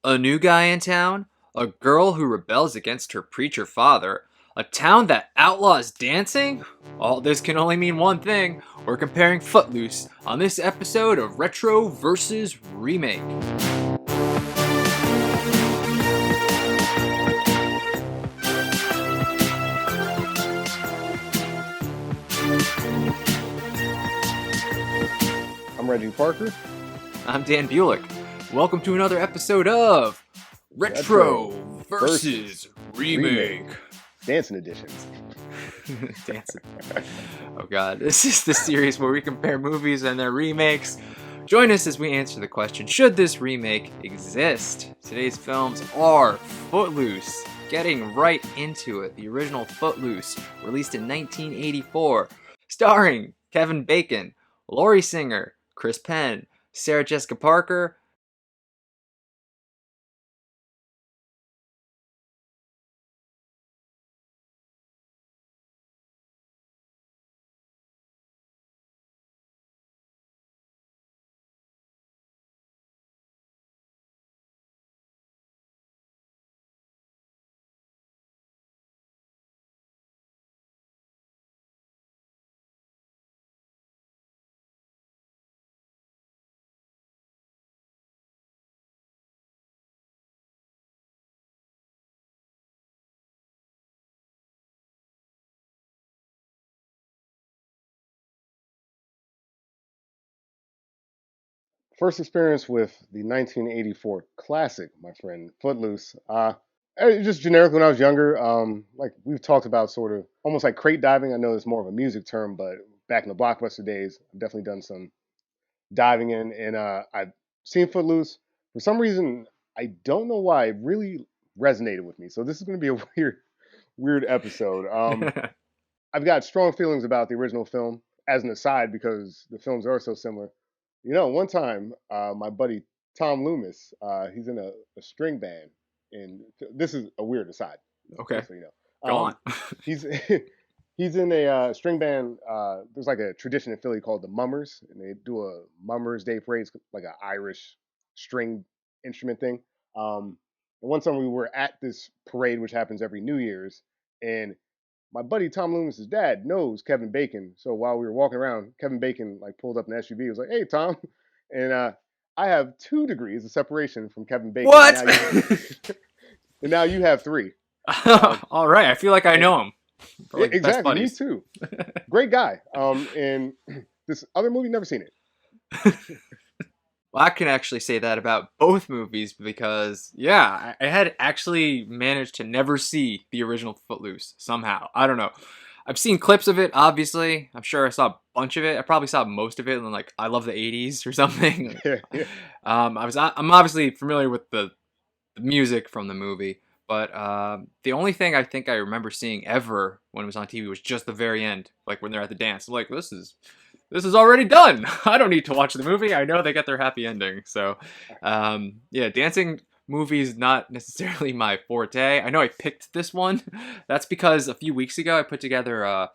A new guy in town, a girl who rebels against her preacher father, a town that outlaws dancing? All this can only mean one thing. We're comparing Footloose on this episode of Retro versus Remake. I'm Reggie Parker. I'm Dan Bulick. Welcome to another episode of Retro versus Remake. Dancing editions. Dancing. Oh god, this is the series where we compare movies and their remakes. Join us as we answer the question, should this remake exist? Today's films are Footloose, getting right into it. The original Footloose, released in 1984, starring Kevin Bacon, Laurie Singer, Chris Penn, Sarah Jessica Parker. First experience with the 1984 classic, my friend, Footloose. Just generic when I was younger. Like we've talked about, sort of almost like crate diving. I know it's more of a music term, but back in the blockbuster days, I've definitely done some diving in, and I've seen Footloose. For some reason, I don't know why, it really resonated with me. So this is going to be a weird episode. I've got strong feelings about the original film as an aside because the films are so similar. One time, my buddy Tom Loomis, he's in a string band, and this is a weird aside, Okay, just so you know. go on. He's he's in a string band. There's like a tradition in Philly called the Mummers, and they do a Mummers Day parade, it's like an Irish string instrument thing. And one time we were at this parade, which happens every New Year's, and my buddy Tom Loomis's dad knows Kevin Bacon. So while we were walking around, Kevin Bacon like pulled up an SUV. He was like, "Hey, Tom," and I have 2 degrees of separation from Kevin Bacon, and What? now you have three. All right, I feel like I And know him. We're yeah, like best exactly, me buddies. too. Great guy. And this other movie, never seen it. Well, I can actually say that about both movies because, yeah, I had actually managed to never see the original Footloose somehow. I don't know. I've seen clips of it, obviously. I'm sure I saw a bunch of it. I probably saw most of it in like I Love the 80s or something. Yeah, yeah. I'm obviously familiar with the music from the movie, but the only thing I think I remember seeing ever when it was on TV was just the very end, like when they're at the dance. I'm like, this is already done. I don't need to watch the movie. I know they get their happy ending. So, yeah, dancing movies not necessarily my forte. I know I picked this one. That's because a few weeks ago I put together a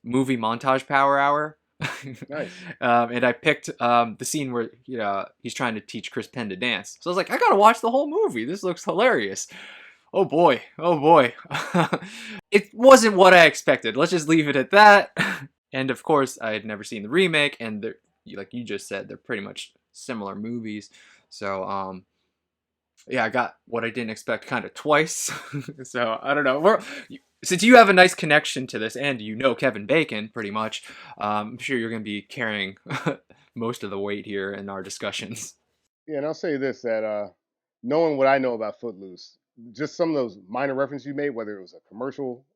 movie montage power hour. Nice. And I picked the scene where he's trying to teach Chris Penn to dance. So I was like, I gotta watch the whole movie. This looks hilarious. Oh boy, oh boy. It wasn't what I expected. Let's just leave it at that. And of course, I had never seen the remake, and like you just said, they're pretty much similar movies. So, yeah, I got what I didn't expect kind of twice. So I don't know. Since you have a nice connection to this, and you know Kevin Bacon pretty much, I'm sure you're going to be carrying most of the weight here in our discussions. Yeah, and I'll say this, that knowing what I know about Footloose, just some of those minor references you made, whether it was a commercial,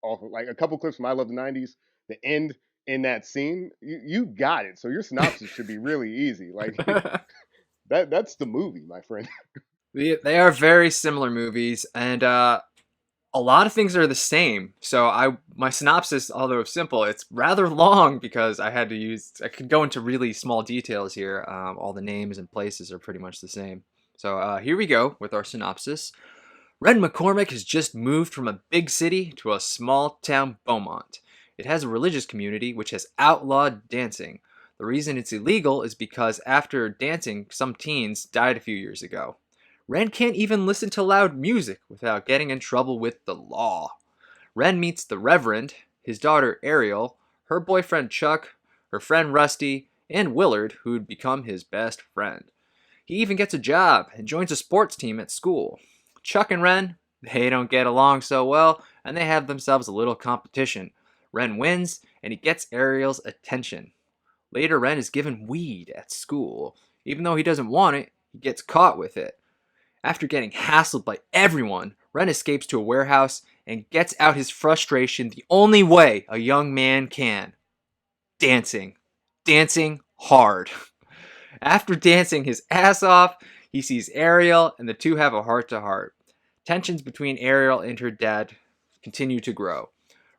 or like a couple clips from I Love the '90s, the end in that scene, you got it. So your synopsis should be really easy. Like that's the movie, my friend. They are very similar movies, and a lot of things are the same. So my synopsis, although simple, it's rather long because I could go into really small details here. All the names and places are pretty much the same. So here we go with our synopsis. Red McCormick has just moved from a big city to a small town Beaumont. It has a religious community which has outlawed dancing. The reason it's illegal is because after dancing, some teens died a few years ago. Ren can't even listen to loud music without getting in trouble with the law. Ren meets the Reverend, his daughter Ariel, her boyfriend Chuck, her friend Rusty, and Willard, who'd become his best friend. He even gets a job and joins a sports team at school. Chuck and Ren, they don't get along so well, and they have themselves a little competition. Ren wins, and he gets Ariel's attention. Later, Ren is given weed at school. Even though he doesn't want it, he gets caught with it. After getting hassled by everyone, Ren escapes to a warehouse and gets out his frustration the only way a young man can: dancing. Dancing hard. After dancing his ass off, he sees Ariel and the two have a heart to heart. Tensions between Ariel and her dad continue to grow.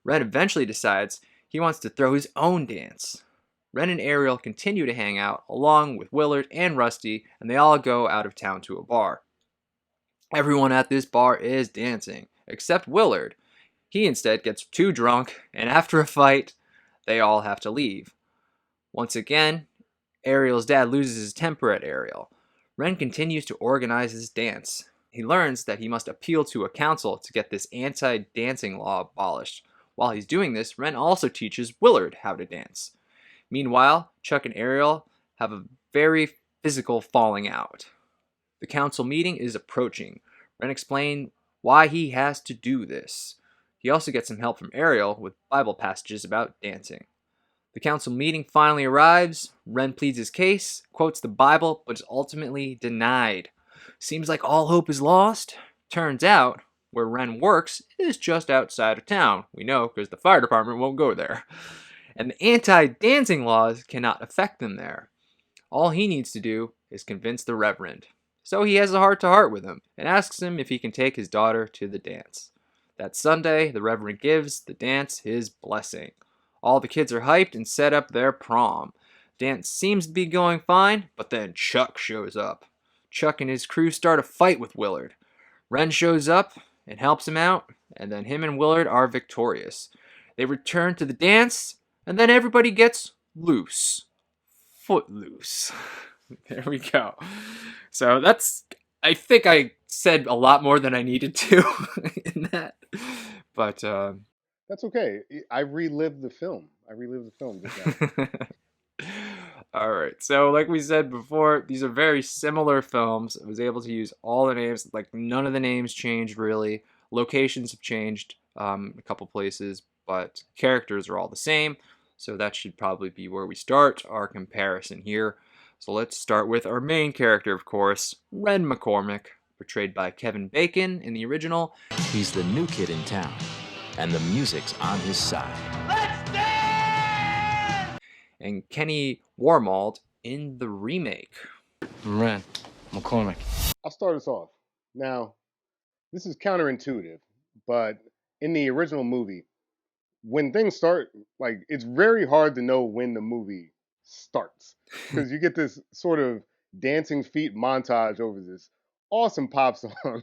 Ren eventually decides he wants to throw his own dance. Ren and Ariel continue to hang out along with Willard and Rusty, and they all go out of town to a bar. Everyone at this bar is dancing, except Willard. He instead gets too drunk, and after a fight, they all have to leave. Once again, Ariel's dad loses his temper at Ariel. Ren continues to organize his dance. He learns that he must appeal to a council to get this anti-dancing law abolished. While he's doing this, Ren also teaches Willard how to dance. Meanwhile, Chuck and Ariel have a very physical falling out. The council meeting is approaching. Ren explains why he has to do this. He also gets some help from Ariel with Bible passages about dancing. The council meeting finally arrives. Ren pleads his case, quotes the Bible, but is ultimately denied. Seems like all hope is lost. Turns out, where Ren works is just outside of town. We know because the fire department won't go there. And the anti-dancing laws cannot affect them there. All he needs to do is convince the Reverend. So he has a heart-to-heart with him and asks him if he can take his daughter to the dance. That Sunday, the Reverend gives the dance his blessing. All the kids are hyped and set up their prom. Dance seems to be going fine, but then Chuck shows up. Chuck and his crew start a fight with Willard. Ren shows up and helps him out, and then him and Willard are victorious. They return to the dance, and then everybody gets loose. Footloose. There we go. So I think I said a lot more than I needed to in that. But That's okay. I relived the film. Just now. all right. So, like we said before, these are very similar films. I was able to use all the names. Like, none of the names changed, really. Locations have changed a couple places, but characters are all the same. So that should probably be where we start our comparison here. So let's start with our main character, of course, Ren McCormick, portrayed by Kevin Bacon in the original. He's the new kid in town, and the music's on his side. Let's dance! And Kenny Warmald in the remake. Ren McCormick. I'll start us off. Now, this is counterintuitive, but in the original movie, when things start, like, it's very hard to know when the movie starts because you get this sort of dancing feet montage over this awesome pop song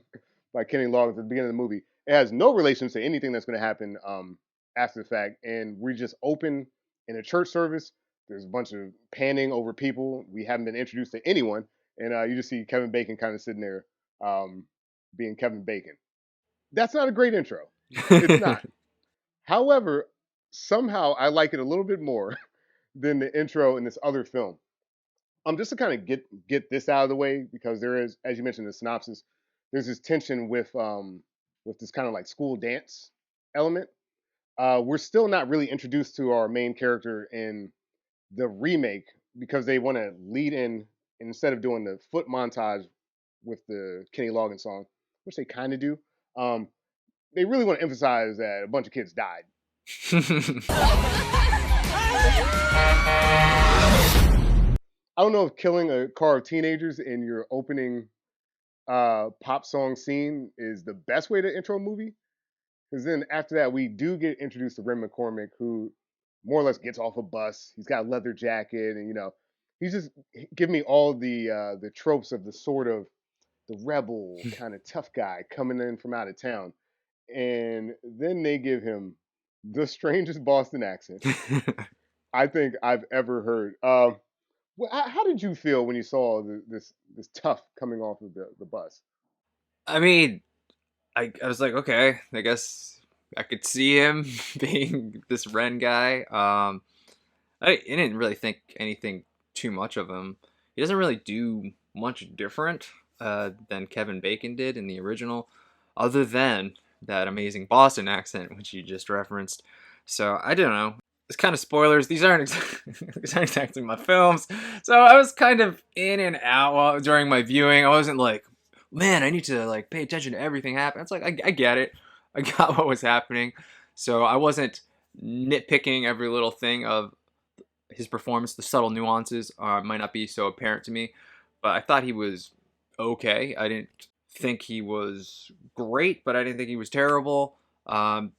by Kenny Loggins at the beginning of the movie. It has no relation to anything that's going to happen after the fact, and we just open in a church service. There's a bunch of panning over people. We haven't been introduced to anyone, and you just see Kevin Bacon kind of sitting there being Kevin Bacon. That's not a great intro. It's not. However, somehow I like it a little bit more than the intro in this other film. Just to kind of get this out of the way, because there is, as you mentioned in the synopsis, there's this tension with this kind of like school dance element. We're still not really introduced to our main character in the remake because they want to lead in, instead of doing the foot montage with the Kenny Loggins song, which they kind of do. They really want to emphasize that a bunch of kids died. I don't know if killing a car of teenagers in your opening pop song scene is the best way to intro a movie. Because then after that, we do get introduced to Ren McCormick, who more or less gets off a bus. He's got a leather jacket, and he's just giving me all the tropes of the sort of the rebel kind of tough guy coming in from out of town. And then they give him the strangest Boston accent I think I've ever heard. How did you feel when you saw this tough coming off of the bus? I mean, I was like, okay, I guess I could see him being this Ren guy. I didn't really think anything too much of him. He doesn't really do much different than Kevin Bacon did in the original, other than that amazing Boston accent, which you just referenced. So I don't know. It's kind of spoilers. These aren't these aren't exactly my films. So I was kind of in and out during my viewing. I wasn't like, man, I need to like pay attention to everything happening. It's like I get it. I got what was happening. So I wasn't nitpicking every little thing of his performance. The subtle nuances might not be so apparent to me, but I thought he was okay. I didn't think he was great, but I didn't think he was terrible.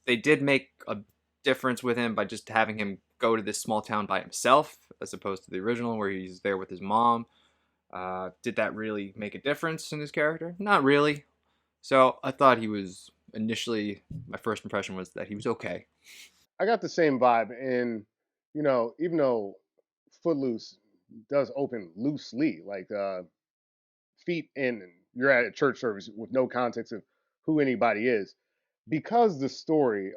They did make a difference with him by just having him go to this small town by himself, as opposed to the original where he's there with his mom. Did that really make a difference in his character? Not really. So I thought he was initially, my first impression was that he was okay. I got the same vibe, and even though Footloose does open loosely, like feet in, and you're at a church service with no context of who anybody is, because the story,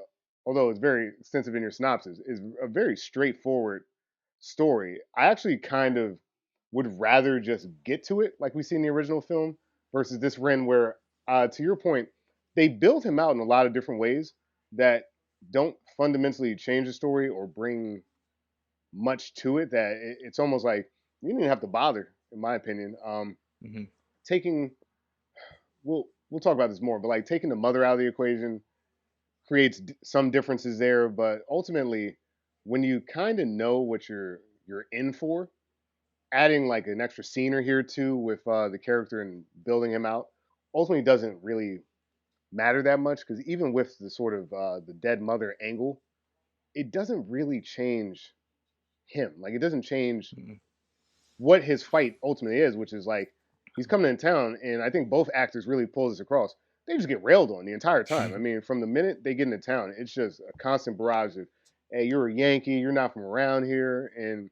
although it's very extensive in your synopsis, is a very straightforward story. I actually kind of would rather just get to it like we see in the original film versus this Ren where, to your point, they build him out in a lot of different ways that don't fundamentally change the story or bring much to it. That it's almost like you didn't even have to bother, in my opinion. Hmm. Taking we'll talk about this more, but like taking the mother out of the equation creates some differences there. But ultimately, when you kind of know what you're in for, adding like an extra scene or here too with the character and building him out ultimately doesn't really matter that much because even with the sort of the dead mother angle, it doesn't really change him. Like it doesn't change Hmm. what his fight ultimately is, which is like he's coming in town, and I think both actors really pull this across. They just get railed on the entire time. I mean, from the minute they get into town, it's just a constant barrage of, "Hey, you're a Yankee, you're not from around here," and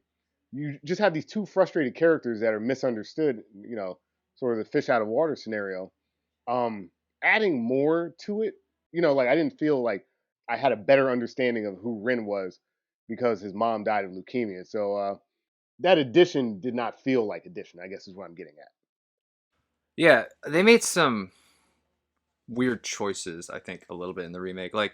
you just have these two frustrated characters that are misunderstood. Sort of the fish out of water scenario. Um, Adding more to it, like I didn't feel like I had a better understanding of who Ren was because his mom died of leukemia. So that addition did not feel like addition, I guess is what I'm getting at. Yeah, they made some weird choices, I think, a little bit in the remake. Like,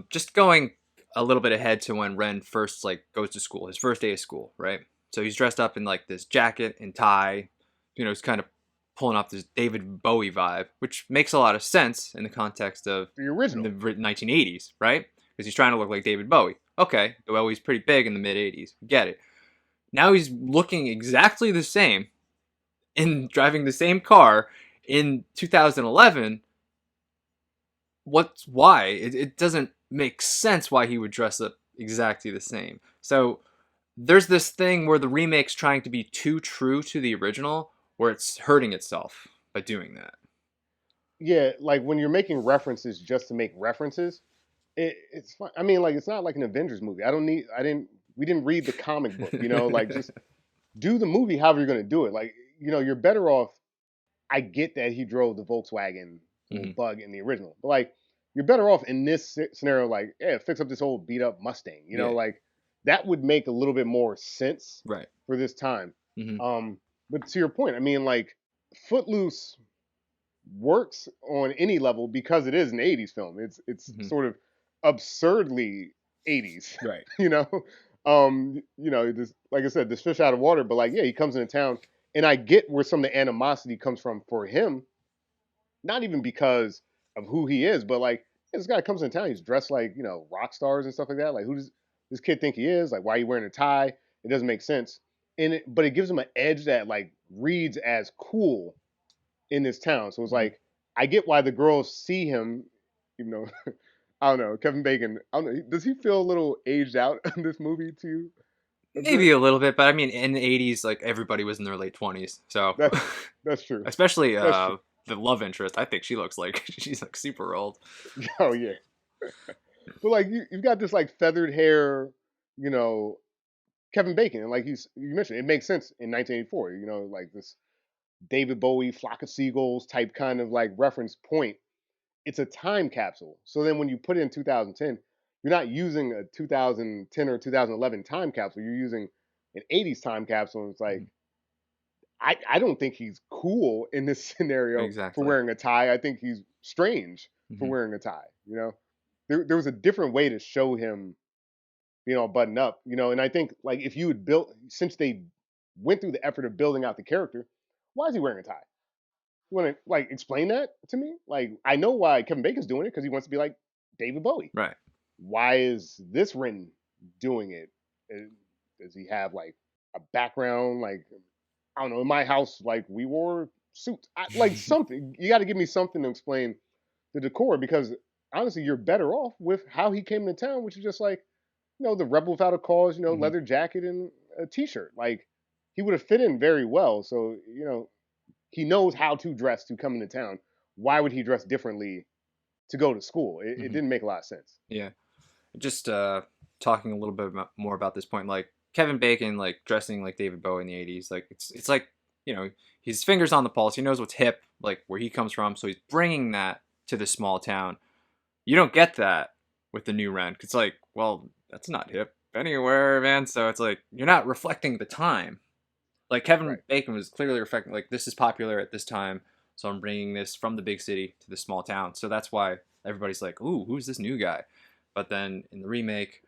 just going a little bit ahead to when Ren first like goes to school, his first day of school, right? So he's dressed up in like this jacket and tie, he's kind of pulling off this David Bowie vibe, which makes a lot of sense in the context of The the original. 1980s, right? Because he's trying to look like David Bowie. Okay, well, he's pretty big in the mid 80s. Get it. Now he's looking exactly the same in driving the same car in 2011. Why it doesn't make sense why he would dress up exactly the same. So there's this thing where the remake's trying to be too true to the original, where it's hurting itself by doing that. Yeah, like when you're making references just to make references, it's fine. I mean, like it's not like an Avengers movie. We didn't read the comic book, like just do the movie however you're gonna do it. Like, you're better off. I get that he drove the Volkswagen little Hmm. bug in the original, but like you're better off in this scenario, like, yeah, fix up this old beat up Mustang, Yeah. like that would make a little bit more sense Right. for this time. Hmm. Um, but to your point, I mean, like Footloose works on any level because it is an 80s film. It's Hmm. sort of absurdly 80s, Right. you know. This, like I said, this fish out of water, but like yeah, he comes into town and I get where some of the animosity comes from for him, not even because of who he is, but like this guy comes into town, he's dressed like, rock stars and stuff like that. Like who does this kid think he is? Like why are you wearing a tie? It doesn't make sense. But it gives him an edge that like reads as cool in this town. So it's Hmm. like I get why the girls see him, even though I don't know Kevin Bacon. I don't know. Does he feel a little aged out in this movie to you a bit? Maybe a little bit, but I mean, in the 80s, like everybody was in their late 20s, so That that's true. especially That's true. the love interest. I think she looks like she's like super old. Oh yeah. But like you've got this like feathered hair, you know, Kevin Bacon, and like you mentioned, it makes sense in 1984. Like this. David Bowie, Flock of Seagulls type kind of like reference point. It's a time capsule. So then when you put it in 2010, you're not using a 2010 or 2011 time capsule. You're using an 80s time capsule. And it's like, Mhm. I don't think he's cool in this scenario for Exactly. wearing a tie. I think he's strange for Hmm. wearing a tie. There was a different way to show him, button up, and I think like if you had built since they went through the effort of building out the character, why is he wearing a tie? You want to like explain that to me? Like I know why Kevin Bacon's doing it because he wants to be like David Bowie. Right. Why is this Ren doing it? Does he have like a background? Like I don't know. In my house, like we wore suits. Like something. You got to give me something to explain the decor because honestly, you're better off with how he came to town, which is just like the rebel without a cause. Hmm. Leather jacket and a t-shirt. Like he would have fit in very well. So he knows how to dress to come into town. Why would he dress differently to go to school? It Hmm. didn't make a lot of sense. Yeah. Just talking a little bit more about this point, like Kevin Bacon, like dressing like David Bowie in the '80s, like it's like his fingers on the pulse. He knows what's hip, like where he comes from, so he's bringing that to the small town. You don't get that with the new Ren. It's like, well, that's not hip anywhere, man. So it's like you're not reflecting the time. Like Kevin Right. Bacon was clearly reflecting, like this is popular at this time, so I'm bringing this from the big city to the small town. So that's why everybody's like, ooh, who's this new guy? But then in the remake,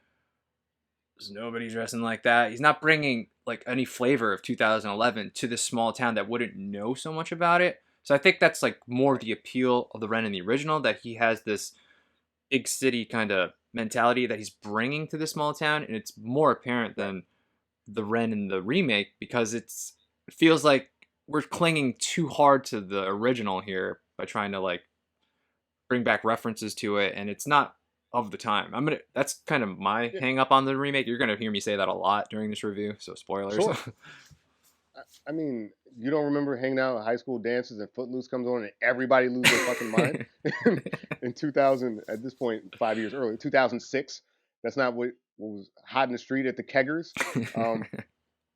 there's nobody dressing like that. He's not bringing like any flavor of 2011 to this small town that wouldn't know so much about it. So I think that's like more of Right. the appeal of the Ren in the original, that he has this big city kind of mentality that he's bringing to the small town, and it's more apparent Right. than the Ren in the remake because it feels like we're clinging too hard to the original here by trying to like bring back references to it, and it's not of the time. That's kind of my Yeah. hang up on the remake. You're gonna hear me say that a lot during this review, so spoilers. Sure. I mean, you don't remember hanging out at high school dances and Footloose comes on and everybody lose their fucking mind in 2000. At this point, 5 years earlier, 2006. That's not what was hot in the street at the keggers. Um,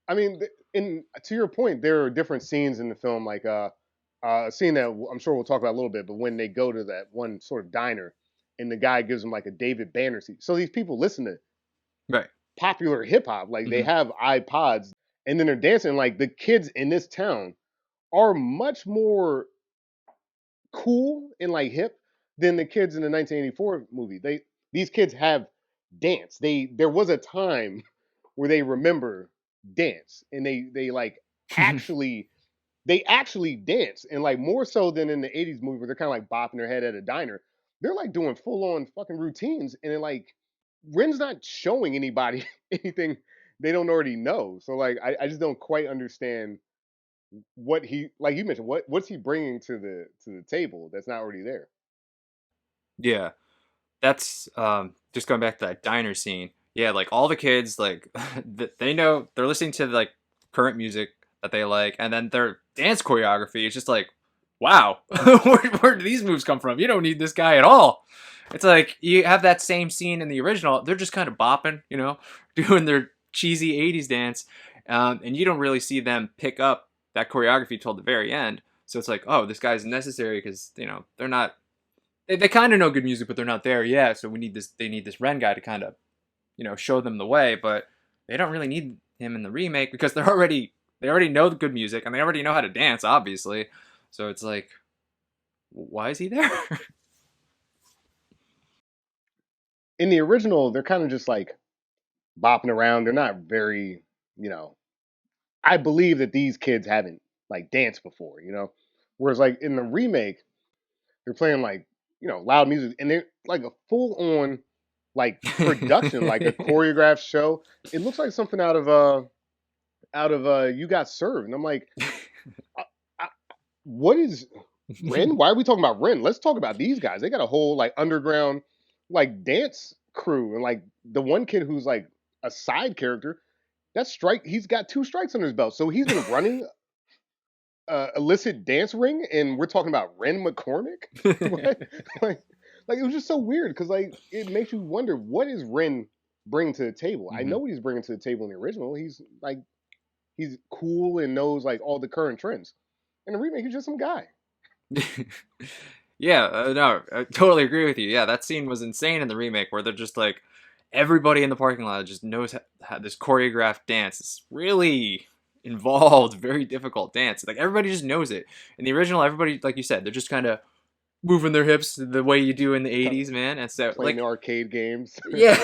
I mean, in to your point, there are different scenes in the film, like a scene that I'm sure we'll talk about a little bit. But when they go to that one sort of diner, and the guy gives them like a David Banner seat, so these people listen to Right. popular hip hop, like they Hmm. have iPods, and then they're dancing. Like the kids in this town are much more cool and like hip than the kids in the 1984 movie. These kids have dance. There was a time where they remember dance and they like actually they actually dance, and like more so than in the 80s movie where they're kind of like bopping their head at a diner. They're like doing full on fucking routines, and then like Ren's not showing anybody anything they don't already know. So like I just don't quite understand what he, like you mentioned, what's he bringing to the table that's not already there. Yeah, that's just going back to that diner scene. Yeah, like all the kids, like they know they're listening to like current music that they like, and then their dance choreography is just like, wow, where do these moves come from? You don't need this guy at all. It's like you have that same scene in the original. They're just kind of bopping, doing their cheesy '80s dance, and you don't really see them pick up that choreography till the very end. So it's like, oh, this guy's necessary because they're not. They kind of know good music, but they're not there yet. So we need this. They need this Ren guy to kind of show them the way. But they don't really need him in the remake because they already know the good music and they already know how to dance, obviously. So it's like, why is he there? In the original, they're kind of just like bopping around. They're not very, you know. I believe that these kids haven't like danced before. Whereas like in the remake, they're playing like loud music, and they're like a full on like production, like a choreographed show. It looks like something out of You Got Served, and I'm like, I, I, what is Ren? Why are we talking about Ren? Let's talk about these guys. They got a whole like underground like dance crew, and like the one kid who's like a side character. That strike, he's got 2 strikes under his belt, so he's been running illicit dance ring, and we're talking about Ren McCormick. What? like, like it was just so weird because like it makes you wonder what is Ren bringing to the table. I Hmm. know what he's bringing to the table in the original. He's cool and knows like all the current trends. In the remake, he's just some guy. Yeah, no, I totally agree with you. Yeah, that scene was insane in the remake where they're just like everybody in the parking lot just knows how this choreographed dance. It's really involved, very difficult dance. Like everybody just knows it. In the original, everybody, like you said, they're just kind of moving their hips the way you do in the Kind of 80s, man. And so playing the like arcade games. yeah.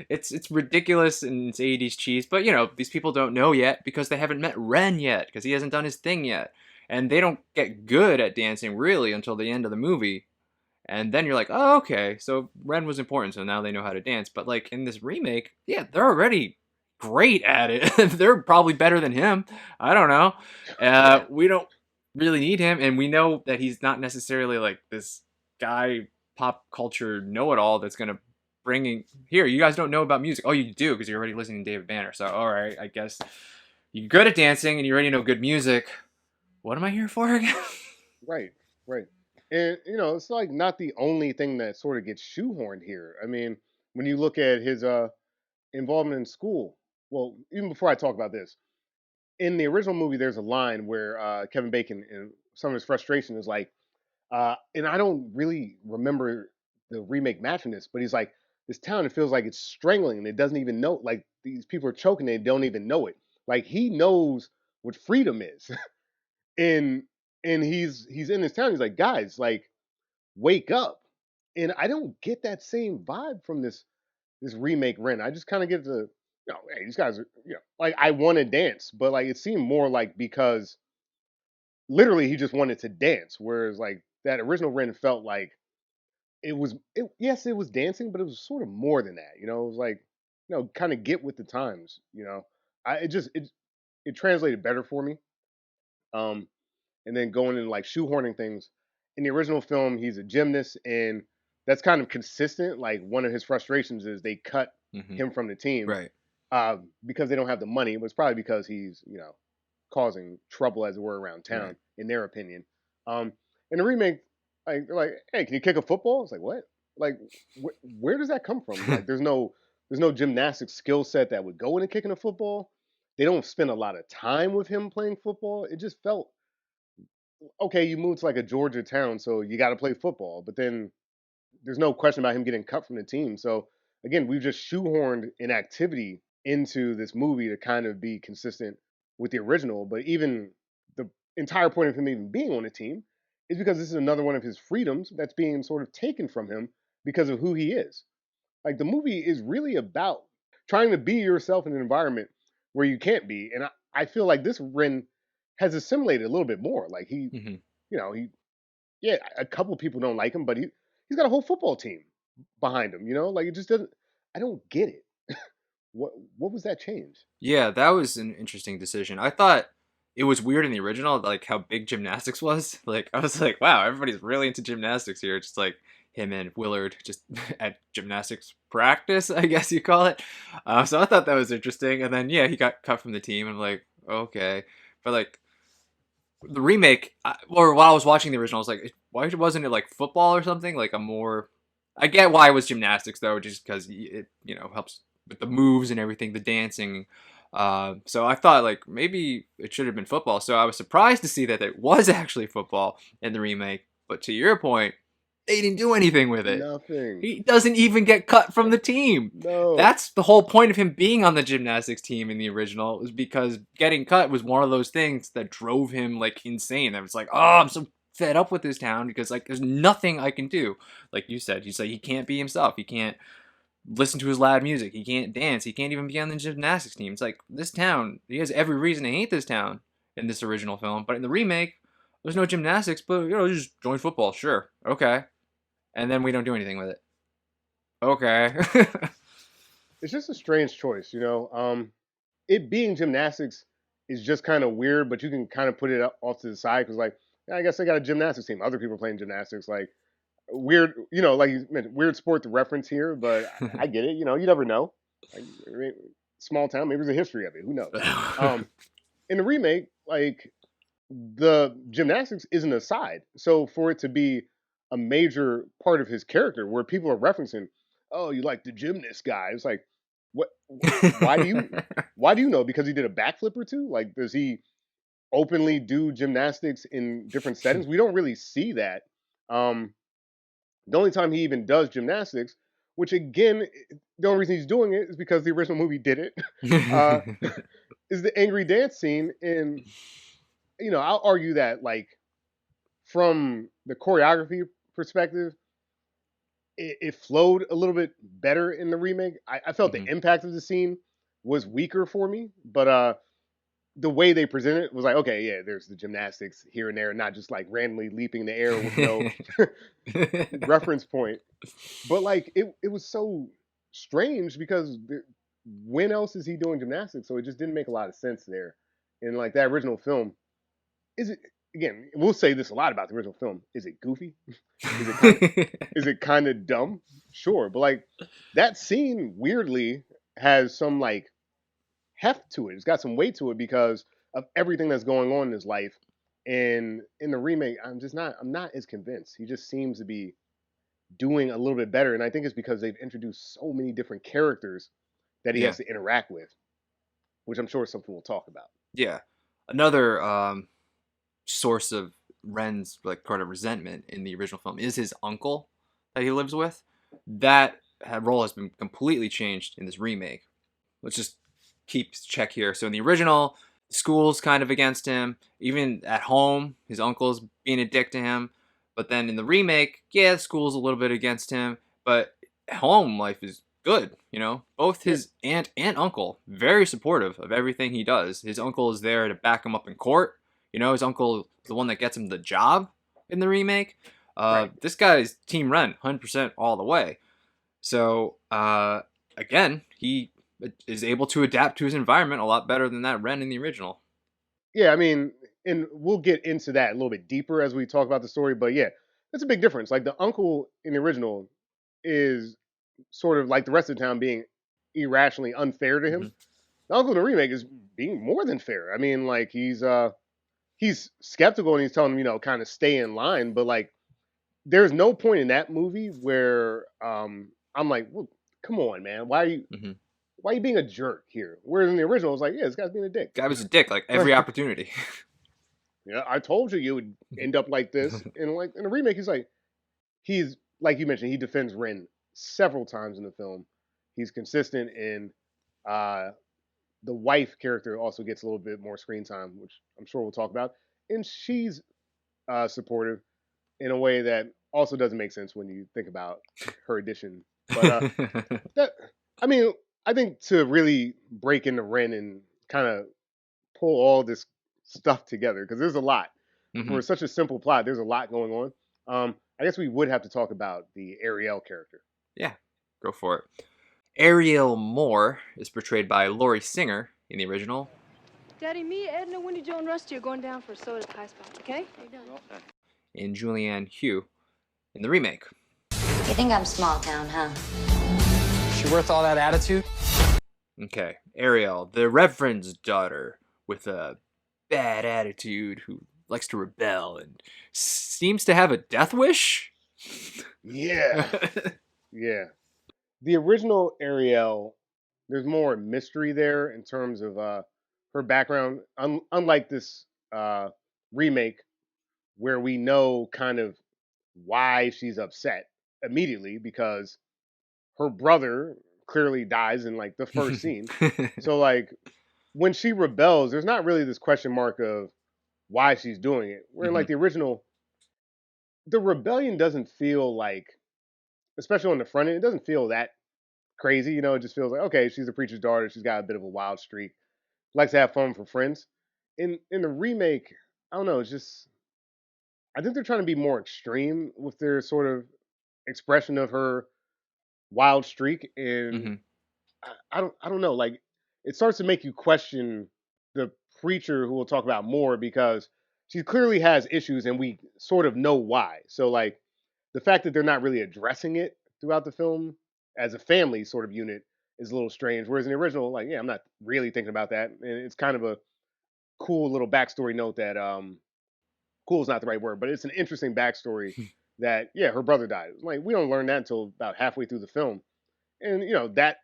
It's ridiculous and it's 80s cheese, but you know, these people don't know yet because they haven't met Ren yet because he hasn't done his thing yet. And they don't get good at dancing really until the end of the movie. And then you're like, "Oh, okay. So Ren was important, so now they know how to dance." But like in this remake, yeah, they're already great at it. They're probably better than him. I don't know. Yeah, We don't really need him, and we know that he's not necessarily like this guy pop culture know-it-all that's gonna bring here. You guys don't know about music. Oh, you do because you're already listening to David Banner. So all right, I guess you're good at dancing and you already know good music. What am I here for again? right, right. And it's like not the only thing that sort of gets shoehorned here. I mean, when you look at his involvement in school, well, even before I talk about this, in the original movie, there's a line where Kevin Bacon, and some of his frustration is like, and I don't really remember the remake matching this, but he's like, this town, it feels like it's strangling and it doesn't even know, like these people are choking, they don't even know it. Like he knows what freedom is. and and he's in this town, he's like, guys, like, wake up. And I don't get that same vibe from this remake Ren. I just kind of get the, hey, these guys are, like I want to dance, but like it seemed more like because literally he just wanted to dance, whereas like that original Ren felt like yes, it was dancing, but it was sort of more than that. It was like, kind of get with the times. I it just it translated better for me. Um, and then going in like shoehorning things in the original film, he's a gymnast, and that's kind of consistent. Like one of his frustrations is they cut Hmm. him from the team Right. because they don't have the money. But it's probably because he's causing trouble, as it were, around Right. town, in their opinion. In the remake, like they're like, "Hey, can you kick a football?" It's like, what? Like, where does that come from? Like, there's no gymnastic skill set that would go into kicking a football. They don't spend a lot of time with him playing football. It just felt okay. You moved to like a Georgia town, so you got to play football. But then there's no question about him getting cut from the team. So again, we've just shoehorned an activity into this movie to kind of be consistent with the original. But even the entire point of him even being on the team is because this is another one of his freedoms that's being sort of taken from him because of who he is. Like the movie is really about trying to be yourself in an environment where you can't be. And I feel like this Ren has assimilated a little bit more. Like Hmm. he yeah, a couple people don't like him, but he's got a whole football team behind him. Like it just doesn't. I don't get it. What was that change? Yeah, that was an interesting decision. I thought it was weird in the original, like how big gymnastics was. Like I was like, wow, everybody's really into gymnastics here. Just like him and Willard just at gymnastics practice, I guess you call it. So I thought that was interesting. And then yeah, he got cut from the team. I'm like, okay, but like the remake, or while I was watching the original, I was like, why wasn't it like football or something? Like a more, I get why it was gymnastics though, just because it helps with the moves and everything, the dancing. So I thought like maybe it should have been football. So I was surprised to see that it was actually football in the remake. But to your point, they didn't do anything with it. Nothing. He doesn't even get cut from the team. No. That's the whole point of him being on the gymnastics team in the original, was because getting cut was one of those things that drove him like insane. That was like, oh, I'm so fed up with this town because like there's nothing I can do. Like you said, he can't be himself. He can't listen to his loud music. He can't dance. He can't even be on the gymnastics team. It's like this town. He has every reason to hate this town in this original film, but in the remake, there's no gymnastics. But just join football. Sure, okay, and then we don't do anything with it. Okay. It's just a strange choice. It being gymnastics is just kind of weird, but you can kind of put it off to the side because, like, yeah, I guess they got a gymnastics team. Other people playing gymnastics, like weird. Like you mentioned, weird sport to reference here, but I get it. You never know. Like, I mean, small town, maybe there's a history of it. Who knows? In the remake, like the gymnastics is an aside. So for it to be a major part of his character, where people are referencing, oh, you like the gymnast guy? It's like, what? Why do you? Why do you know? Because he did a backflip or two? Like, does he openly do gymnastics in different settings. We don't really see that. Um, the only time he even does gymnastics, which again, the only reason he's doing it is because the original movie did it, uh, is the angry dance scene. And I'll argue that like from the choreography perspective, it flowed a little bit better in the remake. I felt the Mhm. impact of the scene was weaker for me, but the way they presented it was like, okay, yeah, there's the gymnastics here and there, not just like randomly leaping in the air with no reference point. But like it was so strange because when else is he doing gymnastics? So it just didn't make a lot of sense there. And like that original film, is it again? We'll say this a lot about the original film. Is it goofy? Is it kind of is it kind of dumb? Sure, but like that scene weirdly has some like heft to it. It's got some weight to it because of everything that's going on in his life. And in the remake, I'm not as convinced. He just seems to be doing a little bit better. And I think it's because they've introduced so many different characters that he Yeah. has to interact with, which I'm sure is something we'll talk about. Yeah. Another source of Ren's like kind of resentment in the original film is his uncle that he lives with. That role has been completely changed in this remake. Let's just keep check here. So in the original, school's kind of against him. Even at home, his uncle's being a dick to him. But then in the remake, yeah, school's a little bit against him. But home life is good, you know? Both Yeah, his aunt and uncle, very supportive of everything he does. His uncle is there to back him up in court. You know, his uncle is the one that gets him the job in the remake. right. This guy's Team Ren, 100% all the way. So, again, he is able to adapt to his environment a lot better than that Ren in the original. Yeah, I mean, and we'll get into that a little bit deeper as we talk about the story. But yeah, that's a big difference. Like the uncle in the original is sort of like the rest of the town being irrationally unfair to him. Hmm. The uncle in the remake is being more than fair. I mean, like he's skeptical and he's telling him, kind of stay in line. But like, there's no point in that movie where I'm like, well, come on, man, Hmm. why are you being a jerk here? Whereas in the original, it's like, yeah, this guy's being a dick. Guy was a dick like Right. every opportunity. Yeah, I told you you would end up like this. And like in the remake, he's like you mentioned, he defends Ren several times in the film. He's consistent in uh the wife character also gets a little bit more screen time, which I'm sure we'll talk about. And she's supportive in a way that also doesn't make sense when you think about her addition. But that I mean, I think to really break into Ren and kind of pull all this stuff together because there's a lot Hmm. for such a simple plot. There's a lot going on. I guess we would have to talk about the Ariel character. Yeah, go for it. Ariel Moore is portrayed by Laurie Singer in the original, Daddy, me, Edna, Wendy, Joe, and Rusty are going down for a soda at High Spot, okay? and Julianne Hough in the remake. You think I'm small town, huh? She worth all that attitude? Okay, Ariel, the Reverend's daughter with a bad attitude who likes to rebel and seems to have a death wish. Yeah, yeah. The original Ariel, there's more mystery there in terms of her background. Unlike this remake, where we know kind of why she's upset immediately because her brother clearly dies in like the first scene. So like when she rebels, there's not really this question mark of why she's doing it. Where in Hmm. like the original, the rebellion doesn't feel like, especially on the front end, it doesn't feel that crazy. It just feels like okay, she's a preacher's daughter. She's got a bit of a wild streak. Likes to have fun with her friends. In the remake, I don't know. It's just I think they're trying to be more extreme with their sort of expression of her wild streak, and Hmm. I don't know. Like it starts to make you question the preacher who we'll talk about more because she clearly has issues, and we sort of know why. So like the fact that they're not really addressing it throughout the film as a family sort of unit is a little strange. Whereas in the original, like yeah, I'm not really thinking about that, and it's kind of a cool little backstory note that cool is not the right word, but it's an interesting backstory that yeah, her brother died. Like we don't learn that until about halfway through the film, and that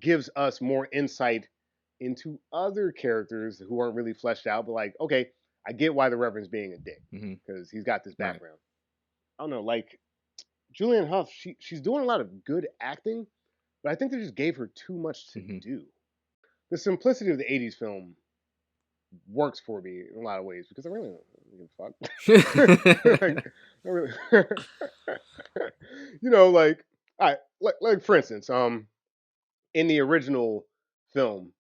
gives us more insight into other characters who aren't really fleshed out. But like, okay, I get why the Reverend's being a dick Hmm. because he's got this Right. background. I don't know, like Julianne Hough, she's doing a lot of good acting, but I think they just gave her too much to Hmm. do. The simplicity of the '80s film works for me in a lot of ways because I really don't give a fuck. Like, I really, like, all right, like for instance, in the original film,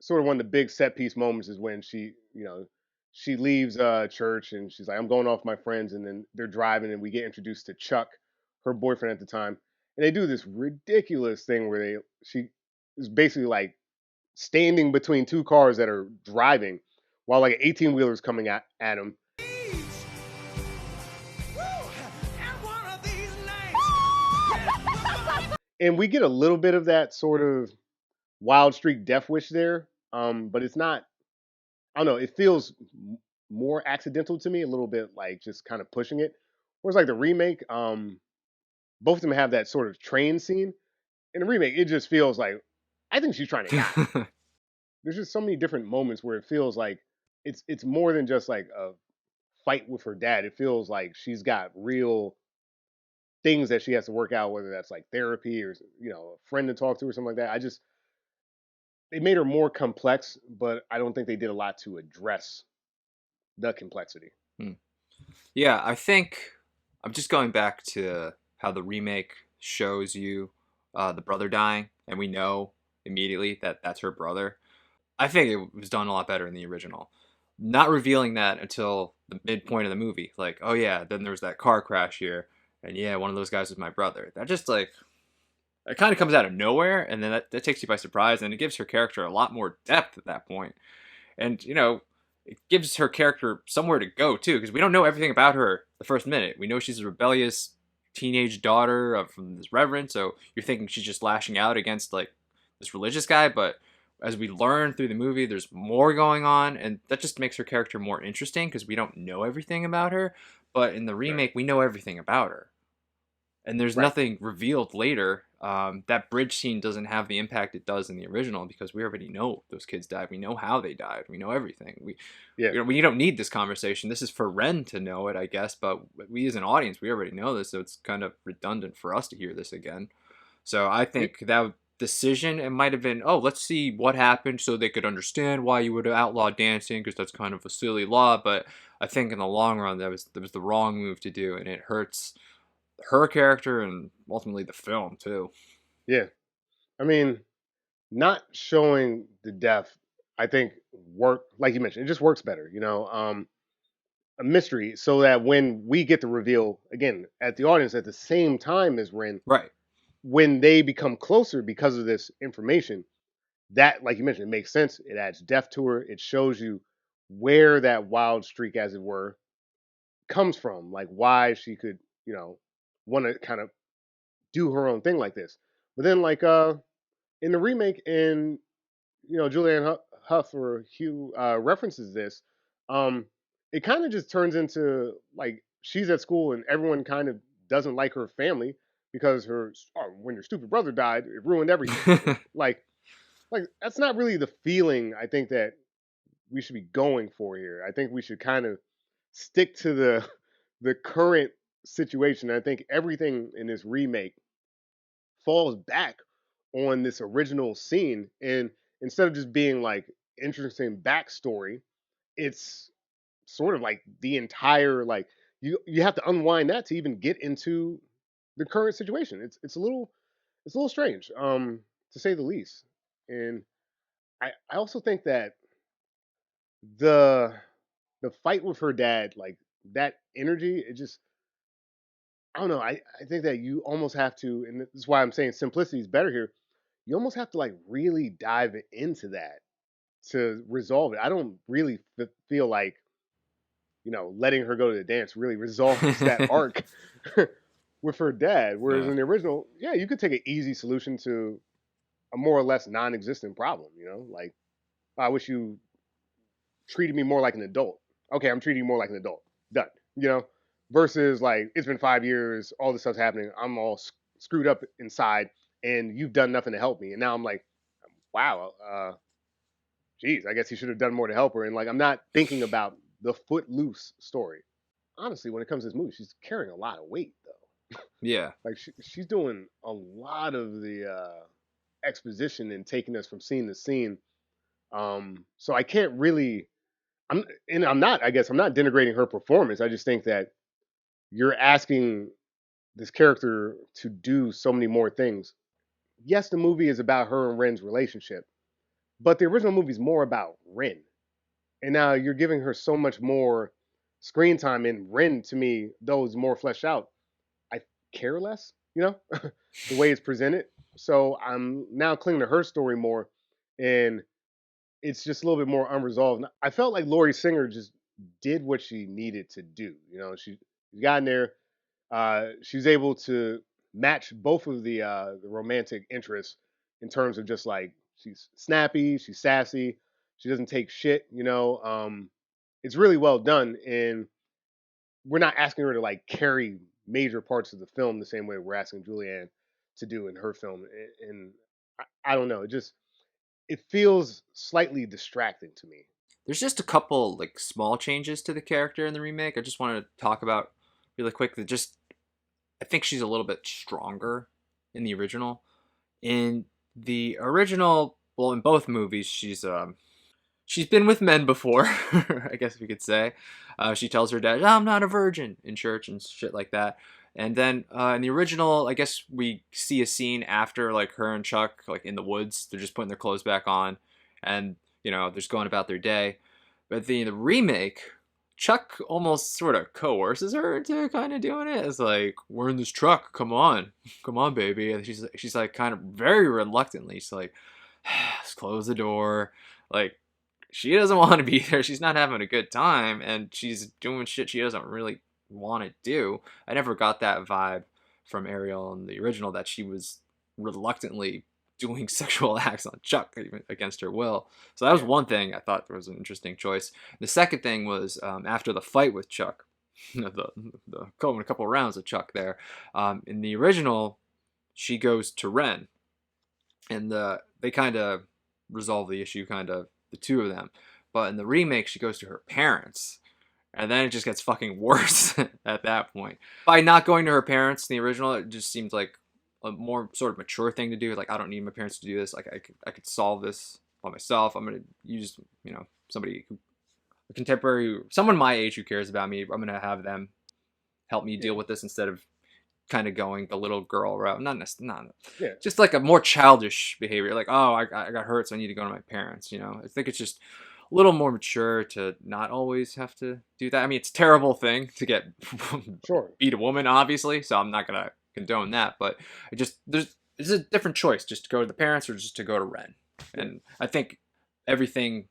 sort of one of the big set piece moments is when she leaves church and she's like, I'm going off with my friends, and then they're driving and we get introduced to Chuck, her boyfriend at the time, and they do this ridiculous thing where she is basically like standing between two cars that are driving while like an 18 wheeler is coming at him. And we get a little bit of that sort of Wild Streak Death Wish there, but it's not. I don't know. It feels more accidental to me, a little bit like just kind of pushing it. Whereas like the remake, both of them have that sort of train scene. In the remake, it just feels like I think she's trying to die. There's just so many different moments where it feels like it's more than just like a fight with her dad. It feels like she's got real things that she has to work out, whether that's like therapy or a friend to talk to or something like that. They made her more complex, but I don't think they did a lot to address the complexity. Hmm. Yeah, I think I'm just going back to how the remake shows you the brother dying, and we know immediately that that's her brother. I think it was done a lot better in the original. Not revealing that until the midpoint of the movie. Like, oh yeah, then there was that car crash here, and yeah, one of those guys was my brother. That just like it kind of comes out of nowhere, and then that takes you by surprise, and it gives her character a lot more depth at that point. And it gives her character somewhere to go too, because we don't know everything about her the first minute. We know she's a rebellious teenage daughter from this reverend, so you're thinking she's just lashing out against like this religious guy, but as we learn through the movie, there's more going on, and that just makes her character more interesting because we don't know everything about her. But in the Right. remake, we know everything about her, and there's Right. nothing revealed later. That bridge scene doesn't have the impact it does in the original because we already know those kids died. We know how they died. We know everything. Yeah. We don't need this conversation. This is for Ren to know it, I guess. But we as an audience, we already know this, so it's kind of redundant for us to hear this again. So I think that decision, it might have been, oh, let's see what happened so they could understand why you would outlaw dancing because that's kind of a silly law. But I think in the long run, that was the wrong move to do, and it hurts her character and ultimately the film too. Yeah. I mean, not showing the death, I think work like you mentioned, it just works better. A mystery so that when we get the reveal again at the audience at the same time as Ren, Right. when they become closer because of this information, that like you mentioned, it makes sense. It adds depth to her. It shows you where that wild streak, as it were, comes from, like why she could, want to kind of do her own thing like this. But then, like in the remake, and Julianne Huff or Hugh references this, um, it kind of just turns into like she's at school and everyone kind of doesn't like her family because when your stupid brother died, it ruined everything. Like that's not really the feeling I think that we should be going for here. I think we should kind of stick to the current situation. I think everything in this remake falls back on this original scene, and instead of just being like interesting backstory, it's sort of like the entire like you have to unwind that to even get into the current situation. It's a little strange, to say the least. And I also think that the the fight with her dad, like that energy, it just I don't know. I think that you almost have to, and this is why I'm saying simplicity is better here. You almost have to like really dive into that to resolve it. I don't really feel like letting her go to the dance really resolves that arc with her dad. Whereas Yeah. in the original, yeah, you could take an easy solution to a more or less non-existent problem. Like I wish you treated me more like an adult. Okay, I'm treating you more like an adult. Done. You know, versus like it's been 5 years, all this stuff's happening. I'm all screwed up inside, and you've done nothing to help me. And now I'm like, wow, geez, I guess he should have done more to help her. And like, I'm not thinking about the Footloose story. Honestly, when it comes to this movie, she's carrying a lot of weight though. Yeah. Like she's doing a lot of the exposition and taking us from scene to scene. So I can't really. I'm not. I guess I'm not denigrating her performance. I just think that you're asking this character to do so many more things. Yes, the movie is about her and Ren's relationship, but the original movie is more about Ren. And now you're giving her so much more screen time, and Ren to me, though is more fleshed out, I care less, the way it's presented. So I'm now clinging to her story more, and it's just a little bit more unresolved. I felt like Laurie Singer just did what she needed to do. She got in there. She was able to match both of the romantic interests in terms of just like she's snappy, she's sassy, she doesn't take shit. It's really well done, and we're not asking her to like carry major parts of the film the same way we're asking Julianne to do in her film. And I don't know, it feels slightly distracting to me. There's just a couple like small changes to the character in the remake. I just wanted to talk about really quick. That just I think she's a little bit stronger in the original. In the original, well, in both movies, she's been with men before. I guess we could say. She tells her dad, "I'm not a virgin" in church and shit like that. And then in the original, I guess we see a scene after like her and Chuck like in the woods. They're just putting their clothes back on, and they're just going about their day. But the remake, Chuck almost sort of coerces her to kind of doing it. It's like, we're in this truck, come on, baby. And she's like kind of very reluctantly. She's like, let's close the door. Like, she doesn't want to be there. She's not having a good time, and she's doing shit she doesn't really want to do. I never got that vibe from Ariel in the original that she was reluctantly doing sexual acts on Chuck even against her will. So that was one thing I thought was an interesting choice. The second thing was after the fight with Chuck, the couple rounds of Chuck there. In the original, she goes to Ren, and they kind of resolve the issue, kind of the two of them. But in the remake, she goes to her parents. And then it just gets fucking worse at that point. By not going to her parents in the original, it just seems like a more sort of mature thing to do. Like, I don't need my parents to do this. Like, I could solve this by myself. I'm going to use, somebody, a contemporary, someone my age who cares about me. I'm going to have them help me deal with this instead of kind of going the little girl route. Not just like a more childish behavior. Like, oh, I got hurt, so I need to go to my parents. I think it's just a little more mature to not always have to do that. I mean, it's a terrible thing to get beat a woman, obviously, so I'm not going to condone that, but it's a different choice, just to go to the parents or just to go to Ren. And I think everything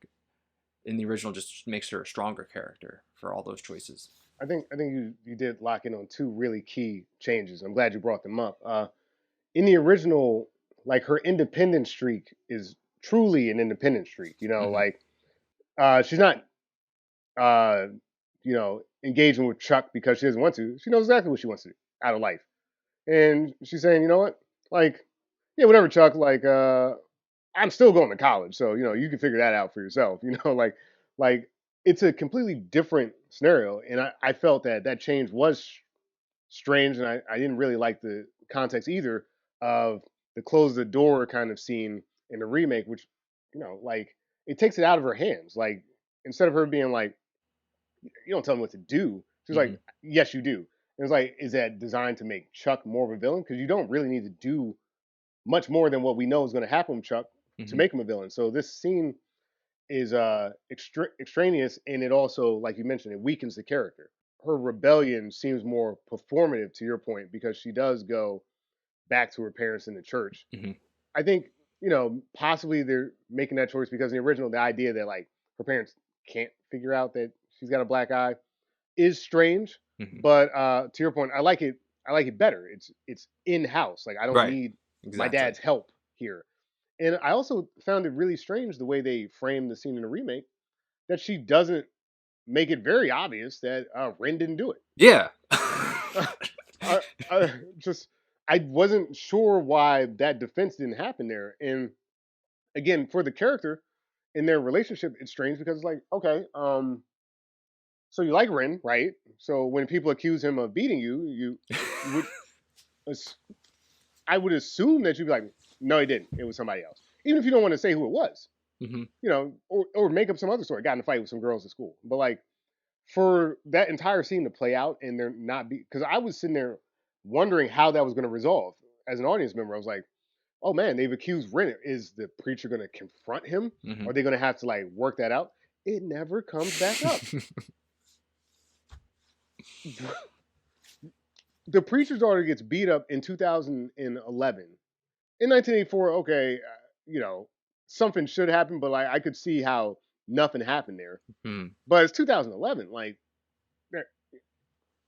in the original just makes her a stronger character for all those choices. I think you did lock in on two really key changes. I'm glad you brought them up. In the original, like her independent streak is truly an independent streak. Like she's not engaging with Chuck because she doesn't want to. She knows exactly what she wants to do out of life. And she's saying, you know what? Like, yeah, whatever, Chuck, like I'm still going to college, so you can figure that out for yourself. Like it's a completely different scenario. And I felt that change was strange, and I didn't really like the context either of the close the door kind of scene in the remake, which, like it takes it out of her hands. Like instead of her being like, you don't tell me what to do. She's like, yes, you do. And it's like, is that designed to make Chuck more of a villain? Because you don't really need to do much more than what we know is going to happen with Chuck to make him a villain. So this scene is extraneous, and it also, like you mentioned, it weakens the character. Her rebellion seems more performative, to your point, because she does go back to her parents in the church. I think, possibly they're making that choice because in the original, the idea that like her parents can't figure out that she's got a black eye is strange. But to your point, I like it better. It's in house. Like I don't need my dad's help here. And I also found it really strange the way they framed the scene in the remake, that she doesn't make it very obvious that Ren didn't do it. Yeah. I wasn't sure why that defense didn't happen there. And again, for the character in their relationship, it's strange because it's like, okay, So you like Ren, right? So when people accuse him of beating you, you would, ass- I would assume that you'd be like, no, he didn't. It was somebody else. Even if you don't want to say who it was, Hmm. or make up some other story. Got in a fight with some girls at school, but like for that entire scene to play out and there not be, because I was sitting there wondering how that was going to resolve as an audience member. I was like, oh man, they've accused Ren. Is the preacher going to confront him? Hmm. Are they going to have to like work that out? It never comes back up. The preacher's daughter gets beat up in 2011. In 1984, okay, something should happen, but like I could see how nothing happened there. Hmm. But it's 2011, like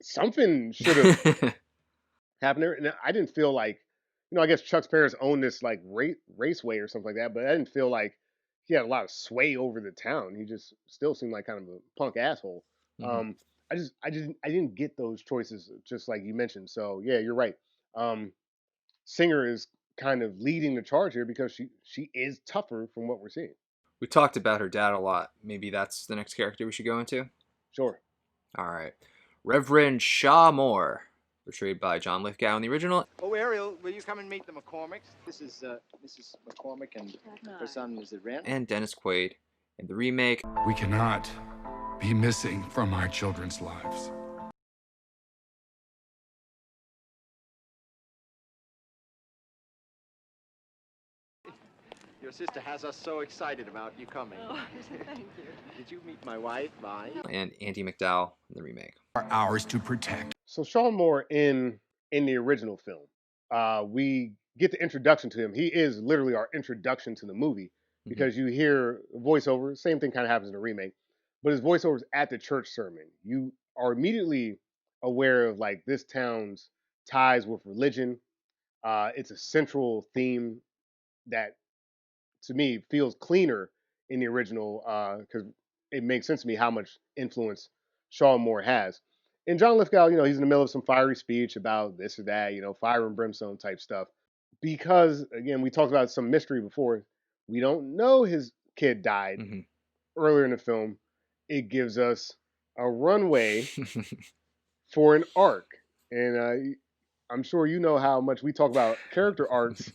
something should have happened there. And I didn't feel like, I guess Chuck's parents owned this like raceway or something like that, but I didn't feel like he had a lot of sway over the town. He just still seemed like kind of a punk asshole. Hmm. Um, I didn't get those choices just like you mentioned. So yeah, you're right. Um, Singer is kind of leading the charge here because she is tougher from what we're seeing. We talked about her dad a lot. Maybe that's the next character we should go into. Sure. All right. Reverend Shaw Moore, portrayed by John Lithgow in the original, Oh, Ariel, will you come and meet the McCormicks? This is Mrs. McCormick and her son, Mr. Wren. and Dennis Quaid in the remake. We cannot be missing from our children's lives. Your sister has us so excited about you coming. Oh, thank you. Did you meet my wife, Vi? And Andy McDowell in the remake. Are ours to protect. So Sean Moore in the original film, we get the introduction to him. He is literally our introduction to the movie because you hear voiceover. Same thing kind of happens in the remake, but his voiceovers at the church sermon. You are immediately aware of like this town's ties with religion. It's a central theme that to me feels cleaner in the original because it makes sense to me how much influence Sean Moore has. And John Lithgow, he's in the middle of some fiery speech about this or that, fire and brimstone type stuff. Because again, we talked about some mystery before. We don't know his kid died Hmm. earlier in the film. It gives us a runway for an arc, and I'm sure you know how much we talk about character arcs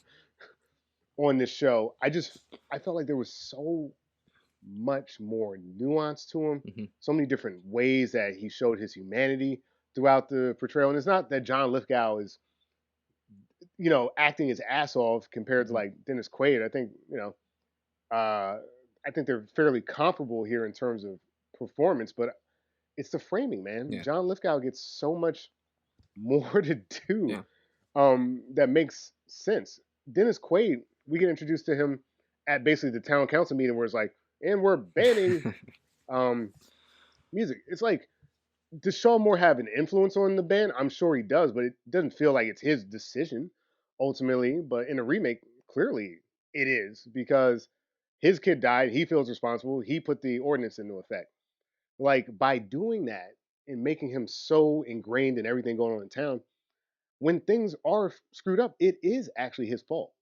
on this show. I felt like there was so much more nuance to him, Hmm. so many different ways that he showed his humanity throughout the portrayal. And it's not that John Lithgow is, acting his ass off compared to like Dennis Quaid. I think, I think they're fairly comparable here in terms of performance, but it's the framing, man. Yeah. John Lithgow gets so much more to do Yeah. that makes sense. Dennis Quaid, we get introduced to him at basically the town council meeting where it's like, and we're banning music. It's like, does Sean Moore have an influence on the band? I'm sure he does, but it doesn't feel like it's his decision ultimately. But in a remake, clearly it is because his kid died. He feels responsible. He put the ordinance into effect. Like by doing that and making him so ingrained in everything going on in town, when things are screwed up, it is actually his fault.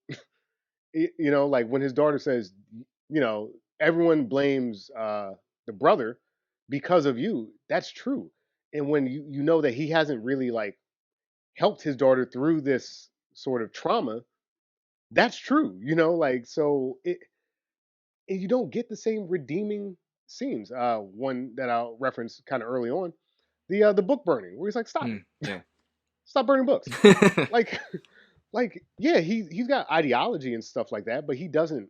Like when his daughter says, everyone blames the brother because of you. That's true. And when you know that he hasn't really like helped his daughter through this sort of trauma, that's true. Like so it, and you don't get the same redeeming scenes. One that I'll reference kind of early on, the book burning, where he's like, stop it, Yeah. stop burning books. Like yeah, he's got ideology and stuff like that, but he doesn't.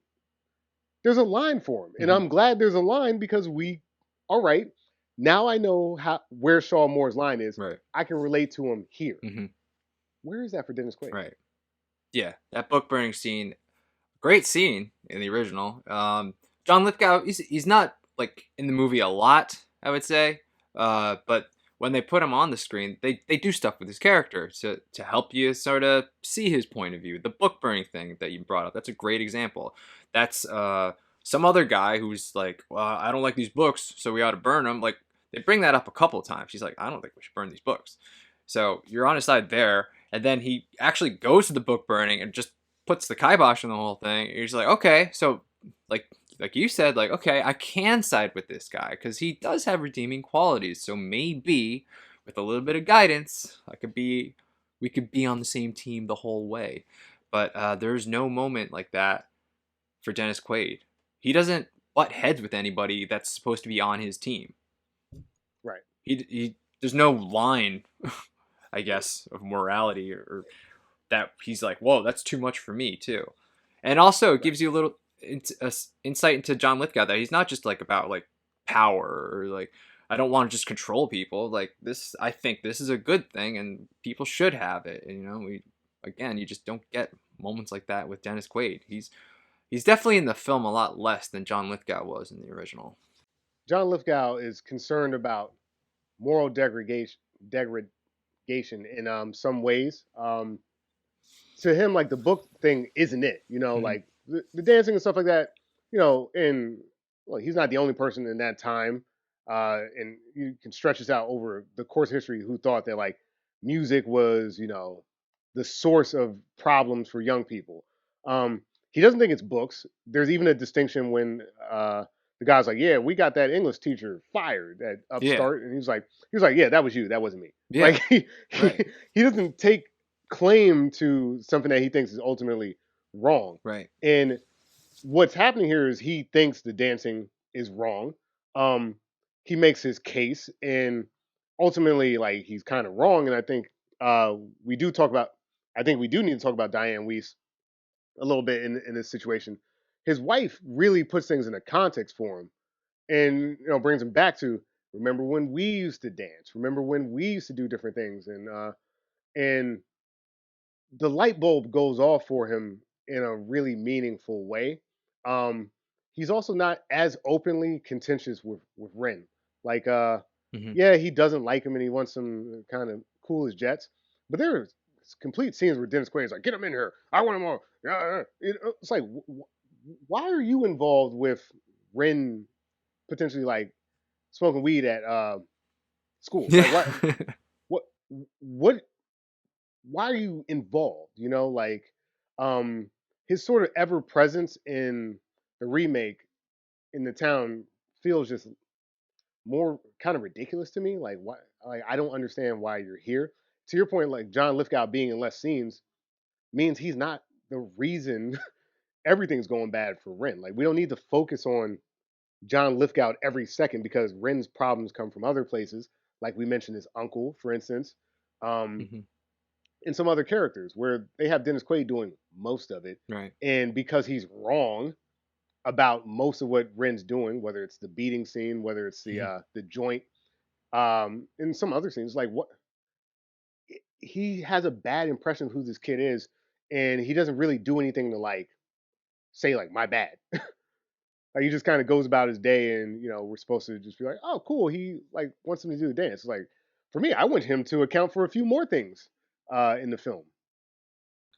There's a line for him, and I'm glad there's a line because all right, now I know where Shaw Moore's line is. Right. I can relate to him here. Hmm. Where is that for Dennis Quaid? Right. Yeah, that book burning scene, great scene in the original. John Lithgow, he's not like in the movie a lot, I would say, but when they put him on the screen, they do stuff with his character to help you sort of see his point of view. The book burning thing that you brought up, that's a great example. That's some other guy who's like, well, I don't like these books, so we ought to burn them. Like they bring that up a couple of times. He's like, I don't think we should burn these books. So you're on his side there, and then he actually goes to the book burning and just puts the kibosh on the whole thing. He's like, okay, so like like you said, like, okay, I can side with this guy because he does have redeeming qualities. So maybe with a little bit of guidance, we could be on the same team the whole way. But there's no moment like that for Dennis Quaid. He doesn't butt heads with anybody that's supposed to be on his team. Right. He there's no line, I guess, of morality or that he's like, whoa, that's too much for me too. And also it gives you a little insight into John Lithgow that he's not just like about like power or like I don't want to just control people. Like this, I think this is a good thing and people should have it. And, you know, you just don't get moments like that with Dennis Quaid. He's definitely in the film a lot less than John Lithgow was in the original. John Lithgow is concerned about moral degradation in some ways. To him, like the book thing isn't it, Mhm. like the dancing and stuff like that, and well, he's not the only person in that time, and you can stretch this out over the course of history who thought that like music was, the source of problems for young people. Um, he doesn't think it's books. There's even a distinction when the guy's like, "Yeah, we got that English teacher fired at Yeah. Upstart," and he was like, "Yeah, that was you, that wasn't me." Yeah. Like he Right. he doesn't take claim to something that he thinks is ultimately wrong. Right. And what's happening here is he thinks the dancing is wrong. Um, he makes his case, and ultimately, like he's kind of wrong. And I think we do talk about. I think we do need to talk about Diane Weiss a little bit in this situation. His wife really puts things in a context for him, and brings him back to remember when we used to dance. Remember when we used to do different things, and the light bulb goes off for him in a really meaningful way. Um, he's also not as openly contentious with Ren. Like, Hmm. yeah, he doesn't like him and he wants him kind of cool as jets. But there are complete scenes where Dennis Quaid is like, "Get him in here! I want him all." It's like, why are you involved with Ren potentially like smoking weed at school? Like, Yeah. what, what why are you involved? Like his sort of ever presence in the remake in the town feels just more kind of ridiculous to me. Like why like I don't understand why you're here. To your point, like John Lithgow being in less scenes means he's not the reason everything's going bad for Ren. Like we don't need to focus on John Lithgow every second because Ren's problems come from other places. Like we mentioned his uncle, for instance. Um, Hmm. and some other characters where they have Dennis Quaid doing most of it. Right. And because he's wrong about most of what Ren's doing, whether it's the beating scene, whether it's Mhm. the joint, and some other scenes, like what he has a bad impression of who this kid is, and he doesn't really do anything to like say like my bad. Like he just kind of goes about his day, and we're supposed to just be like, oh, cool. He like wants him to do the dance. Like for me, I want him to account for a few more things in the film.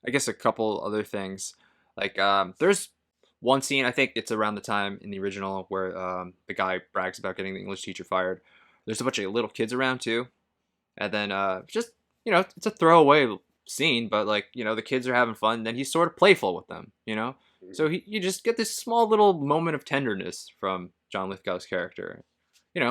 I guess a couple other things. Like there's one scene, I think it's around the time in the original where the guy brags about getting the English teacher fired. There's a bunch of little kids around too. And then just, it's a throwaway scene, but like, the kids are having fun, and then he's sort of playful with them. So you just get this small little moment of tenderness from John Lithgow's character. You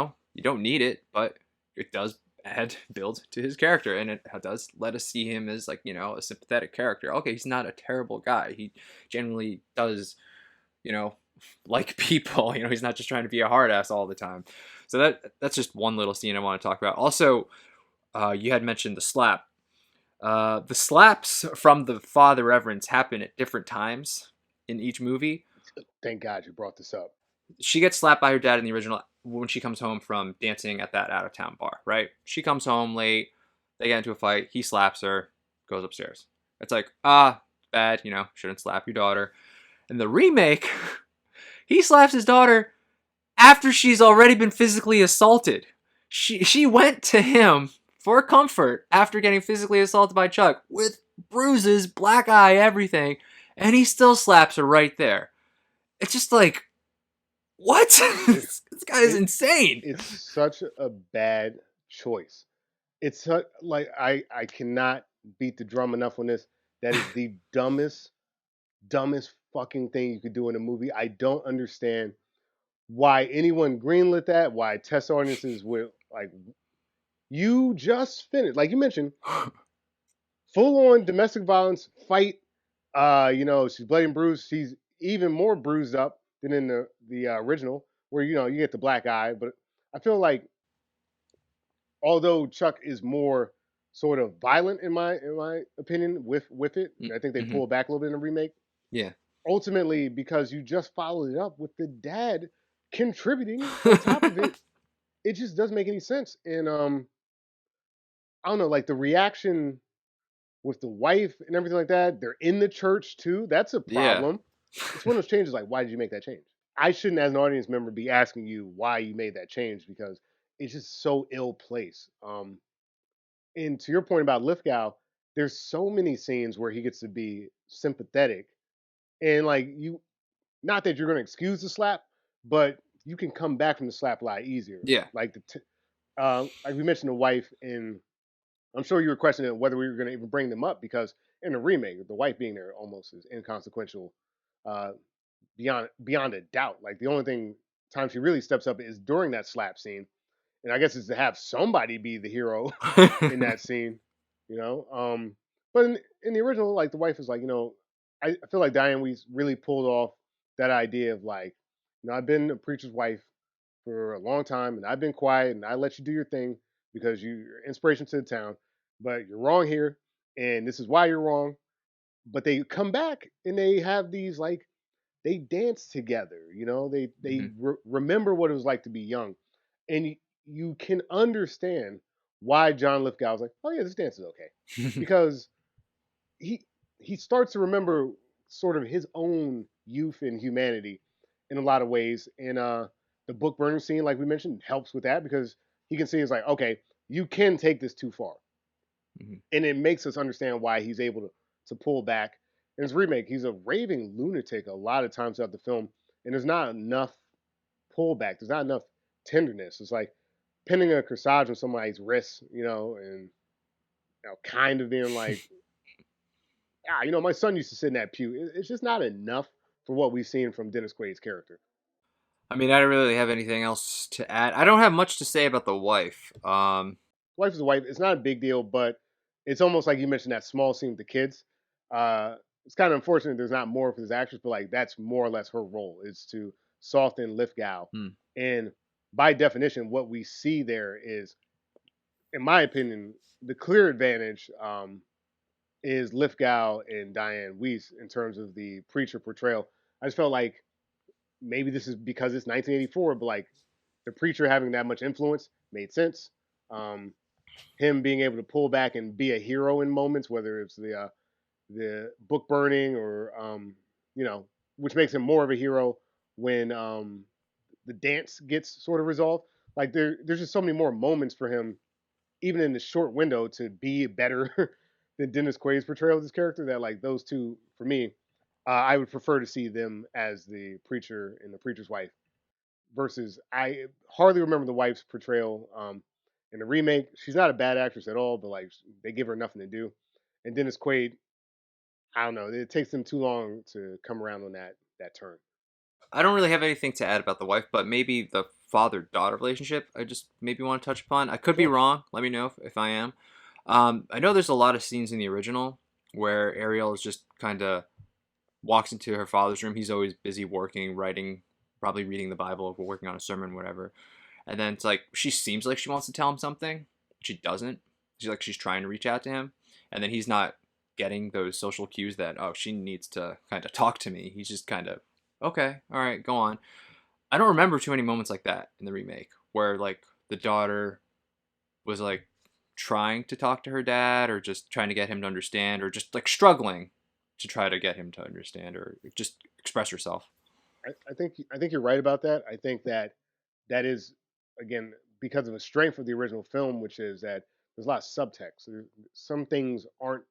don't need it, but it does add build to his character, and it does let us see him as like, a sympathetic character. Okay, he's not a terrible guy. He generally does, you know, like people. He's not just trying to be a hard ass all the time. So that's just one little scene I want to talk about. Also, you had mentioned the slap. The slaps from the father reverends happen at different times in each movie. Thank God you brought this up. She gets slapped by her dad in the original when she comes home from dancing at that out of town bar, right? She comes home late, they get into a fight, he slaps her, goes upstairs. It's like, bad, shouldn't slap your daughter. In the remake, he slaps his daughter after she's already been physically assaulted. She went to him for comfort after getting physically assaulted by Chuck with bruises, black eye, everything, and he still slaps her right there. It's just like, what? It, This guy is it insane. it's such a bad choice. Like I cannot beat the drum enough on this. That is the dumbest dumbest fucking thing you could do in a movie. I don't understand why anyone greenlit that, why test audiences would like. You just finished, like you mentioned, full on domestic violence fight. She's bloody and bruised. She's even more bruised up than in the original, where you get the black eye. But I feel like although Chuck is more sort of violent in my opinion with it, and I think they Mm-hmm. pull back a little bit in the remake. Yeah. Ultimately, because you just followed it up with the dad contributing on top of it, it just doesn't make any sense. And I don't know, like the reaction with the wife and everything like that. They're in the church too. That's a Yeah. problem. It's one of those changes. Like, why did you make that change? I shouldn't, as an audience member, be asking you why you made that change because it's just so ill placed. And to your point about Lithgow, there's so many scenes where he gets to be sympathetic, and like you, not that you're going to excuse the slap, but you can come back from the slap a lot easier. Yeah. Like like we mentioned, the wife, and I'm sure you were questioning whether we were going to even bring them up because in the remake, the wife being there almost is inconsequential, uh, beyond a doubt. Like the only time she really steps up is during that slap scene, and I guess it's to have somebody be the hero in that scene, you know. But in the original, like the wife is like, I feel like Diane Weiss really pulled off that idea of like, I've been a preacher's wife for a long time, and I've been quiet, and I let you do your thing because you're inspiration to the town, but you're wrong here, and this is why you're wrong. But they come back and they have these like they dance together, they Hmm. remember what it was like to be young, and you can understand why John Lithgow's like, oh yeah, this dance is okay, because he he starts to remember sort of his own youth and humanity in a lot of ways. And the book burning scene, like we mentioned, helps with that because he can see it's like, okay, you can take this too far. Hmm. And it makes us understand why he's able to pull back. In his remake, he's a raving lunatic a lot of times throughout the film, and there's not enough pullback. There's not enough tenderness. It's like pinning a corsage on somebody's wrist, and kind of being like, my son used to sit in that pew. It's just not enough for what we've seen from Dennis Quaid's character. I mean, I don't really have anything else to add. I don't have much to say about the wife. Wife is a wife. It's not a big deal, but it's almost like you mentioned that small scene with the kids. It's kind of unfortunate there's not more for this actress, but like that's more or less her role is to soften Lithgow. Hmm. And by definition, what we see there is, in my opinion, the clear advantage is Lithgow and Diane Weiss in terms of the preacher portrayal. I just felt like maybe this is because it's 1984, but like the preacher having that much influence made sense. Um, Him being able to pull back and be a hero in moments, whether it's the book burning or you know, which makes him more of a hero when the dance gets sort of resolved. Like there's just so many more moments for him, even in the short window, to be better than Dennis Quaid's portrayal of this character. That like those two, for me, I would prefer to see them as the preacher and the preacher's wife versus I hardly remember the wife's portrayal in the remake. She's not a bad actress at all, but like they give her nothing to do. And Dennis Quaid, I don't know, it takes them too long to come around on that turn. I don't really have anything to add about the wife, but maybe the father-daughter relationship I just maybe want to touch upon. I could be Sure. wrong. Let me know if I am. I know there's a lot of scenes in the original where Ariel is just kind of walks into her father's room. He's always busy working, writing, probably reading the Bible, or working on a sermon, whatever. And then it's like she seems like she wants to tell him something. She doesn't. She's trying to reach out to him, and then he's not getting those social cues that she needs to kind of talk to me. He's just kind of okay, all right, go on. I don't remember too many moments like that in the remake where like the daughter was like trying to talk to her dad or just trying to get him to understand or just like struggling to try to get him to understand or just express herself. I think you're right about that. I think that is again because of the strength of the original film, which is that there's a lot of subtext. Some things aren't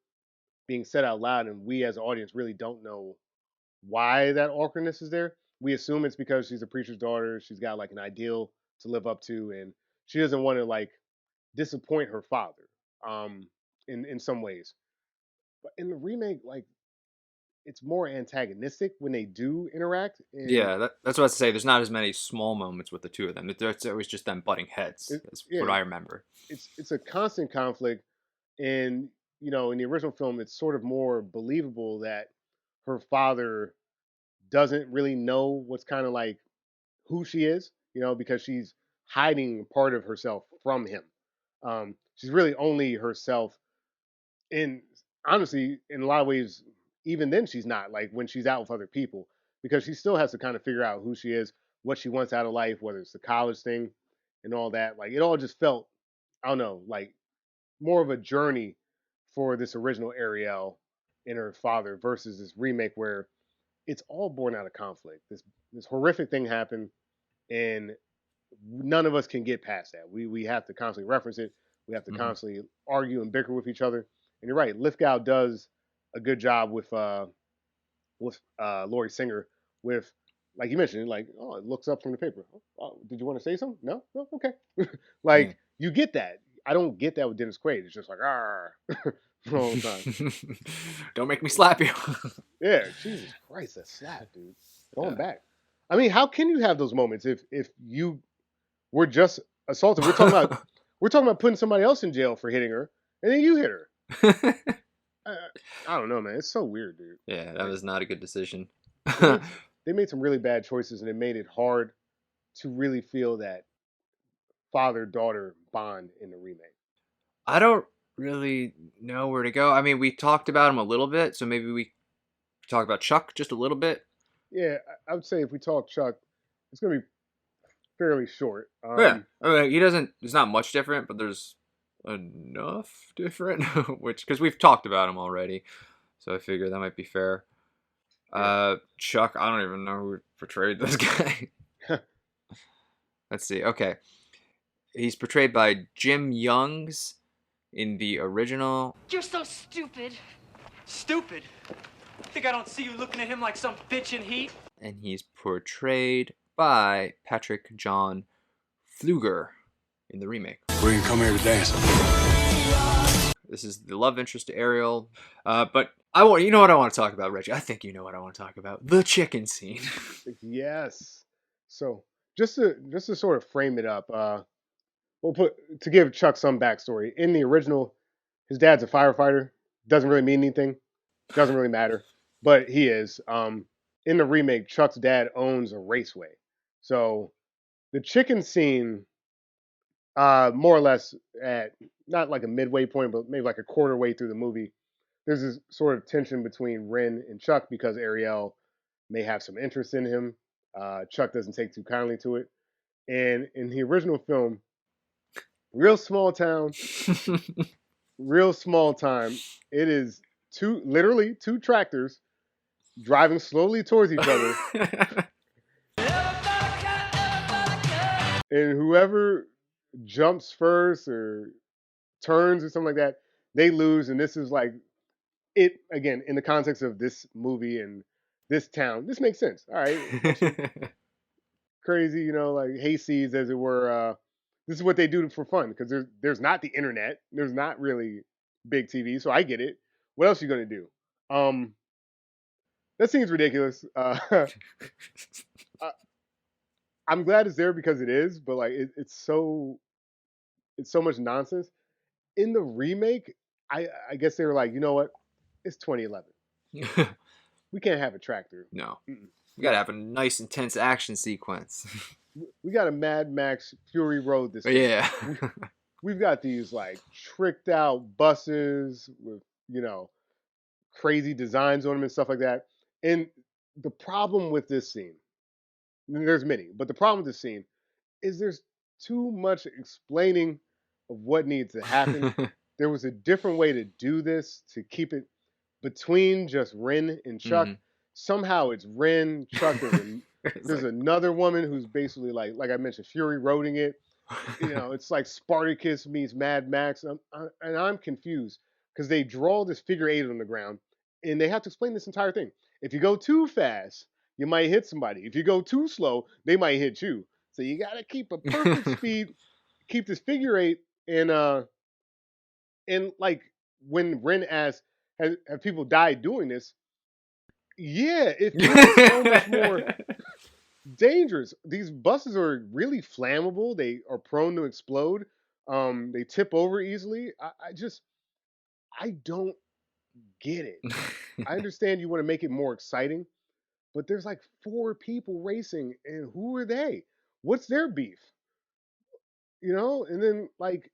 being said out loud, and we as an audience really don't know why that awkwardness is there. We assume it's because she's a preacher's daughter. She's got like an ideal to live up to, and she doesn't want to like disappoint her father. In some ways, but in the remake, like it's more antagonistic when they do interact. And Yeah, that's what I was to say. There's not as many small moments with the two of them. It's always just them butting heads. That's yeah, what I remember. it's a constant conflict. And in the original film, it's sort of more believable that her father doesn't really know what's kind of like who she is, because she's hiding part of herself from him. She's really only herself. And honestly, in a lot of ways, even then, she's not like when she's out with other people, because she still has to kind of figure out who she is, what she wants out of life, whether it's the college thing and all that. Like it all just felt, I don't know, like more of a journey for this original Ariel and her father versus this remake where it's all born out of conflict. This horrific thing happened, and none of us can get past that. We have to constantly reference it. We have to Hmm. constantly argue and bicker with each other. And you're right, Lithgow does a good job with Laurie Singer with, like you mentioned, like, oh, it looks up from the paper. Oh, did you want to say something? No, no, okay. Yeah. Like you get that. I don't get that with Dennis Quaid. It's just like all the time. Don't make me slap you. Yeah, Jesus Christ, that slap, dude. Going Yeah. back. I mean, how can you have those moments if you were just assaulted? We're talking about putting somebody else in jail for hitting her, and then you hit her. I, I don't know, man. It's so weird, dude. Yeah, that Like, was not a good decision. they made they made some really bad choices, and it made it hard to really feel that father daughter bond in the remake. I don't really know where to go. I mean, we talked about him a little bit, so maybe we talk about Chuck just a little bit. Yeah, I would say if we talk Chuck, it's gonna be fairly short. Yeah, I mean, he doesn't. It's not much different, but there's enough different, which because we've talked about him already, so I figure that might be fair. Yeah. Chuck, I don't even know who portrayed this guy. Let's see. Okay, he's portrayed by Jim Youngs in the original. You're so stupid. Stupid. Think I don't see you looking at him like some bitch in heat? And he's portrayed by Patrick John Fluger in the remake. We didn't come here to dance. This is the love interest to Ariel. But you know what I want to talk about, Reggie? I think you know what I want to talk about. The chicken scene. Yes. So just to sort of frame it up, to give Chuck some backstory. In the original, his dad's a firefighter. Doesn't really mean anything. Doesn't really matter. But he is. In the remake, Chuck's dad owns a raceway. So the chicken scene, more or less at not like a midway point, but maybe like a quarter way through the movie, there's this sort of tension between Ren and Chuck because Ariel may have some interest in him. Chuck doesn't take too kindly to it. And in the original film, real small town, real small time. It is literally two tractors driving slowly towards each other, and whoever jumps first or turns or something like that, they lose. And this is like it again in the context of this movie and this town. This makes sense. All right, crazy, like hayseeds, as it were. This is what they do for fun because there's not the internet. There's not really big TV, so I get it. What else are you gonna do? Um, that seems ridiculous. I- I'm glad it's there because it is, but like it's so much nonsense. In the remake, I guess they were like, you know what? It's 2011. We can't have a tractor. No. Mm-mm. We gotta No, have a nice, intense action sequence. we got a Mad Max Fury Road this time. Yeah. We've got these like tricked out buses with crazy designs on them and stuff like that. And the problem with this scene, there's many, but the problem with this scene is there's too much explaining of what needs to happen. There was a different way to do this to keep it between just Ren and Chuck. Mhm. Somehow it's Ren, Chuck. It's There's like- another woman who's basically like I mentioned, Fury roading it. It's like Spartacus meets Mad Max, and I'm confused because they draw this figure eight on the ground, and they have to explain this entire thing. If you go too fast, you might hit somebody. If you go too slow, they might hit you. So you got to keep a perfect speed, keep this figure eight, and like when Ren asks, have people died doing this? Yeah, it feels so much more dangerous. These buses are really flammable. They are prone to explode. They tip over easily. I don't get it. I understand you want to make it more exciting, but there's like four people racing, and who are they? What's their beef? You know? And then like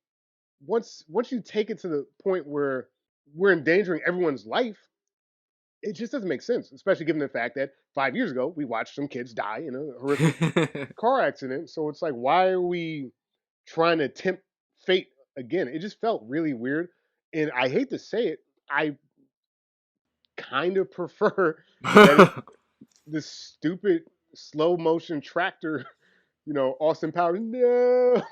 once you take it to the point where we're endangering everyone's life, it just doesn't make sense, especially given the fact that 5 years ago we watched some kids die in a horrific car accident. So it's like, why are we trying to tempt fate again? It just felt really weird. And I hate to say it, I kind of prefer that this stupid slow motion tractor, Austin Powers, no.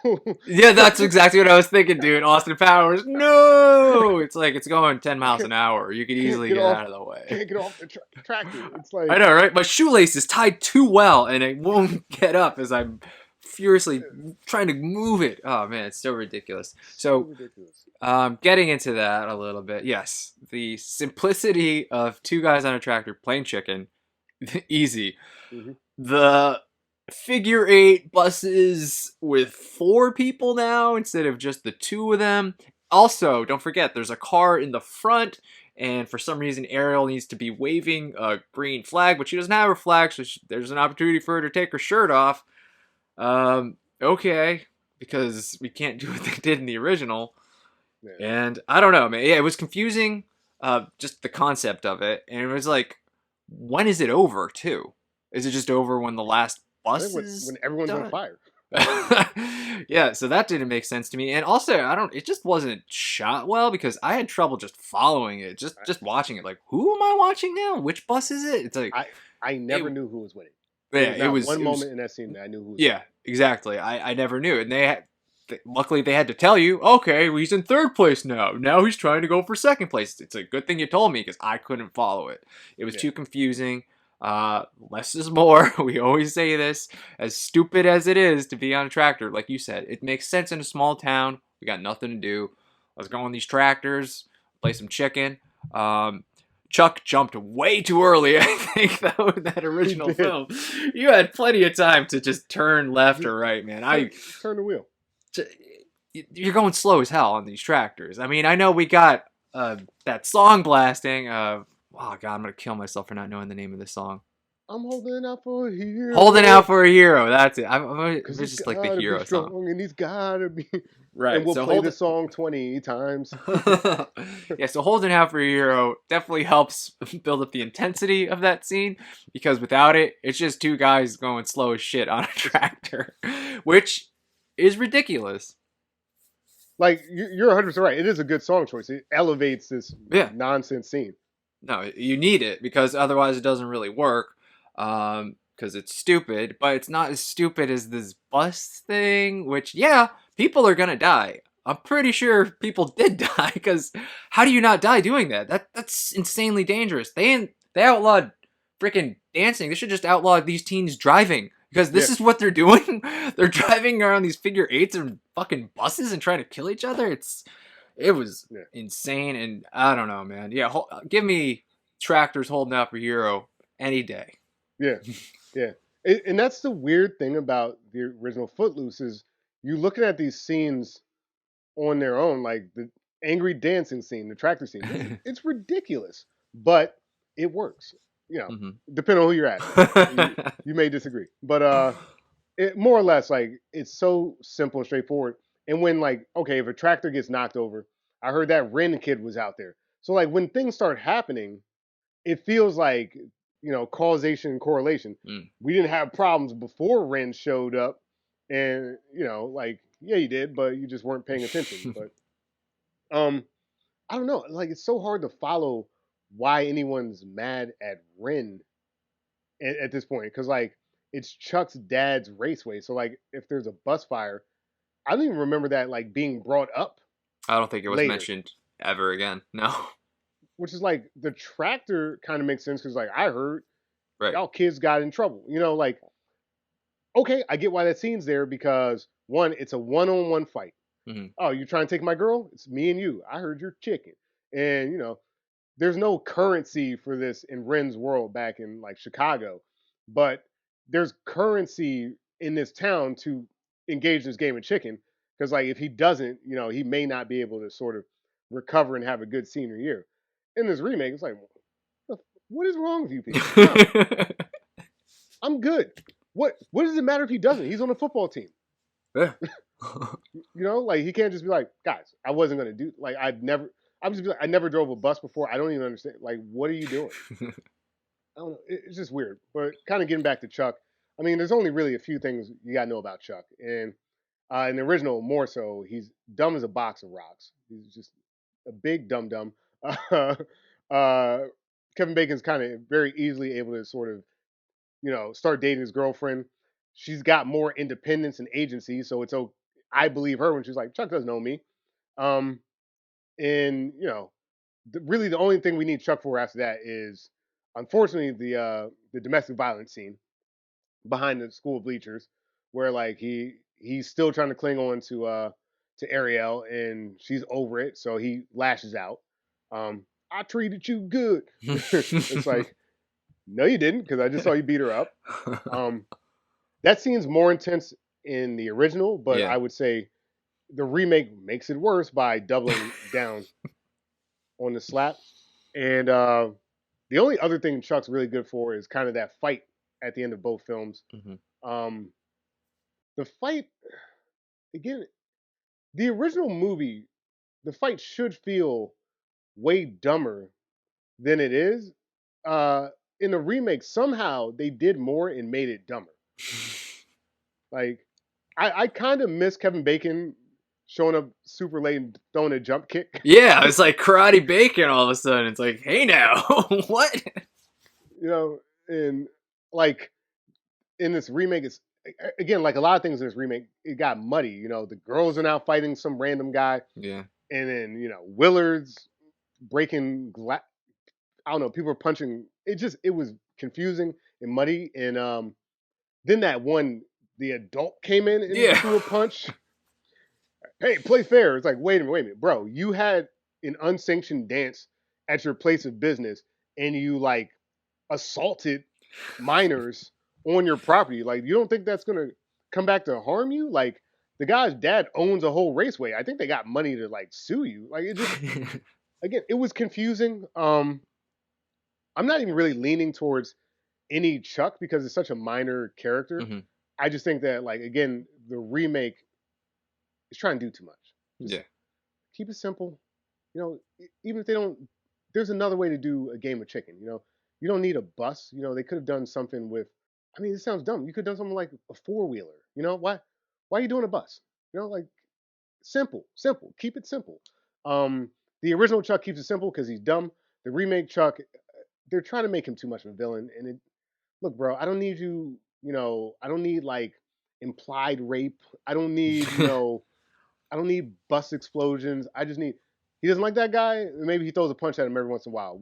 Yeah, that's exactly what I was thinking, dude. Austin Powers, no! It's like it's going 10 miles an hour. You could Can't easily get get off, out of the way. can't get off the tractor. It's I like, know, right? My shoelace is tied too well, and it won't get up as I'm furiously trying to move it. Oh man, it's so ridiculous. so So, ridiculous. getting into that a little bit, yes, the simplicity of two guys on a tractor playing chicken, easy. Hmm. The figure eight buses with four people now instead of just the two of them. Also, don't forget, there's a car in the front, and for some reason, Ariel needs to be waving a green flag, but she doesn't have her flag, so there's an opportunity for her to take her shirt off. Okay, because we can't do what they did in the original. Yeah. And I don't know, man. Yeah, it was confusing, just the concept of it. And it was like, when is it over, too? Is it just over when the last I bus think is when everyone's on done? fire. Yeah, so that didn't make sense to me. And also, it just wasn't shot well because I had trouble just following it, just watching it. Like, who am I watching now? Which bus is it? It's like, I never it- knew who was winning. yeah, There was it not was one it was moment in that scene that I knew who was yeah, exactly. I never knew, and luckily they had to tell you. Okay, well, he's in third place now. Now he's trying to go for second place. It's a good thing you told me because I couldn't follow it. It was Yeah. too confusing. Less is more. We always say this. As stupid as it is to be on a tractor, like you said, it makes sense in a small town. We got nothing to do. Let's go on these tractors, play some chicken. Chuck jumped way too early, I think, though, in that original did. film. You had plenty of time to just turn left or right, man. Turn the wheel. You're going slow as hell on these tractors. I mean, I know we got that song blasting. Oh, God, I'm going to kill myself for not knowing the name of this song. I'm holding out for a hero. Holding out for a hero. That's it. I'm Because just like the hero song. And he's gotta be. Right. And we'll so play the song 20 times. Yeah, so holding out for a hero definitely helps build up the intensity of that scene because without it, it's just two guys going slow as shit on a tractor, which is ridiculous. Like, you're 100% right. It is a good song choice. It elevates this nonsense scene. No, you need it because otherwise it doesn't really work. Because it's stupid, but it's not as stupid as this bus thing, which, yeah, people are gonna die. I'm pretty sure people did die, because how do you not die doing that? That's insanely dangerous. They outlawed freaking dancing. They should just outlaw these teens driving, because this is what they're doing. They're driving around these figure eights and fucking buses and trying to kill each other. It was insane, and I don't know, man. Yeah, give me tractors holding out for hero any day. Yeah, yeah. And that's the weird thing about the original Footloose is you looking at these scenes on their own, like the angry dancing scene, the tractor scene. It's ridiculous, but it works. Depending on who you're at. You may disagree, but it more or less like it's so simple and straightforward. And when like, okay, if a tractor gets knocked over, I heard that Ren kid was out there. So like when things start happening, it feels like causation and correlation. We didn't have problems before Ren showed up, and like yeah, you did, but you just weren't paying attention. But I don't know. Like it's so hard to follow why anyone's mad at Ren at this point because like it's Chuck's dad's raceway. So like if there's a bus fire, I don't even remember that like being brought up. I don't think it was later. mentioned ever again. No. Which is like the tractor kind of makes sense because like I heard y'all kids got in trouble. Like okay, I get why that scene's there because one, it's a one-on-one fight. Mm-hmm. Oh, you're trying to take my girl? It's me and you. I heard you're chicken, and there's no currency for this in Ren's world back in like Chicago, but there's currency in this town to engage in this game of chicken. Because like if he doesn't, he may not be able to sort of recover and have a good senior year. In this remake, it's like, what is wrong with you people? No, I'm good. What does it matter if he doesn't? He's on the football team. Yeah. Like he can't just be like, guys, I wasn't gonna do like I was just be like, I never drove a bus before. I don't even understand. Like, what are you doing? I don't know. It's just weird. But kind of getting back to Chuck, I mean, there's only really a few things you gotta know about Chuck. And in the original, more so, he's dumb as a box of rocks. He's just a big dum dum. Kevin Bacon's kind of very easily able to sort of, start dating his girlfriend. She's got more independence and agency, so it's okay. I believe her when she's like, Chuck doesn't know me. Um, and really the only thing we need Chuck for after that is, unfortunately, the domestic violence scene behind the school bleachers, where like he's still trying to cling on to Ariel, and she's over it, so he lashes out. I treated you good. It's like, no, you didn't, because I just saw you beat her up. That scene's more intense in the original, but Yeah. I would say the remake makes it worse by doubling down on the slap. And the only other thing Chuck's really good for is kind of that fight at the end of both films. Um, the fight, again, the original movie, the fight should feel way dumber than it is. In the remake, somehow they did more and made it dumber. Like, I kind of miss Kevin Bacon showing up super late and throwing a jump kick. Yeah, it's like Karate Bacon all of a sudden. It's like, hey now, what? And like in this remake, it's again like a lot of things in this remake. It got muddy. The girls are now fighting some random guy, Yeah. and then Willard's breaking glass. I don't know. People are punching. It was confusing and muddy. And then the adult came in and threw a punch. Hey, play fair. It's like, wait a minute, bro. You had an unsanctioned dance at your place of business, and you like assaulted minors on your property. Like, you don't think that's gonna come back to harm you? Like, the guy's dad owns a whole raceway. I think they got money to like sue you. Like, it just again, it was confusing. I'm not even really leaning towards any Chuck because it's such a minor character. Mhm. I just think that like again, the remake is trying to do too much. Just keep it simple. Even if they don't, there's another way to do a game of chicken. You don't need a bus. They could have done something with. I mean, it sounds dumb. You could have done something like a four-wheeler. Why are you doing a bus? Like simple. Keep it simple. The original Chuck keeps it simple because he's dumb. The remake Chuck, they're trying to make him too much of a villain. And look, bro, I don't need you. I don't need like implied rape. I don't need I don't need bus explosions. I just need. He doesn't like that guy. Maybe he throws a punch at him every once in a while.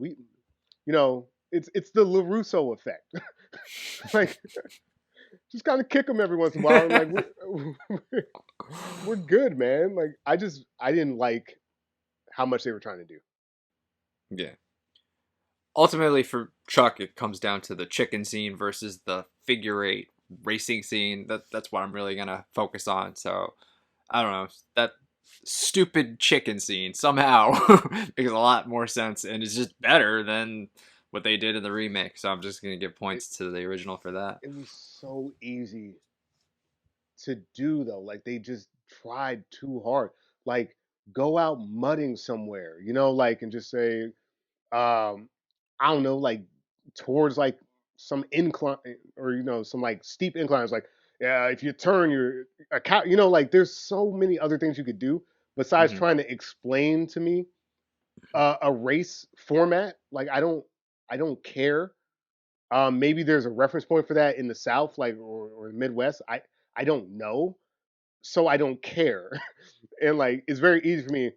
It's the LaRusso effect. Like, just kind of kick him every once in a while. And like, we're good, man. Like, I didn't like how much they were trying to do. Yeah. Ultimately, for Chuck, it comes down to the chicken scene versus the figure eight racing scene. That's what I'm really gonna focus on. So, I don't know, that stupid chicken scene somehow makes a lot more sense and is just better than what they did in the remake. So I'm just gonna give points to the original for that. It was so easy to do though. Like, they just tried too hard. Like, go out mudding somewhere, like, and just say, I don't know, like towards like some incline or some like steep inclines. Like, yeah, if you turn your account, like there's so many other things you could do besides trying to explain to me a race format. Like, I don't care. Maybe there's a reference point for that in the South, like or the Midwest. I don't know, so I don't care. And like, it's very easy for me.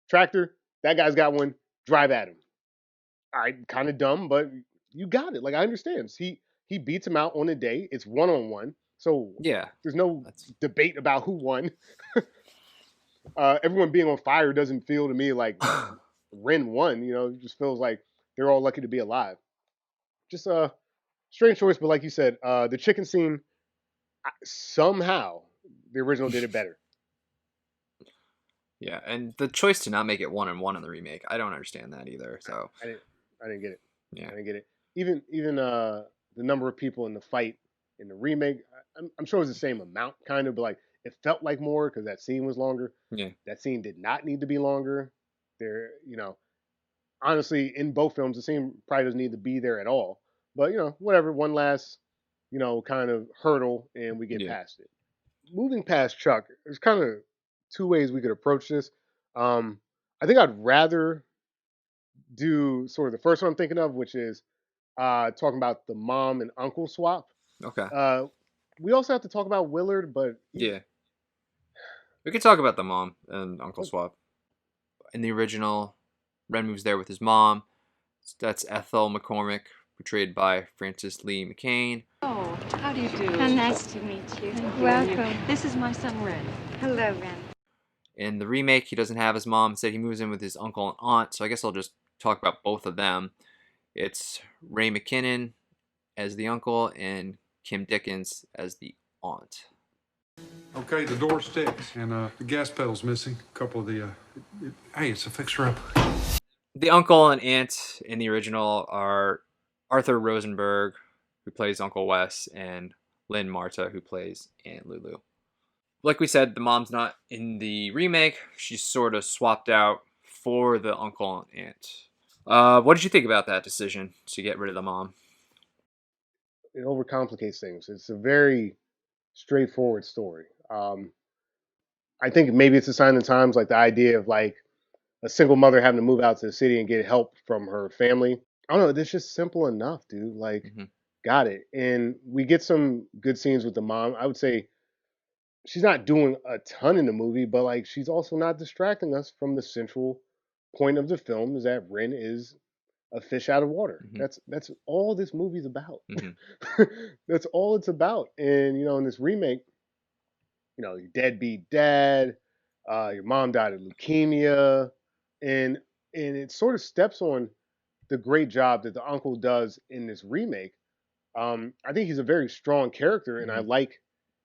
Tractor, that guy's got one. Drive at him. All right, kind of dumb, but you got it. Like, I understand. He beats him out on a day. It's 1-on-1, so Yeah, there's no debate about who won. Everyone being on fire doesn't feel to me like Ren won. It just feels like they're all lucky to be alive. Just a strange choice, but like you said, the chicken scene, somehow the original did it better. Yeah, and the choice to not make it 1-1 in the remake, I don't understand that either. So I didn't, I didn't get it. I yeah, didn't get it. Even the number of people in the fight in the remake, I'm sure it was the same amount, kind of, but like it felt like more because that scene was longer. yeah, That scene did not need to be longer. Honestly, in both films, the scene probably doesn't need to be there at all. But whatever. One last, kind of hurdle, and we get yeah. past it. Moving past Chuck, there's kind of two ways we could approach this. Um, I think I'd rather do sort of the first one I'm thinking of, which is talking about the mom and uncle swap. Okay, Uh, we also have to talk about Willard, but yeah. We could talk about the mom and uncle swap. In the original, Ren moves there with his mom. That's Ethel McCormick, portrayed by Frances Lee McCain. Oh, how do you do? Nice to meet you. Welcome. This is my son, Ren. Hello, Ren. In the remake, he doesn't have his mom. Instead, he moves in with his uncle and aunt. So I guess I'll just talk about both of them. It's Ray McKinnon as the uncle and Kim Dickens as the aunt. Okay, the door sticks, and the gas pedal's missing. A couple of the. Hey, it's a fixer-up. The uncle and aunt in the original are Arthur Rosenberg, who plays Uncle Wes, and Lynn Marta, who plays Aunt Lulu. Like we said, the mom's not in the remake. She's sort of swapped out for the uncle and aunt. What did you think about that decision to get rid of the mom? it overcomplicates things. It's a very straightforward story. I think maybe it's a sign of the times, like the idea of like a single mother having to move out to the city and get help from her family. I don't know. It's just simple enough, dude. Like, Mm-hmm. got it. And we get some good scenes with the mom. I would say she's not doing a ton in the movie, but like she's also not distracting us from the central point of the film is that Ren is a fish out of water. Mm-hmm. That's all this movie's about. Mm-hmm. That's all it's about. And in this remake, your deadbeat dad, your mom died of leukemia, and it sort of steps on the great job that the uncle does in this remake. I think he's a very strong character, and I Mm-hmm. like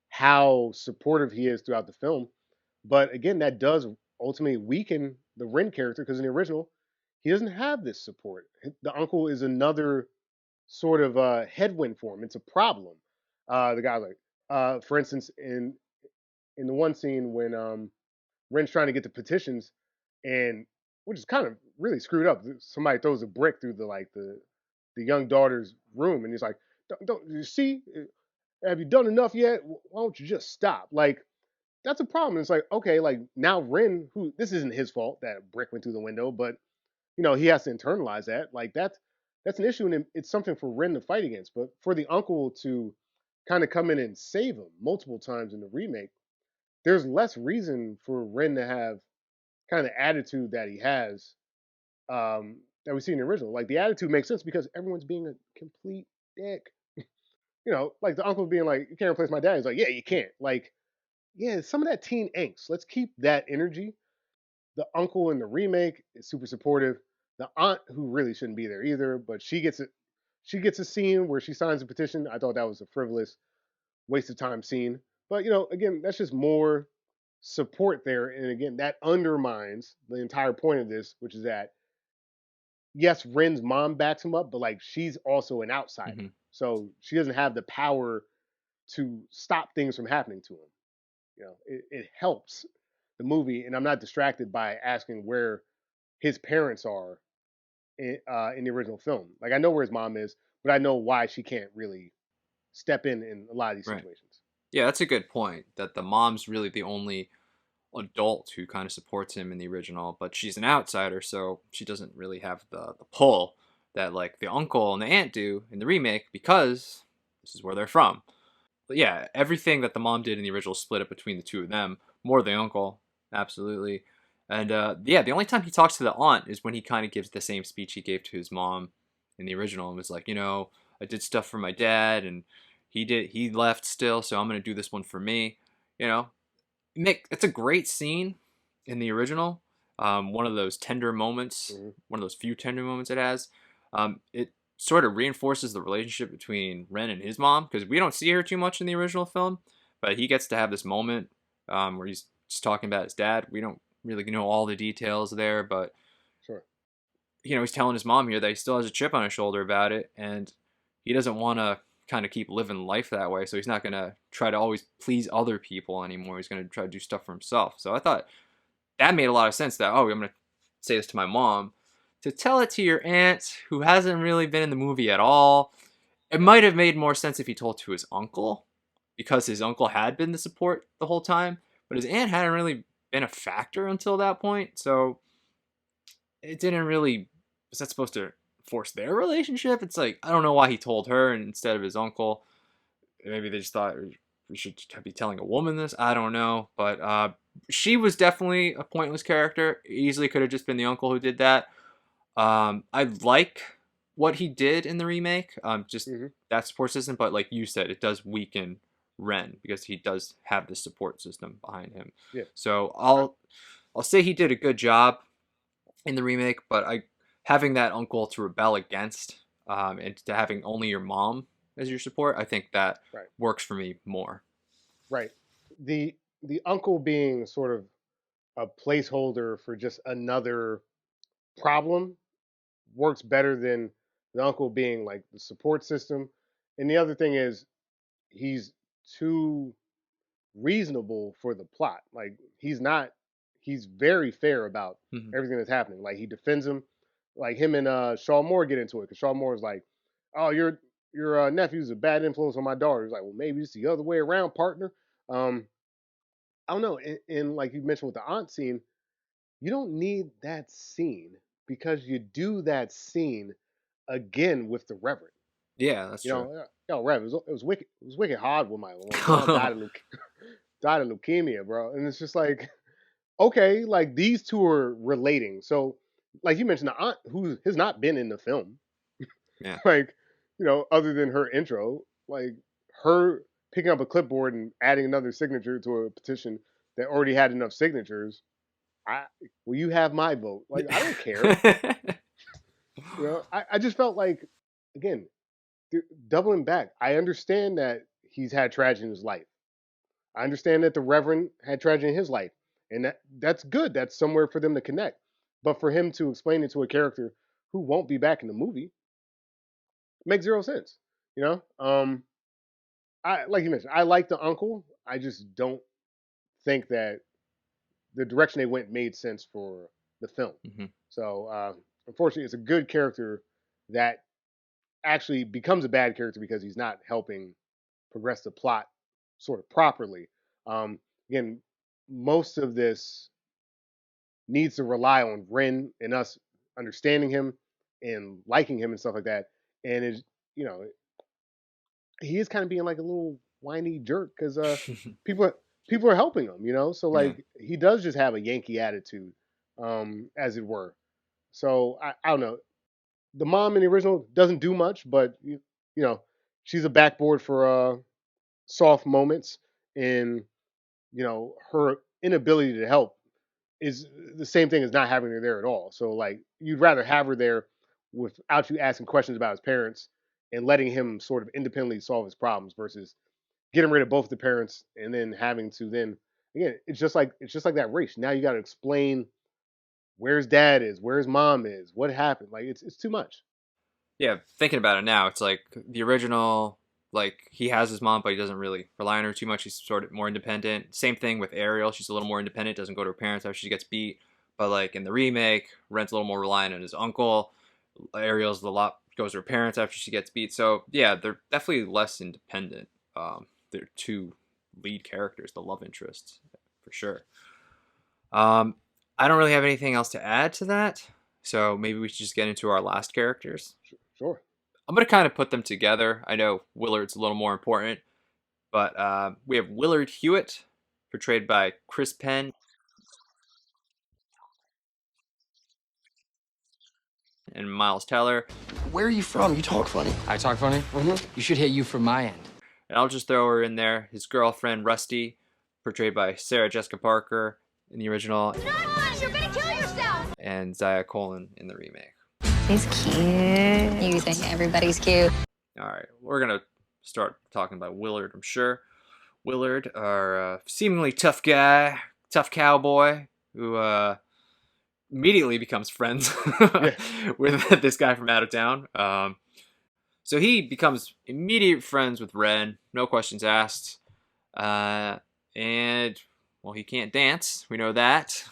how supportive he is throughout the film. But again, that does ultimately weaken the Ren character because in the original, he doesn't have this support. The uncle is another sort of headwind for him. It's a problem. The guy like, for instance, in the one scene when Ren's trying to get the petitions, and which is kind of really screwed up. Somebody throws a brick through the young daughter's room, and he's like, "Don't you see? Have you done enough yet? Why don't you just stop?" Like that's a problem. It's like okay, like now Ren, who this isn't his fault that a brick went through the window, but he has to internalize that. Like that's an issue, and it's something for Ren to fight against. But for the uncle to kind of come in and save him multiple times in the remake, there's less reason for Ren to have kind of the attitude that he has that we see in the original. Like the attitude makes sense because everyone's being a complete dick. Like the uncle being like, "You can't replace my dad." He's like, "Yeah, you can't." Like, yeah, some of that teen angst. Let's keep that energy. The uncle in the remake is super supportive. The aunt, who really shouldn't be there either, but she gets it. She gets a scene where she signs a petition. I thought that was a frivolous, waste of time scene. But again, that's just more support there, and again, that undermines the entire point of this, which is that yes, Ren's mom backs him up, but like she's also an outsider, Mm-hmm. so she doesn't have the power to stop things from happening to him. It helps the movie, and I'm not distracted by asking where his parents are in the original film. Like I know where his mom is, but I know why she can't really step in a lot of these Right. situations. Yeah, that's a good point. That the mom's really the only adult who kind of supports him in the original, but she's an outsider, so she doesn't really have the pull that like the uncle and the aunt do in the remake because this is where they're from. But yeah, everything that the mom did in the original split up between the two of them, more the uncle, absolutely. And yeah, the only time he talks to the aunt is when he kind of gives the same speech he gave to his mom in the original and was like, I did stuff for my dad and he left still, so I'm gonna do this one for me. Nick, it's a great scene in the original, one of those tender moments, Mhm. one of those few tender moments it has. It sort of reinforces the relationship between Ren and his mom, because we don't see her too much in the original film, but he gets to have this moment where he's just talking about his dad. We don't really know all the details there, but Sure. he's telling his mom here that he still has a chip on his shoulder about it, and he doesn't want to kind of keep living life that way. So he's not going to try to always please other people anymore. He's going to try to do stuff for himself. So I thought that made a lot of sense that, I'm going to say this to my mom. To tell it to your aunt who hasn't really been in the movie at all, it might have made more sense if he told to his uncle, because his uncle had been the support the whole time, but his aunt hadn't really been a factor until that point. So it didn't really, was that supposed to force their relationship? It's like, I don't know why he told her instead of his uncle. Maybe they just thought we should be telling a woman this. I don't know. But she was definitely a pointless character. Easily could have just been the uncle who did that. I like what he did in the remake. Just Mhm. that support system. But like you said, it does weaken Ren because he does have the support system behind him. Yeah. So I'll say he did a good job in the remake, but having that uncle to rebel against, and to having only your mom as your support, I think that Right. works for me more. Right. The uncle being sort of a placeholder for just another problem works better than the uncle being like the support system. And the other thing is he's too reasonable for the plot. Like he's very fair about Mhm. everything that's happening. Like he defends him. Like him and Shaw Moore get into it because Shaw Moore is like, "Oh, your nephew's a bad influence on my daughter." He's like, "Well, maybe it's the other way around, partner." Um, I don't know. And like you mentioned with the aunt scene, you don't need that scene because you do that scene again with the Reverend. Yeah, that's You true. know, Rev, it was wicked. It was wicked hard when my mom died of leukemia, bro. And it's just like, okay, like these two are relating. So, like you mentioned, the aunt who has not been in the film, Yeah. like, other than her intro, like her picking up a clipboard and adding another signature to a petition that already had enough signatures. I Will you have my vote? Like, I don't care. I just felt like, again, doubling back. I understand that he's had tragedy in his life. I understand that the Reverend had tragedy in his life, and that's good. That's somewhere for them to connect. But for him to explain it to a character who won't be back in the movie makes zero sense. You know, I like you mentioned, I like the uncle. I just don't think that the direction they went made sense for the film. Mhm. So unfortunately, it's a good character that actually becomes a bad character because he's not helping progress the plot sort of properly. Again, most of this needs to rely on Ren and us understanding him and liking him and stuff like that. And it's, you know, he is kind of being like a little whiny jerk because people people are helping him, So Yeah. like he does just have a Yankee attitude, as it were. So I don't know. The mom in the original doesn't do much, but you know, she's a backboard for soft moments, and her inability to help is the same thing as not having her there at all. So like you'd rather have her there without you asking questions about his parents and letting him sort of independently solve his problems versus getting rid of both the parents and then having to then again it's just like that race. Now you got to explain where his dad is, where his mom is, what happened. Like it's too much. Yeah, thinking about it now, it's like the original, like he has his mom, but he doesn't really rely on her too much. He's sort of more independent. Same thing with Ariel. She's a little more independent, doesn't go to her parents after she gets beat. But like in the remake, Ren's a little more reliant on his uncle. Ariel's a lot goes to her parents after she gets beat. So yeah, they're definitely less independent. They're two lead characters, the love interests, for sure. Um, I don't really have anything else to add to that. So maybe we should just get into our last characters. Sure. I'm going to kind of put them together. I know Willard's a little more important, but we have Willard Hewitt, portrayed by Chris Penn, and Miles Teller. Where are you from? You talk funny. I talk funny? Mm-hmm. You should hit you from my end. And I'll just throw her in there. His girlfriend, Rusty, portrayed by Sarah Jessica Parker in the original. You're gonna kill yourself! and Zaya Colin in the remake. He's cute. You think everybody's cute? All right, we're gonna start talking about Willard, I'm sure. Willard, our seemingly tough guy, tough cowboy, who immediately becomes friends Yeah. with this guy from out of town. So he becomes immediate friends with Ren, no questions asked. And, well, he can't dance. We know that.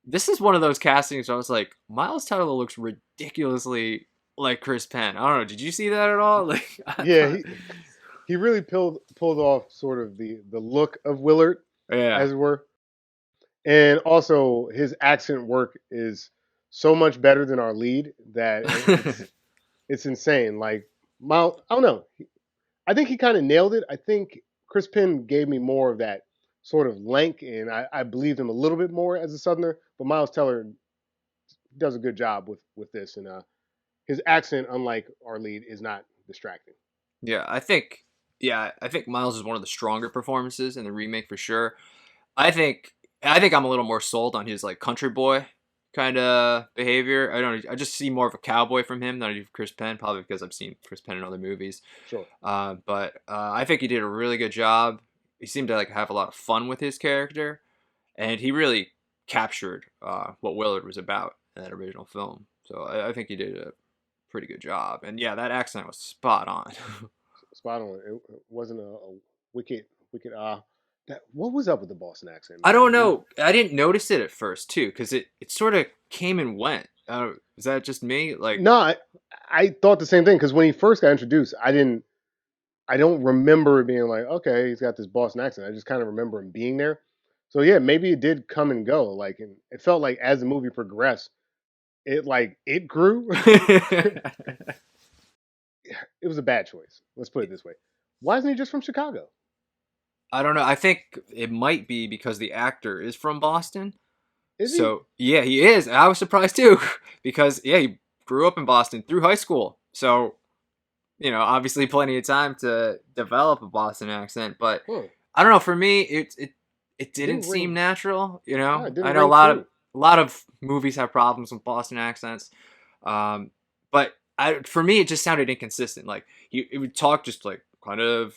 This is one of those castings where I was like, Miles Teller looks ridiculously like Chris Penn. I don't know. Did you see that at all? Like, Yeah, he really pulled off sort of the look of Willard, yeah. as it were. And also his accent work is so much better than our lead that it's insane. Like Miles, I don't know. I think he kind of nailed it. I think Chris Penn gave me more of that sort of lank, and I believed him a little bit more as a Southerner. But Miles Teller does a good job with this, and his accent, unlike our lead, is not distracting. Yeah, I think Miles is one of the stronger performances in the remake for sure. I think I'm a little more sold on his like country boy kind of behavior. I just see more of a cowboy from him than I do Chris Penn, probably because I've seen Chris Penn in other movies. Sure. But I think he did a really good job. He seemed to like have a lot of fun with his character, and he really captured what Willard was about in that original film. So I think he did a pretty good job. And yeah, that accent was spot on. Spot on. It wasn't a wicked. What was up with the Boston accent? I Man? don't know. I didn't notice it at first too, because it sort of came and went. Is that just me? Like, No, I thought the same thing because when he first got introduced, I don't remember it being like, okay, he's got this Boston accent. I just kind of remember him being there. So yeah, maybe it did come and go. Like, and it felt like as the movie progressed, it grew. It was a bad choice. Let's put it this way. Why isn't he just from Chicago? I don't know. I think it might be because the actor is from Boston. Is he? So yeah, he is. I was surprised too, because yeah, he grew up in Boston through high school. So obviously plenty of time to develop a Boston accent. But Huh. I don't know. For me, it didn't Didn't seem ring. natural. Yeah, it didn't I know ring true. a lot of movies have problems with Boston accents, but for me it just sounded inconsistent. Like it would talk just like kind of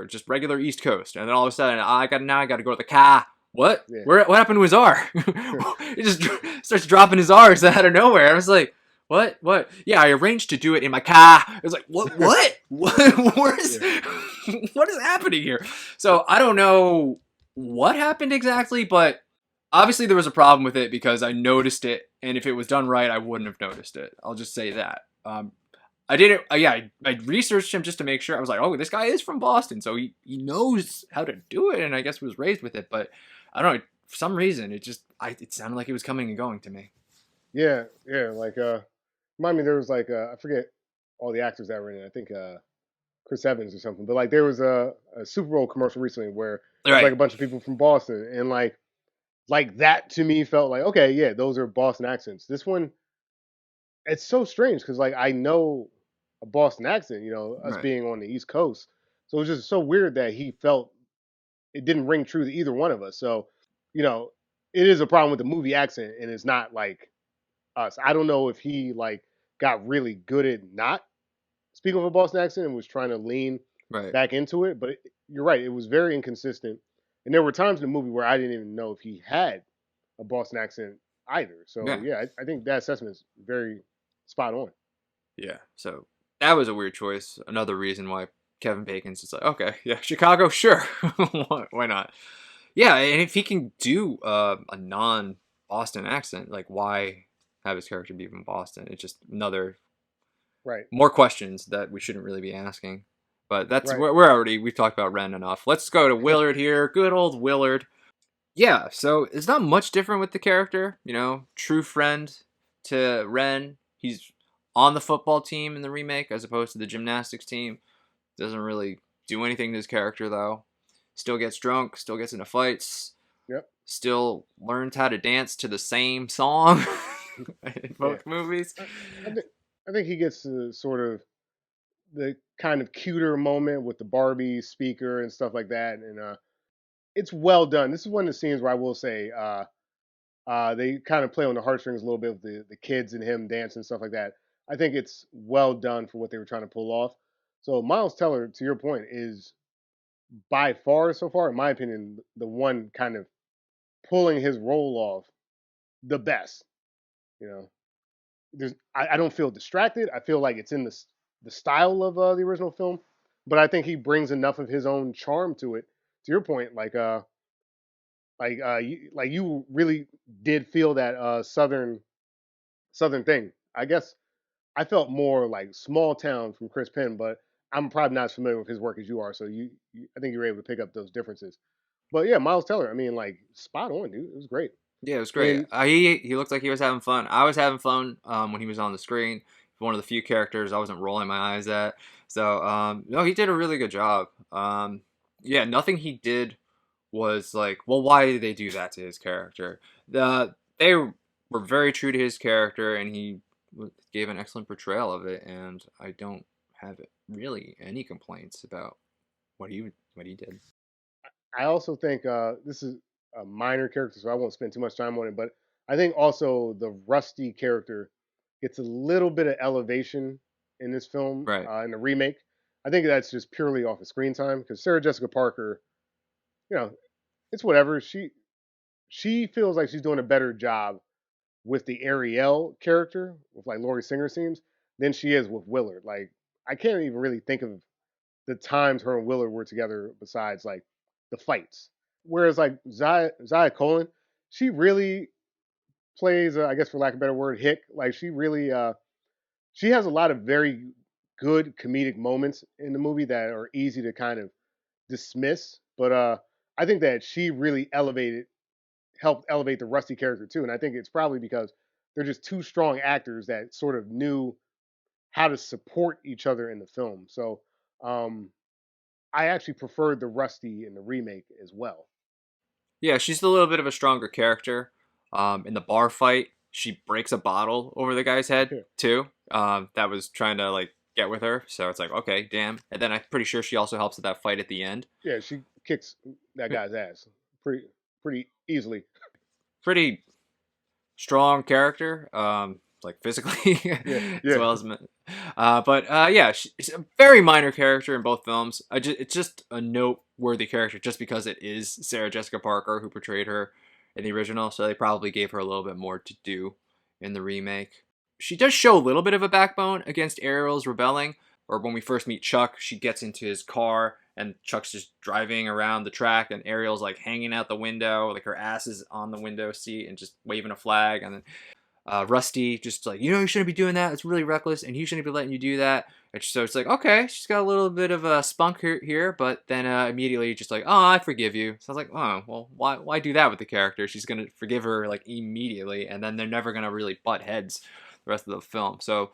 just regular East Coast, and then all of a sudden I got to go to the car. What? Yeah. What happened to his R? He just starts dropping his R's out of nowhere. I was like, what? What? Yeah, I arranged to do it in my car. I was like, what? What? What is what is happening here? So I don't know what happened exactly, but obviously there was a problem with it because I noticed it, and if it was done right, I wouldn't have noticed it. I'll just say that. I didn't. I researched him just to make sure. I was like, oh, this guy is from Boston, so he knows how to do it, and I guess was raised with it. But I don't know. For some reason, it sounded like it was coming and going to me. Yeah, yeah. Like, remind me, there was like I forget all the actors that were in it. I think Chris Evans or something. But like, there was a Super Bowl commercial recently where it was like a bunch of people from Boston, and like that to me felt like okay, yeah, those are Boston accents. This one, it's so strange because like I know a Boston accent, us Right. being on the East Coast, so it was just so weird that he felt it didn't ring true to either one of us. So, you know, it is a problem with the movie accent, and it's not like us. I don't know if he like got really good at not speaking with a Boston accent and was trying to lean Right. back into it. But you're right; it was very inconsistent, and there were times in the movie where I didn't even know if he had a Boston accent either. So Yeah. yeah, I think that assessment is very spot on. Yeah. So that was a weird choice. Another reason why Kevin Bacon's just like, okay, yeah, Chicago, sure, why not? Yeah, and if he can do a non-Boston accent, like why have his character be from Boston? It's just another Right, more questions that we shouldn't really be asking. But that's right. we've talked about Ren enough. Let's go to Willard here. Good old Willard. Yeah, so it's not much different with the character, true friend to Ren. He's on the football team in the remake as opposed to the gymnastics team. Doesn't really do anything to his character though. Still gets drunk, still gets into fights, Yep. still learns how to dance to the same song in both Yeah. movies. I think he gets sort of the kind of cuter moment with the Barbie speaker and stuff like that, and it's well done. This is one of the scenes where I will say They kind of play on the heartstrings a little bit with the kids and him dancing and stuff like that. I think it's well done for what they were trying to pull off. So Miles Teller, to your point, is by far so far, in my opinion, the one kind of pulling his role off the best. You know, I don't feel distracted. I feel like it's in the style of the original film, but I think he brings enough of his own charm to it. To your point, like you really did feel that southern thing. I guess I felt more like small town from Chris Penn, but I'm probably not as familiar with his work as you are, so I think you were able to pick up those differences. But yeah, Miles Teller, I mean, like spot on, dude. It was great. Yeah, it was great. And He looked like he was having fun. I was having fun when he was on the screen. One of the few characters I wasn't rolling my eyes at. So no, he did a really good job. Yeah, nothing he did was like, well, why did they do that to his character? They were very true to his character, and he gave an excellent portrayal of it. And I don't have really any complaints about what he did. I also think this is a minor character, so I won't spend too much time on it. But I think also the Rusty character gets a little bit of elevation in this film, Right. in the remake. I think that's just purely off of screen time because Sarah Jessica Parker, you know, it's whatever. She feels like she's doing a better job with the Ariel character, with like Laurie Singer scenes, than she is with Willard. Like I can't even really think of the times her and Willard were together besides like the fights. Whereas like Zaya Colin, she really plays, I guess for lack of a better word, hick. Like she has a lot of very good comedic moments in the movie that are easy to kind of dismiss. But I think that she really helped elevate the Rusty character too. And I think it's probably because they're just two strong actors that sort of knew how to support each other in the film. So um, I actually preferred the Rusty in the remake as well. Yeah, she's a little bit of a stronger character. In the bar fight, she breaks a bottle over the guy's head too. That was trying to like get with her. So it's like, okay, damn. And then I'm pretty sure she also helps with that fight at the end. Yeah, she kicks that guy's ass pretty easily. Pretty strong character, like physically Yeah, as yeah. well as. Yeah, she's a very minor character in both films. It's just a noteworthy character, just because it is Sarah Jessica Parker who portrayed her in the original. So they probably gave her a little bit more to do in the remake. She does show a little bit of a backbone against Ariel's rebelling. Or when we first meet Chuck, she gets into his car and Chuck's just driving around the track and Ariel's like hanging out the window, like her ass is on the window seat and just waving a flag. And then Rusty just like, you shouldn't be doing that. It's really reckless and he shouldn't be letting you do that. And so it's like, okay, she's got a little bit of a spunk here, but then immediately just like, oh, I forgive you. So I was like, oh, well, why do that with the character? She's going to forgive her like immediately and then they're never going to really butt heads the rest of the film. So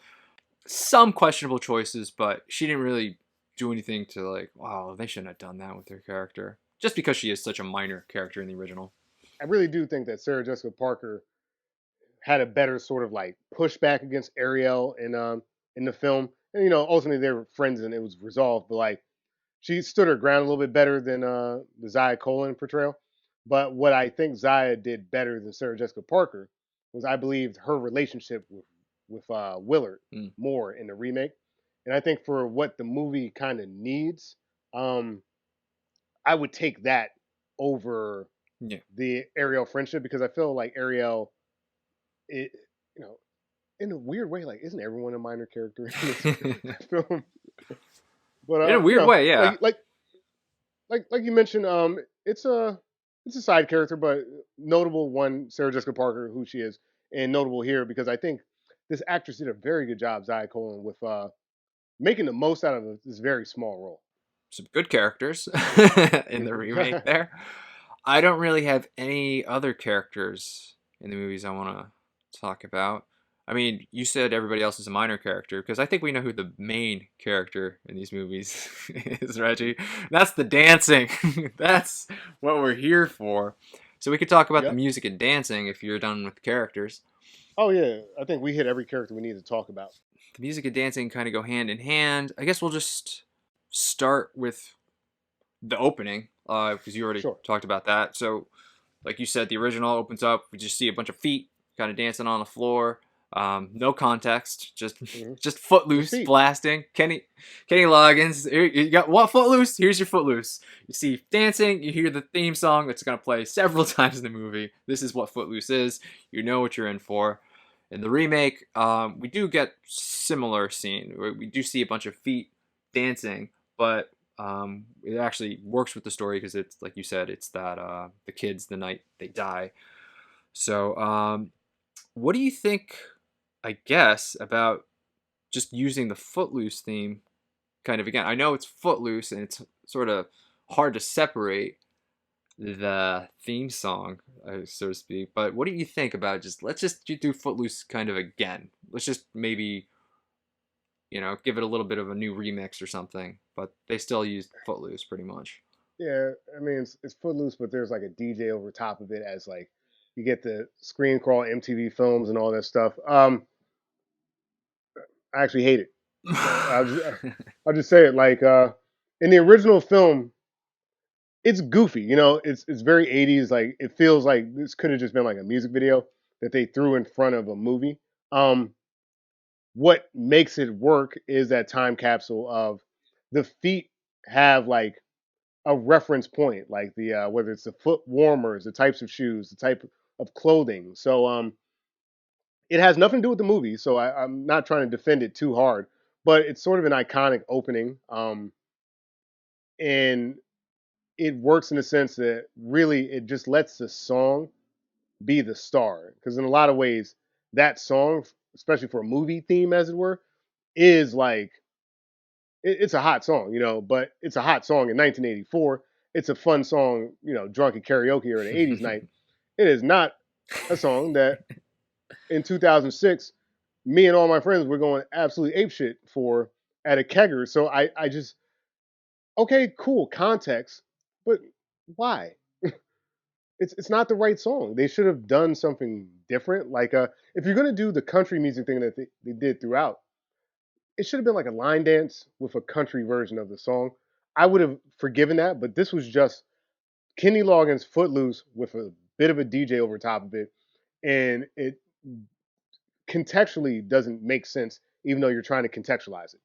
some questionable choices, but she didn't really do anything to like, wow, they shouldn't have done that with her character. Just because she is such a minor character in the original. I really do think that Sarah Jessica Parker had a better sort of like pushback against Ariel in the film. And ultimately they were friends and it was resolved. But like she stood her ground a little bit better than the Zaya Colin portrayal. But what I think Zaya did better than Sarah Jessica Parker was I believed her relationship with Willard more in the remake. And I think for what the movie kind of needs, I would take that over the Ariel friendship because I feel like Ariel, it, you know, in a weird way, like isn't everyone a minor character in this film? But in a weird way, yeah. Like you mentioned, it's a side character, but notable one, Sarah Jessica Parker, who she is, and notable here because I think this actress did a very good job, Zaya Colin, with making the most out of this very small role. Some good characters in the remake there. I don't really have any other characters in the movies I want to talk about. I mean, you said everybody else is a minor character, because I think we know who the main character in these movies is, Reggie. That's the dancing. That's what we're here for. So we could talk about the music and dancing if you're done with the characters. Oh, yeah. I think we hit every character we need to talk about. The music and dancing kind of go hand in hand. I guess we'll just start with the opening, because you already talked about that. So like you said, the original opens up. We just see a bunch of feet kind of dancing on the floor. No context, just Mhm. just Just Footloose feet. blasting. Kenny Loggins. Here, you got what Footloose? Here's your Footloose. You see dancing. You hear the theme song that's gonna play several times in the movie. This is what Footloose is. You know what you're in for. In the remake, we do get similar scene. We do see a bunch of feet dancing, but it actually works with the story because it's like you said, it's that the kids the night they die. So, what do you think? I guess about just using the Footloose theme, kind of again. I know it's Footloose and it's sort of hard to separate the theme song, so to speak. But what do you think about just let's just do Footloose kind of again? Let's just maybe give it a little bit of a new remix or something. But they still use Footloose pretty much. Yeah, I mean it's Footloose, but there's like a DJ over top of it as like you get the screen crawl MTV films and all that stuff. I actually hate it. I'll just say it like in the original film, it's goofy. It's very 80s. Like it feels like this could have just been like a music video that they threw in front of a movie. Um, what makes it work is that time capsule of the feet have like a reference point, like the whether it's the foot warmers, the types of shoes, the type of clothing. So it has nothing to do with the movie. So I'm not trying to defend it too hard, but it's sort of an iconic opening, and it works in the sense that really it just lets the song be the star. Because in a lot of ways, that song, especially for a movie theme, as it were, is like it's a hot song, but it's a hot song in 1984. It's a fun song, drunk at karaoke or an 80s night. It is not a song that in 2006, me and all my friends were going absolutely apeshit for at a kegger. So I just, okay, cool, context, but why? It's not the right song. They should have done something different. Like if you're gonna do the country music thing that they did throughout, it should have been like a line dance with a country version of the song. I would have forgiven that, but this was just Kenny Loggins' Footloose with a bit of a DJ over top of it, and it contextually doesn't make sense, even though you're trying to contextualize it.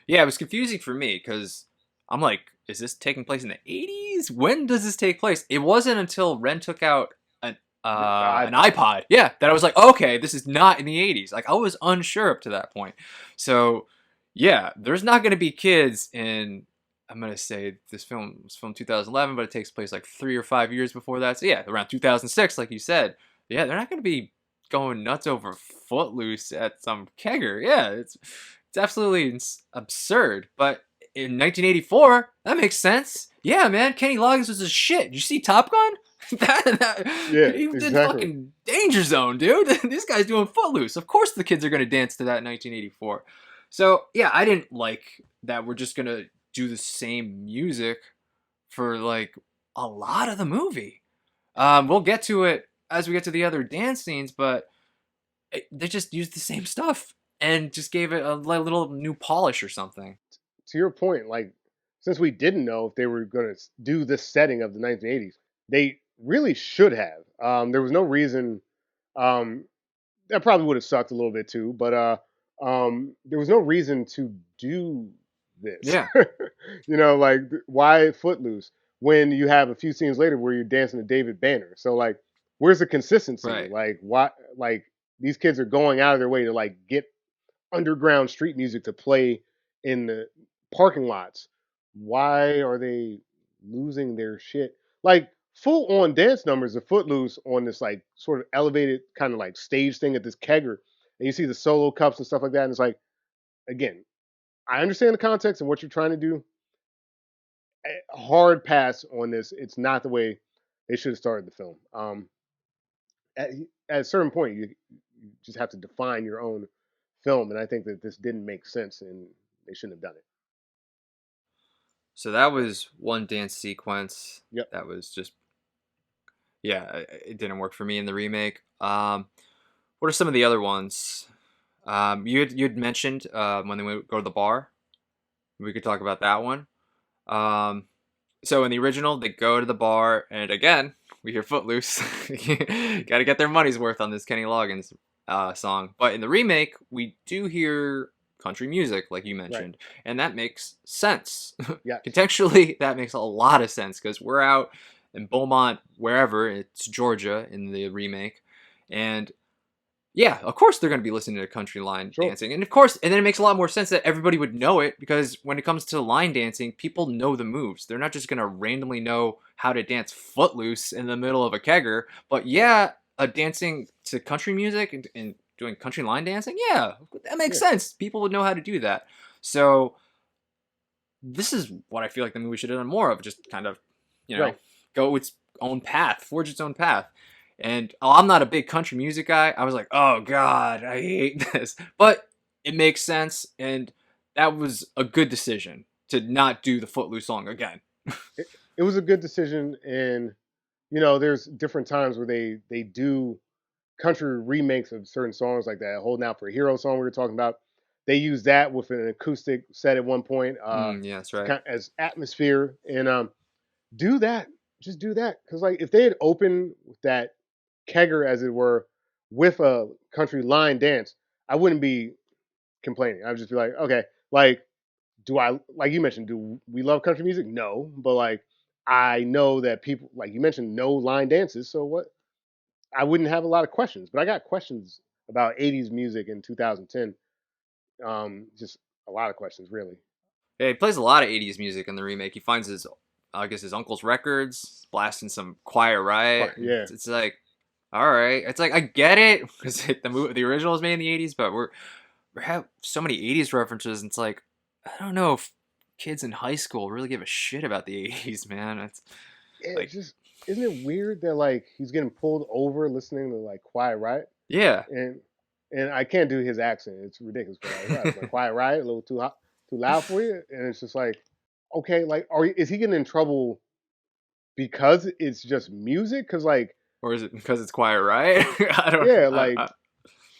Yeah, it was confusing for me because I'm like, is this taking place in the 80s? When does this take place? It wasn't until Ren took out The an iPod. iPod, yeah, that I was like, okay, this is not in the 80s. Like I was unsure up to that point. So yeah, there's not going to be kids in. I'm gonna say this film was filmed 2011, but it takes place like 3 or 5 years before that. So yeah, around 2006, like you said. Yeah, they're not gonna be going nuts over Footloose at some kegger. Yeah, it's absolutely absurd. But in 1984, that makes sense. Yeah, man, Kenny Loggins was a shit. Did you see Top Gun? Yeah, He did exactly. fucking Danger Zone, dude. This guy's doing Footloose. Of course, the kids are gonna dance to that in 1984. So yeah, I didn't like that. We're just gonna do the same music for like a lot of the movie. We'll get to it as we get to the other dance scenes, but they just used the same stuff and just gave it a little new polish or something. To your point, like since we didn't know if they were going to do this setting of the 1980s, they really should have. There was no reason. Um, that probably would have sucked a little bit too, but there was no reason to do this. Yeah, Like why Footloose when you have a few scenes later where you're dancing to David Banner? So like, where's the consistency? right. Like why? Like these kids are going out of their way to like get underground street music to play in the parking lots. Why are they losing their shit? Like full on dance numbers of Footloose on this like sort of elevated kind of like stage thing at this kegger, and you see the solo cups and stuff like that, and it's like again, I understand the context and what you're trying to do. Hard pass on this. It's not the way they should have started the film. At, at a certain point, you just have to define your own film, and I think that this didn't make sense, and they shouldn't have done it. So that was one dance sequence Yep. that was just yeah, it didn't work for me in the remake. What are some of the other ones? You'd mentioned when they go to the bar. We could talk about that one. So in the original, they go to the bar, and again, we hear Footloose. Got to get their money's worth on this Kenny Loggins song. But in the remake, we do hear country music, like you mentioned, and that makes sense. Yes. Contextually, that makes a lot of sense because we're out in Beaumont, wherever, it's Georgia in the remake, and yeah, of course they're going to be listening to country line dancing. And of course, and then it makes a lot more sense that everybody would know it because when it comes to line dancing, people know the moves. They're not just going to randomly know how to dance Footloose in the middle of a kegger. But yeah, dancing to country music and doing country line dancing, yeah, that makes sense. People would know how to do that. So this is what I feel like the movie should have done more of. Just kind of, go its own path, forge its own path. And I'm not a big country music guy. I was like, oh God, I hate this. But it makes sense, and that was a good decision to not do the Footloose song again. It was a good decision, and there's different times where they do country remakes of certain songs like that. Holding Out for a Hero song we were talking about. They use that with an acoustic set at one point. Yeah, that's right. As atmosphere, and do that. Just do that, because like if they had opened with that kegger, as it were, with a country line dance, I wouldn't be complaining. I would just be like, okay, like, do I, like you mentioned, do we love country music? No, but like, I know that people, like you mentioned, know line dances. So what? I wouldn't have a lot of questions, but I got questions about 80s music in 2010. Just a lot of questions, really. Yeah, he plays a lot of 80s music in the remake. He finds his uncle's records, blasting some Quiet Riot. Yeah. It's like, all right. It's like, I get it, because the original was made in the 80s, but we have so many 80s references, and it's like, I don't know if kids in high school really give a shit about the 80s, man. It's like, just, isn't it weird that like he's getting pulled over listening to like Quiet Riot? Yeah. And I can't do his accent. It's ridiculous. But like Quiet Riot, a little too loud for you, and it's just like, okay, like, is he getting in trouble because it's just music? Because like, or is it because it's Quiet Riot? I don't. Yeah,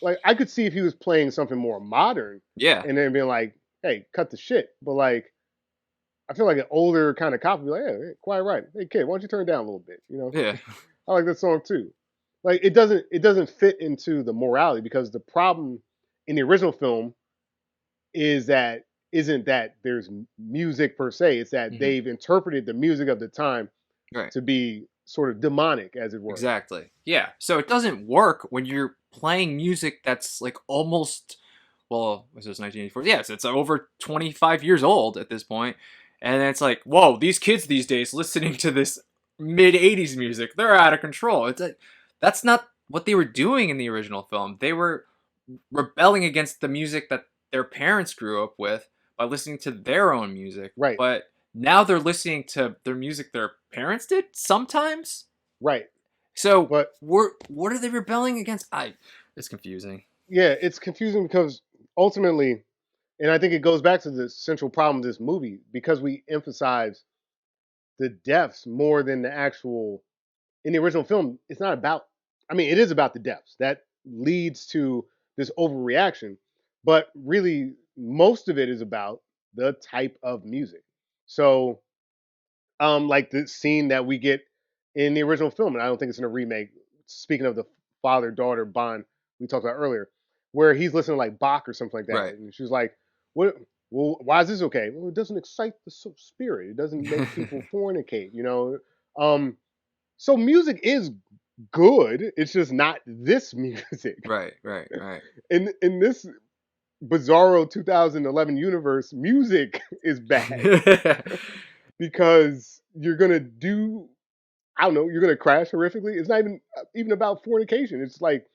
like I could see if he was playing something more modern. Yeah. And then being like, hey, cut the shit. But like, I feel like an older kind of cop would be like, hey, Quiet Riot. Hey kid, why don't you turn it down a little bit? Yeah. I like that song too. Like it doesn't fit into the morality, because the problem in the original film isn't that there's music per se. It's that they've interpreted the music of the time to be sort of demonic, as it were. Exactly. Yeah. So it doesn't work when you're playing music that's like almost, well, was this 1984? Yes, it's over 25 years old at this point. And it's like, whoa, these kids these days listening to this mid 80s music, they're out of control. It's like, that's not what they were doing in the original film. They were rebelling against the music that their parents grew up with by listening to their own music. Right. But now they're listening to their music their parents did sometimes. Right. So what are they rebelling against? It's confusing. Yeah, it's confusing because ultimately, and I think it goes back to the central problem of this movie, because we emphasize the deaths more than the actual. In the original film, it's not about. I mean, it is about the deaths that leads to this overreaction, but really, most of it is about the type of music. So, like the scene that we get in the original film, and I don't think it's in a remake. Speaking of the father-daughter bond we talked about earlier, where he's listening to like Bach or something like that, Right. and she's like, "What? Well, why is this okay? Well, it doesn't excite the spirit. It doesn't make people fornicate. So music is good. It's just not this music. Right. In this bizarro 2011 universe, music is bad because you're gonna do. I don't know. You're gonna crash horrifically. It's not even about fornication. It's like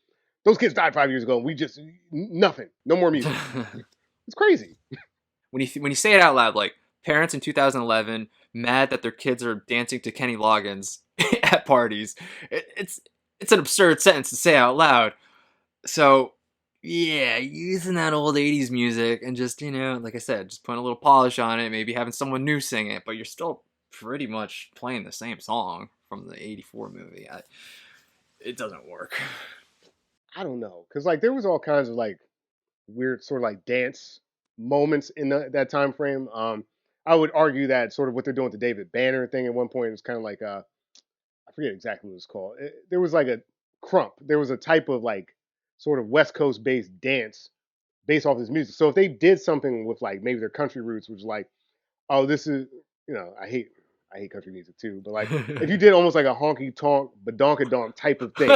those kids died 5 years ago, and we just nothing. No more music. It's crazy. When you say it out loud, like parents in 2011 mad that their kids are dancing to Kenny Loggins at parties, it's an absurd sentence to say out loud. So yeah, using that old 80s music and just, like I said, just putting a little polish on it, maybe having someone new sing it, but you're still pretty much playing the same song from the 84 movie. It doesn't work. I don't know, because like there was all kinds of like weird sort of like dance moments in that time frame. I would argue that sort of what they're doing with the David Banner thing at one point is kind of like I forget exactly what it's called. There was like a crump. There was a type of like sort of West Coast based dance based off this music. So if they did something with like maybe their country roots, which is like, oh, this is, I hate country music too, but like if you did almost like a honky tonk badonkadonk type of thing,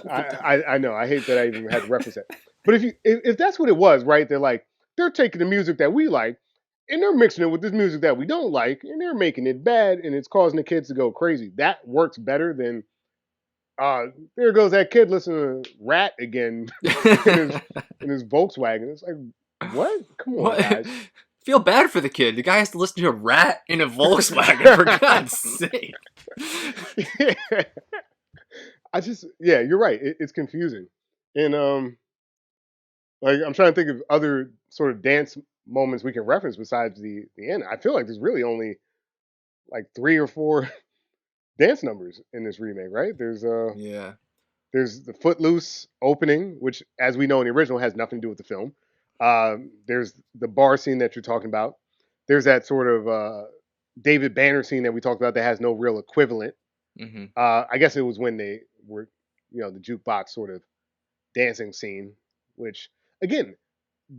I know I hate that I even had to reference that. But if that's what it was, right? They're taking the music that we like and they're mixing it with this music that we don't like, and they're making it bad, and it's causing the kids to go crazy. That works better than there goes that kid listening to Rat again in his Volkswagen. It's like, what? Come on, What? guys. Feel bad for the kid. The guy has to listen to a Rat in a Volkswagen, for God's sake. You're right. It's confusing, and like I'm trying to think of other sort of dance moments we can reference besides the end. I feel like there's really only like 3 or 4 dance numbers in this remake, right? Yeah. There's the Footloose opening, which, as we know in the original, has nothing to do with the film. There's the bar scene that you're talking about. There's that sort of David Banner scene that we talked about that has no real equivalent. Mm-hmm. I guess it was when they were, the jukebox sort of dancing scene, which, again,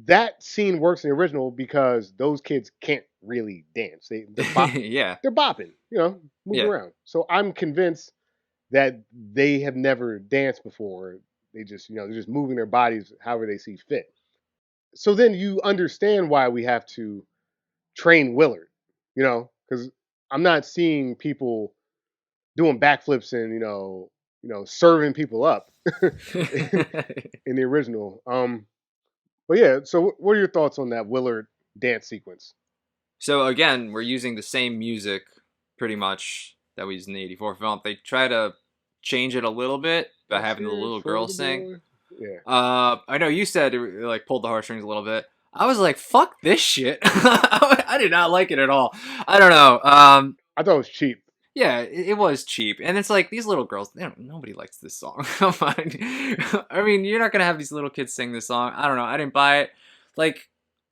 that scene works in the original because those kids can't really dance. Yeah. They're bopping, moving around. So I'm convinced that they have never danced before. They just, they're just moving their bodies however they see fit. So then you understand why we have to train Willard, because I'm not seeing people doing backflips and serving people up in the original. But yeah, so what are your thoughts on that Willard dance sequence? So again, we're using the same music pretty much that we used in the '84 film. They try to change it a little bit by having the little girl sing. Yeah. I know you said it like pulled the heartstrings a little bit. I was like, "Fuck this shit." I did not like it at all. I don't know. I thought it was cheap. Yeah, it was cheap, and it's like these little girls. Nobody likes this song. Come on. I mean, you're not gonna have these little kids sing this song. I don't know. I didn't buy it. Like,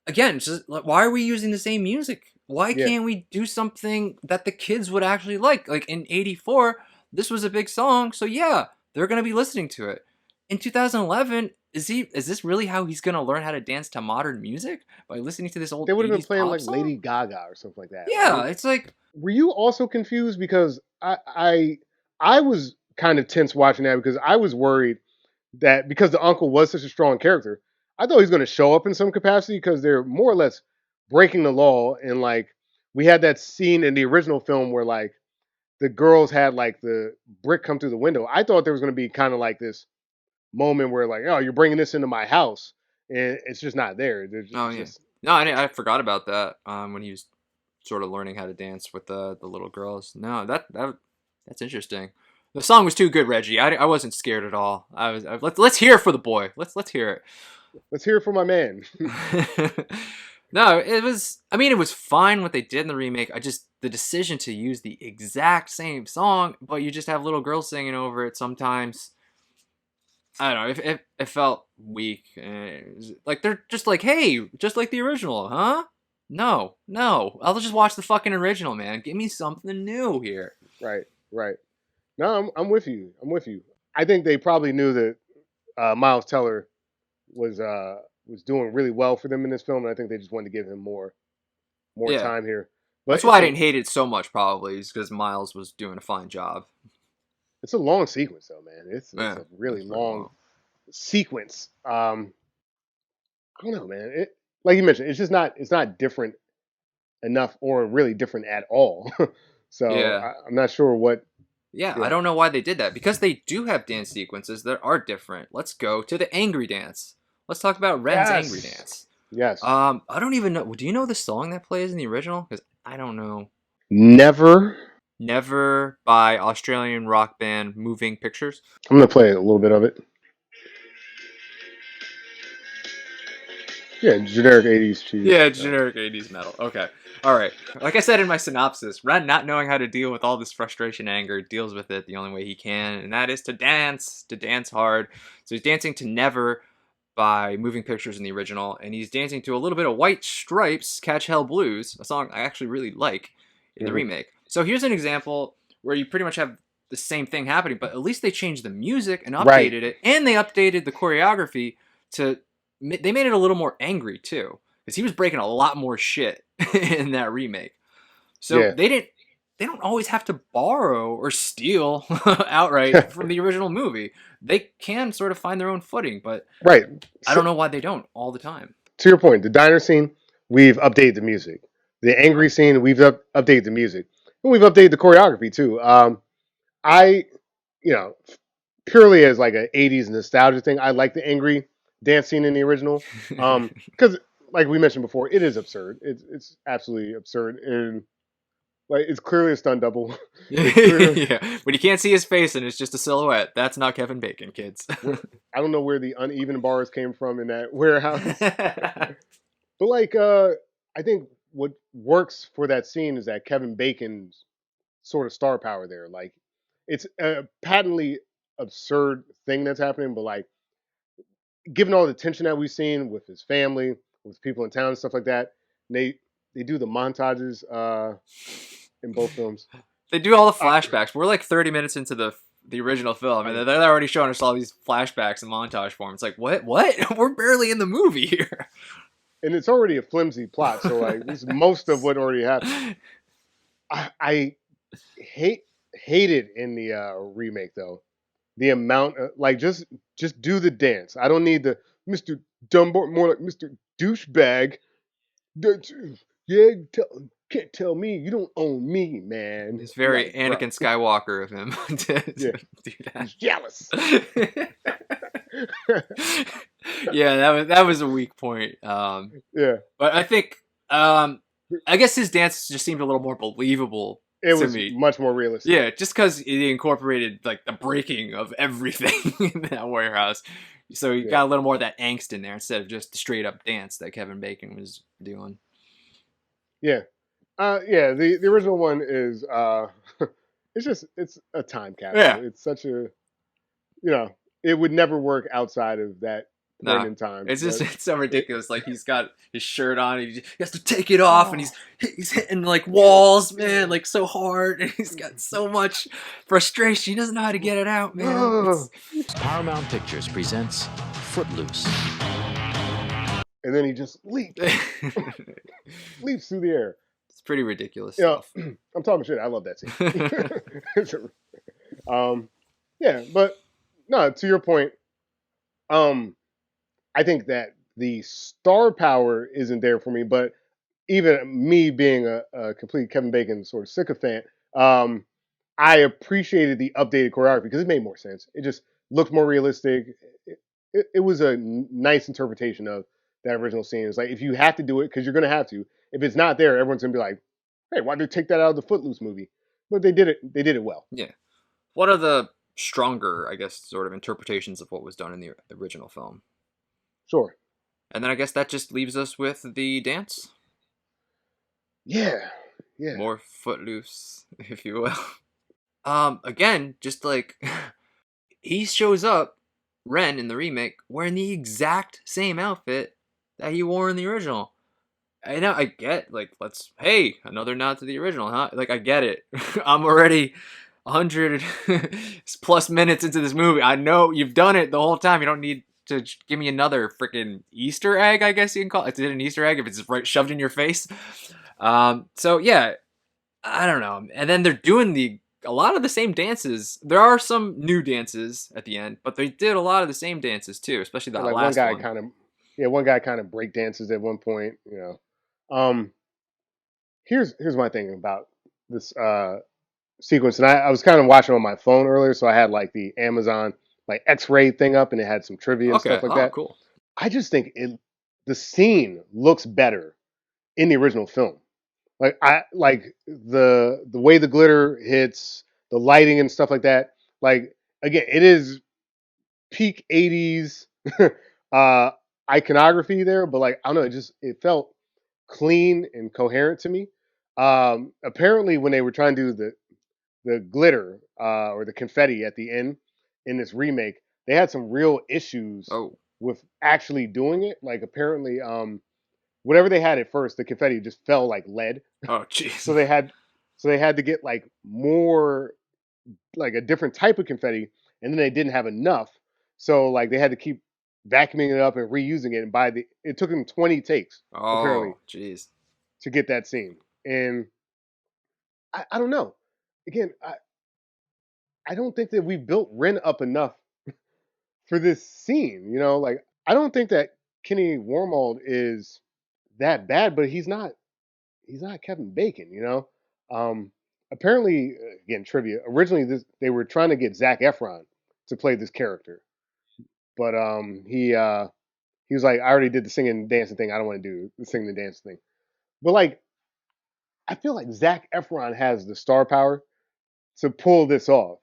again, just like, why are we using the same music? Why can't we do something that the kids would actually like? Like in '84, this was a big song, so yeah, they're gonna be listening to it. In 2011, is this really how he's gonna learn how to dance to modern music? By listening to this old They would have been 80s playing pop like song? Lady Gaga or something like that. Yeah, right? it's like, were you also confused because I was kind of tense watching that because I was worried that because the uncle was such a strong character, I thought he was going to show up in some capacity because they're more or less breaking the law, and like we had that scene in the original film where like the girls had like the brick come through the window. I thought there was going to be kind of like this moment where like, oh, you're bringing this into my house, and it's just not there. oh yeah. No, I forgot about that. When he was sort of learning how to dance with the little girls. No, that's interesting. The song was too good, Reggie. I wasn't scared at all. Let's hear it for the boy. Let's hear it. Let's hear it for my man. No, it was. I mean, it was fine what they did in the remake. The decision to use the exact same song, but you just have little girls singing over it sometimes. I don't know. It felt weak. Like they're just like, hey, just like the original, huh? No. I'll just watch the fucking original, man. Give me something new here. Right. No, I'm with you. I think they probably knew that Miles Teller was doing really well for them in this film, and I think they just wanted to give him more time here. But that's why I didn't hate it so much, probably, is because Miles was doing a fine job. It's a long sequence, though, man. It's a really long sequence. I don't know, man. Like you mentioned, it's not different enough, or really different at all. So yeah. I'm not sure what. Yeah, I don't know why they did that, because they do have dance sequences that are different. Let's go to the angry dance. Let's talk about Ren's angry dance. Yes. I don't even know. Do you know the song that plays in the original? Because I don't know. Never by Australian rock band Moving Pictures. I'm gonna play a little bit of it. Yeah, generic 80s cheese. Yeah, generic 80s metal. Okay. All right. Like I said in my synopsis, Ren, not knowing how to deal with all this frustration, anger, deals with it the only way he can, and that is to dance hard. So he's dancing to Never by Moving Pictures in the original, and he's dancing to a little bit of White Stripes' Catch Hell Blues, a song I actually really like in the remake. So here's an example where you pretty much have the same thing happening, but at least they changed the music and Right. updated it, and they updated the choreography to. They made it a little more angry too, because he was breaking a lot more shit in that remake. So Yeah. They don't always have to borrow or steal outright from the original movie. They can sort of find their own footing, but Right. I don't know why they don't all the time. To your point, the diner scene, we've updated the music. The angry scene, we've updated the music. And we've updated the choreography too. I, you know, purely as like an 80s nostalgia thing, I like the angry dance scene in the original. Because like we mentioned before, it is absurd. It's absolutely absurd. And like it's clearly a stunt double. It's clear. Yeah, when you can't see his face and it's just a silhouette, that's not Kevin Bacon, kids. I don't know where the uneven bars came from in that warehouse. But like I think what works for that scene is that Kevin Bacon's sort of star power there. Like it's a patently absurd thing that's happening, but like given all the tension that we've seen with his family, with people in town and stuff like that, and they do the montages in both films. They do all the flashbacks. We're like 30 minutes into the original film, and they're already showing us all these flashbacks in montage form. It's like, what? We're barely in the movie here. And it's already a flimsy plot, so like this is most of what already happened. I hated in the remake though the amount of, like just do the dance. I don't need the Mr. Dumbo, more like Mr. Douchebag. Yeah, can't tell me you don't own me, man. It's very Like, Anakin Skywalker of him to yeah, do that. he's jealous. Yeah, that was a weak point. Yeah, but I think I guess his dance just seemed a little more believable it to was me. much more realistic. Yeah, just because he incorporated like the breaking of everything in that warehouse, so you got a little more of that angst in there instead of just the straight up dance that Kevin Bacon was doing. Yeah, yeah. The original one is it's a time capsule. Yeah. It's such a it would never work outside of that point in time. It's just it's so ridiculous. Like he's got his shirt on, and he has to take it off, and he's hitting like walls, man, like so hard, and he's got so much frustration. He doesn't know how to get it out, man. Paramount Pictures presents Footloose. And then he just leaps through the air. It's pretty ridiculous stuff. stuff. I'm talking shit. I love that scene. Yeah, but no, to your point, I think that the star power isn't there for me, but even me being a complete Kevin Bacon sort of sycophant, I appreciated the updated choreography because it made more sense. It just looked more realistic. It was a nice interpretation of that original scene. It's like if you have to do it, because you're going to have to. If it's not there, everyone's going to be like, "Hey, why did they take that out of the Footloose movie?" But they did it. They did it well. Yeah. What are the stronger, I guess, sort of interpretations of what was done in the original film? Sure. And then I guess that just leaves us with the dance. Yeah. Yeah. More Footloose, if you will. Again, just like he shows up, Ren in the remake, wearing the exact same outfit that he wore in the original. I know, I get, like, hey, another nod to the original, huh? Like, I get it. I'm already 100 plus minutes into this movie. I know you've done it the whole time. You don't need to give me another freaking Easter egg, I guess you can call it. Is it an Easter egg if it's right shoved in your face? So, yeah, I don't know. And then they're doing a lot of the same dances. There are some new dances at the end, but they did a lot of the same dances too, especially that like last one. One guy kind of break dances at one point. Here's my thing about this sequence, and I was kind of watching on my phone earlier, so I had like the Amazon like X-ray thing up, and it had some trivia and stuff like that. Cool. I just think the scene looks better in the original film. Like I like the way the glitter hits, the lighting and stuff like that. Like again, it is peak 80s iconography there, but like I don't know, it felt clean and coherent to me. Apparently when they were trying to do the glitter or the confetti at the end in this remake, they had some real issues with actually doing it. Like apparently whatever they had at first, the confetti just fell like lead. Oh jeez. So they had to get like more like a different type of confetti, and then they didn't have enough, so like they had to keep vacuuming it up and reusing it. And it took them 20 takes apparently Oh, jeez. to get that scene. And I don't know. Again, I don't think that we built Ren up enough for this scene. You know, like I don't think that Kenny Wormald is that bad, but he's not Kevin Bacon. You know, apparently again trivia. Originally, they were trying to get Zac Efron to play this character, but he was like, I already did the singing and dancing thing. I don't want to do the singing and dancing thing. But like, I feel like Zac Efron has the star power to pull this off.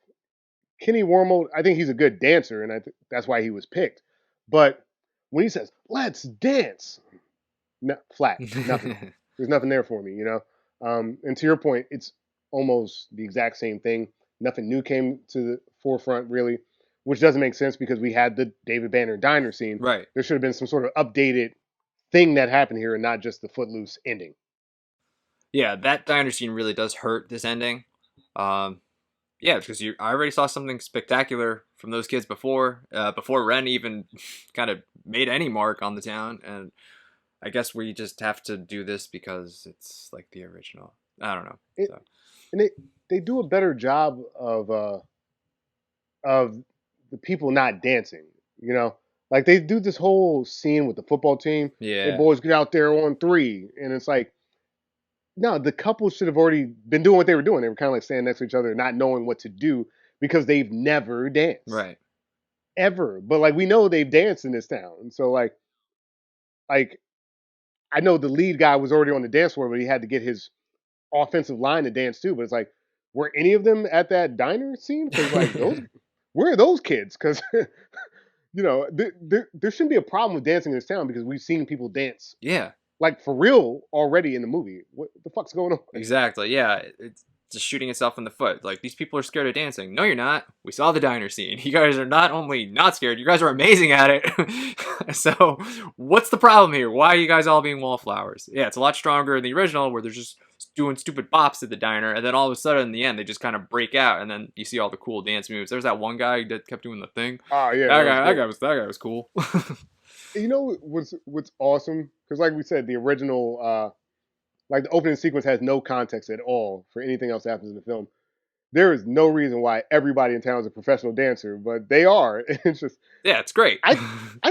Kenny Wormald, I think he's a good dancer, and that's why he was picked. But when he says "Let's dance," flat, nothing. There's nothing there for me, you know. And to your point, it's almost the exact same thing. Nothing new came to the forefront, really, which doesn't make sense because we had the David Banner diner scene. Right. There should have been some sort of updated thing that happened here, and not just the Footloose ending. Yeah, that diner scene really does hurt this ending. Yeah, because I already saw something spectacular from those kids before Ren even kind of made any mark on the town, and I guess we just have to do this because it's like the original. I don't know. And they do a better job of the people not dancing. You know, like they do this whole scene with the football team. Hey, Yeah. boys, get out there on three, and it's like, no, the couple should have already been doing what they were doing. They were kind of like standing next to each other, not knowing what to do because they've never danced Right. ever. But like we know they've danced in this town, and so like I know the lead guy was already on the dance floor, but he had to get his offensive line to dance too. But it's like, were any of them at that diner scene? Because like those, where are those kids? Because you know, there shouldn't be a problem with dancing in this town because we've seen people dance Yeah. like for real already in the movie. What the fuck's going on? Exactly. Yeah. It's just shooting itself in the foot. Like, these people are scared of dancing. No, you're not. We saw the diner scene. You guys are not only not scared, you guys are amazing at it. So, what's the problem here? Why are you guys all being wallflowers? Yeah, it's a lot stronger in the original where they're just doing stupid bops at the diner, and then all of a sudden in the end they just kind of break out, and then you see all the cool dance moves. There's that one guy that kept doing the thing. Oh yeah, That guy was cool. You know what's awesome? Because like we said, the original like the opening sequence has no context at all for anything else that happens in the film. There is no reason why everybody in town is a professional dancer, but they are. It's just Yeah, it's great. I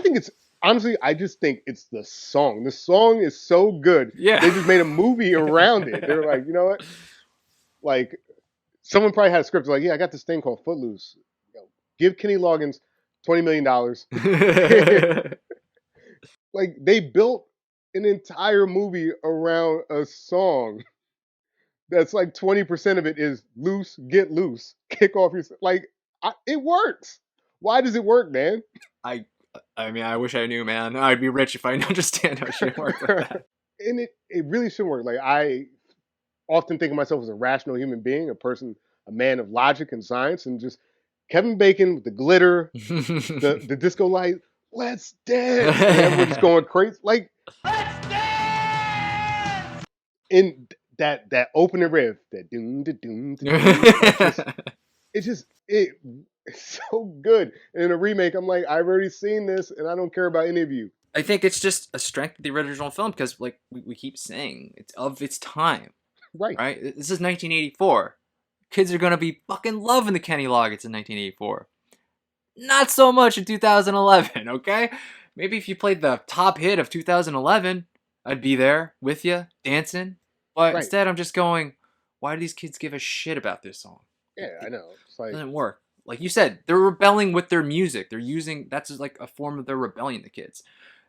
think it's honestly I just think it's the song. The song is so good. Yeah. They just made a movie around it. They were like, you know what? Like someone probably had a script like, yeah, I got this thing called Footloose. You know, give Kenny Loggins $20 million. Like they built an entire movie around a song that's like 20% of it is loose, get loose, kick off your like it works. Why does it work, man? I mean, I wish I knew, man. I'd be rich if I understand how shit worked like that. And it really should work. Like I often think of myself as a rational human being, a man of logic and science, and just Kevin Bacon with the glitter, the disco light. Let's dance. And everyone's just going crazy. Like Let's dance! in that opening riff, that doom da doom da doom. It's so good. And in a remake, I'm like, I've already seen this, and I don't care about any of you. I think it's just a strength of the original film because, like we keep saying, it's of its time. Right. Right? This is 1984. Kids are going to be fucking loving the Kenny Loggins in 1984. Not so much in 2011, okay? Maybe if you played the top hit of 2011, I'd be there with you, dancing. But Right. instead, I'm just going, why do these kids give a shit about this song? Yeah, I know. It's It like doesn't work. Like you said, they're rebelling with their music. They're using, that's just like a form of their rebellion, the kids.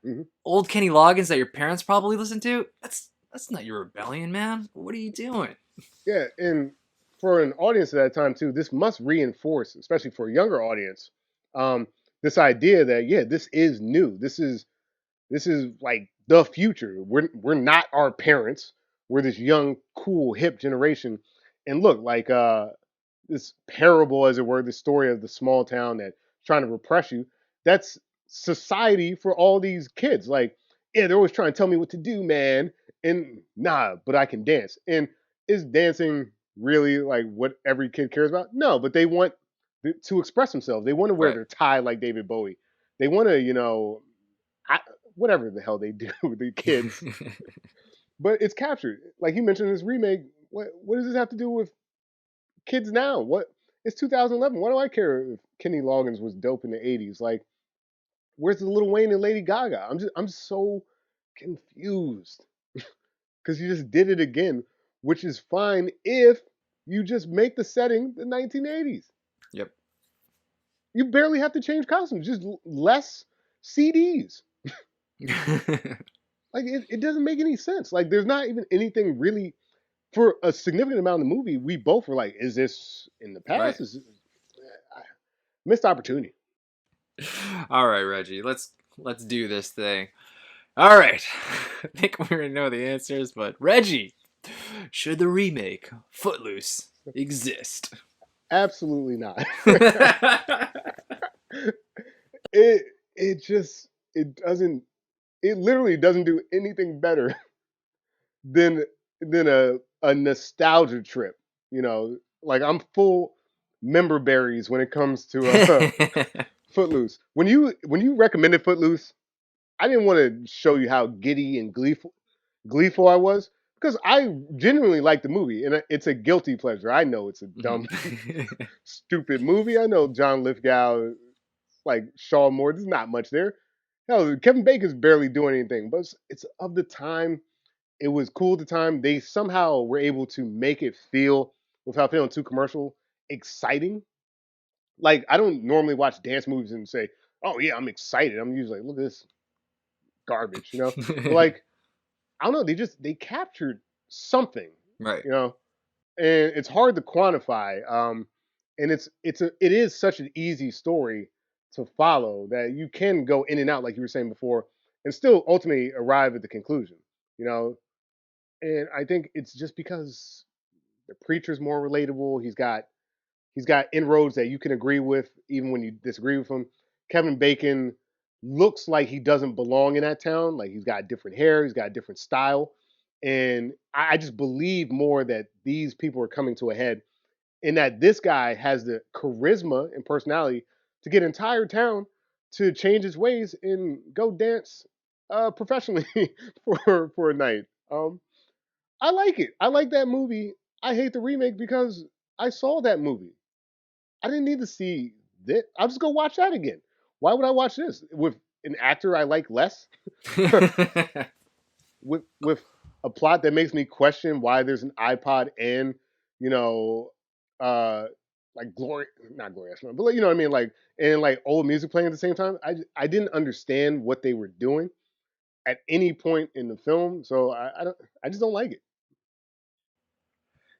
Mhm. Old Kenny Loggins that your parents probably listened to, that's not your rebellion, man. What are you doing? yeah, and for an audience at that time too, this must reinforce, especially for a younger audience, um, this idea that yeah, this is new. This is like the future. We're not our parents. We're this young, cool, hip generation. And look, like this parable, as it were, the story of the small town that's trying to repress you. That's society for all these kids. Like, yeah, they're always trying to tell me what to do, man. And nah, but I can dance. And is dancing really like what every kid cares about? No, but they want to express themselves. They want to wear Right. their tie like David Bowie. They want to, I, whatever the hell they do with the kids. But it's captured. Like you mentioned, this remake. What does this have to do with kids now? What? It's 2011. Why do I care if Kenny Loggins was dope in the 80s? Like, where's the Lil Wayne and Lady Gaga? I'm so confused because you just did it again, which is fine if you just make the setting the 1980s. Yep. You barely have to change costumes, just less CDs. Like it doesn't make any sense. Like there's not even anything really for a significant amount of the movie. We both were like, "Is this in the Right. past? Is this, missed opportunity?" All right, Reggie, let's do this thing. All right. I think we already know the answers, but Reggie, should the remake Footloose exist? Absolutely not. It doesn't. It literally doesn't do anything better than a nostalgia trip. Like I'm full member berries when it comes to Footloose. When you recommended Footloose, I didn't want to show you how giddy and gleeful I was because I genuinely like the movie and it's a guilty pleasure. I know it's a dumb, stupid movie. I know John Lithgow, like Shaw Moore. There's not much there. Hell, Kevin Bacon's barely doing anything, but it's of the time. It was cool at the time. They somehow were able to make it feel, without feeling too commercial, exciting. Like I don't normally watch dance movies and say, "Oh yeah, I'm excited." I'm usually like, "Look at this garbage," But like I don't know, they captured something, Right. you know, and it's hard to quantify. And it is such an easy story to follow that you can go in and out, like you were saying before, and still ultimately arrive at the conclusion, you know. And I think it's just because the preacher's more relatable. He's got inroads that you can agree with, even when you disagree with him. Kevin Bacon looks like he doesn't belong in that town. Like he's got different hair, he's got a different style, and I just believe more that these people are coming to a head, and that this guy has the charisma and personality to get an entire town to change its ways and go dance professionally for a night. I like it. I like that movie. I hate the remake because I saw that movie. I didn't need to see this. I'll just go watch that again. Why would I watch this with an actor I like less? with a plot that makes me question why there's an iPod and you know, uh, like glory, not Gloria Estefan, but like, you know what I mean, like and like old music playing at the same time. I didn't understand what they were doing at any point in the film, so I just don't like it.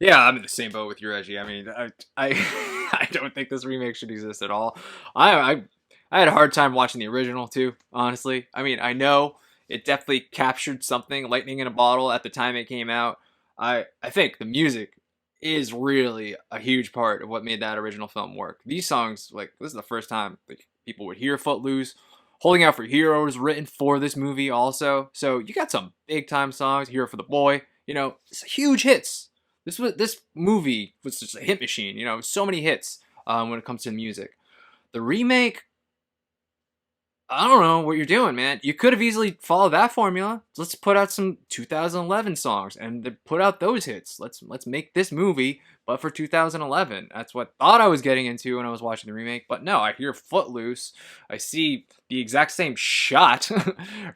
Yeah, I'm in the same boat with you, Reggie. I mean, I I don't think this remake should exist at all. I had a hard time watching the original too, honestly. I mean, I know it definitely captured something, lightning in a bottle at the time it came out. I think the music is really a huge part of what made that original film work. These songs, like this is the first time like people would hear Footloose. Holding Out for Hero was written for this movie also. So you got some big time songs, Hero for the Boy, it's huge hits. This movie was just a hit machine, so many hits when it comes to music. The remake, I don't know what you're doing, man. You could have easily followed that formula. Let's put out some 2011 songs and put out those hits. Let's make this movie, but for 2011. That's what I thought I was getting into when I was watching the remake. But no, I hear Footloose. I see the exact same shot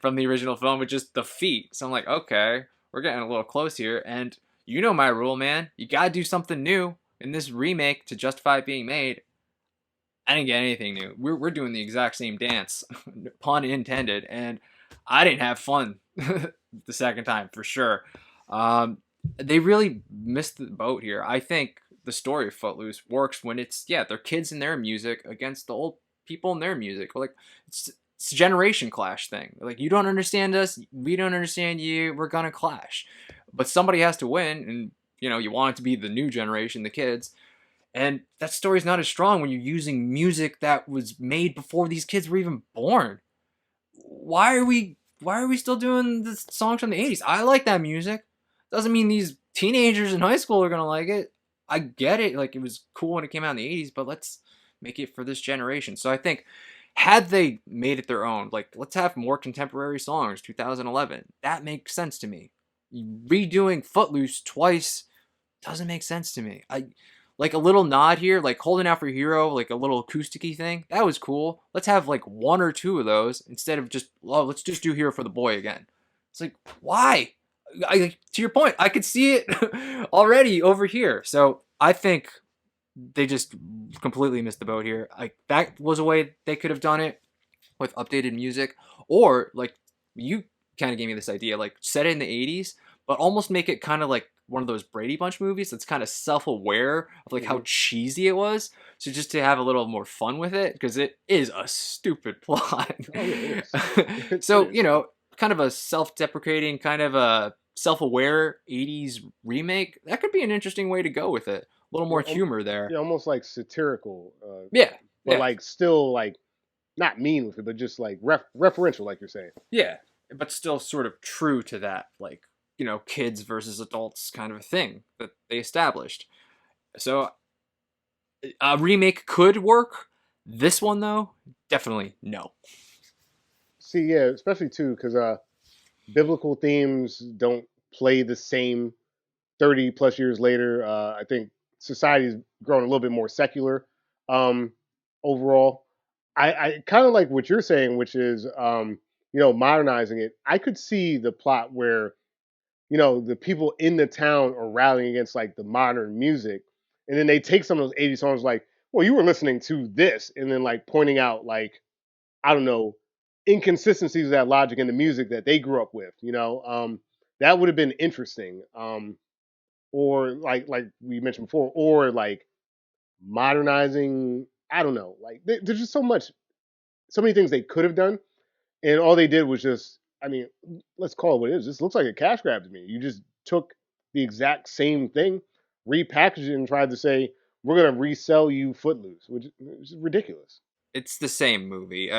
from the original film with just the feet. So I'm like, okay, we're getting a little close here. And you know my rule, man. You gotta do something new in this remake to justify it being made. I didn't get anything new. We're doing the exact same dance, pun intended, and I didn't have fun the second time for sure. They really missed the boat here. I think the story of Footloose works when they're kids in their music against the old people in their music. Like it's a generation clash thing. Like you don't understand us, we don't understand you. We're gonna clash, but somebody has to win, and you want it to be the new generation, the kids. And that story's not as strong when you're using music that was made before these kids were even born. Why are we still doing the songs from the 80s? I like that music. Doesn't mean these teenagers in high school are gonna like it. I get it. Like, it was cool when it came out in the 80s, but let's make it for this generation. So I think had they made it their own, like, let's have more contemporary songs, 2011, that makes sense to me. Redoing Footloose twice doesn't make sense to me. I like a little nod here, like Holding Out for Hero, like a little acousticy thing. That was cool. Let's have like one or two of those instead of just, oh, let's just do Hero for the Boy again. It's like, why? To your point, I could see it already over here. So I think they just completely missed the boat here. Like, that was a way they could have done it with updated music, or like you kind of gave me this idea, like set it in the 80s, but almost make it kind of like one of those Brady Bunch movies that's kind of self-aware of like how cheesy it was. So just to have a little more fun with it, because it is a stupid plot. Oh, yeah, it is. So, you know, kind of a self-deprecating, kind of a self-aware 80s remake. That could be an interesting way to go with it. A little more humor there. Yeah, almost like satirical. Yeah. But like still like not mean with it, but just like referential, like you're saying. Yeah, but still sort of true to that, like, you know, kids versus adults kind of a thing that they established. So a remake could work. This one, though, definitely no. See, yeah, especially too, because biblical themes don't play the same 30 plus years later. I think society's grown a little bit more secular overall. I kind of like what you're saying, which is, you know, modernizing it. I could see the plot where, you know, the people in the town are rallying against like the modern music. And then they take some of those 80 songs like, well, you were listening to this. And then like pointing out like, I don't know, inconsistencies of that logic in the music that they grew up with, you know, that would have been interesting. Or like we mentioned before, or like modernizing. I don't know. Like there's just so many things they could have done, and all they did was just. I mean, let's call it what it is. This looks like a cash grab to me. You just took the exact same thing, repackaged it, and tried to say we're gonna resell you Footloose, which is ridiculous. It's the same movie.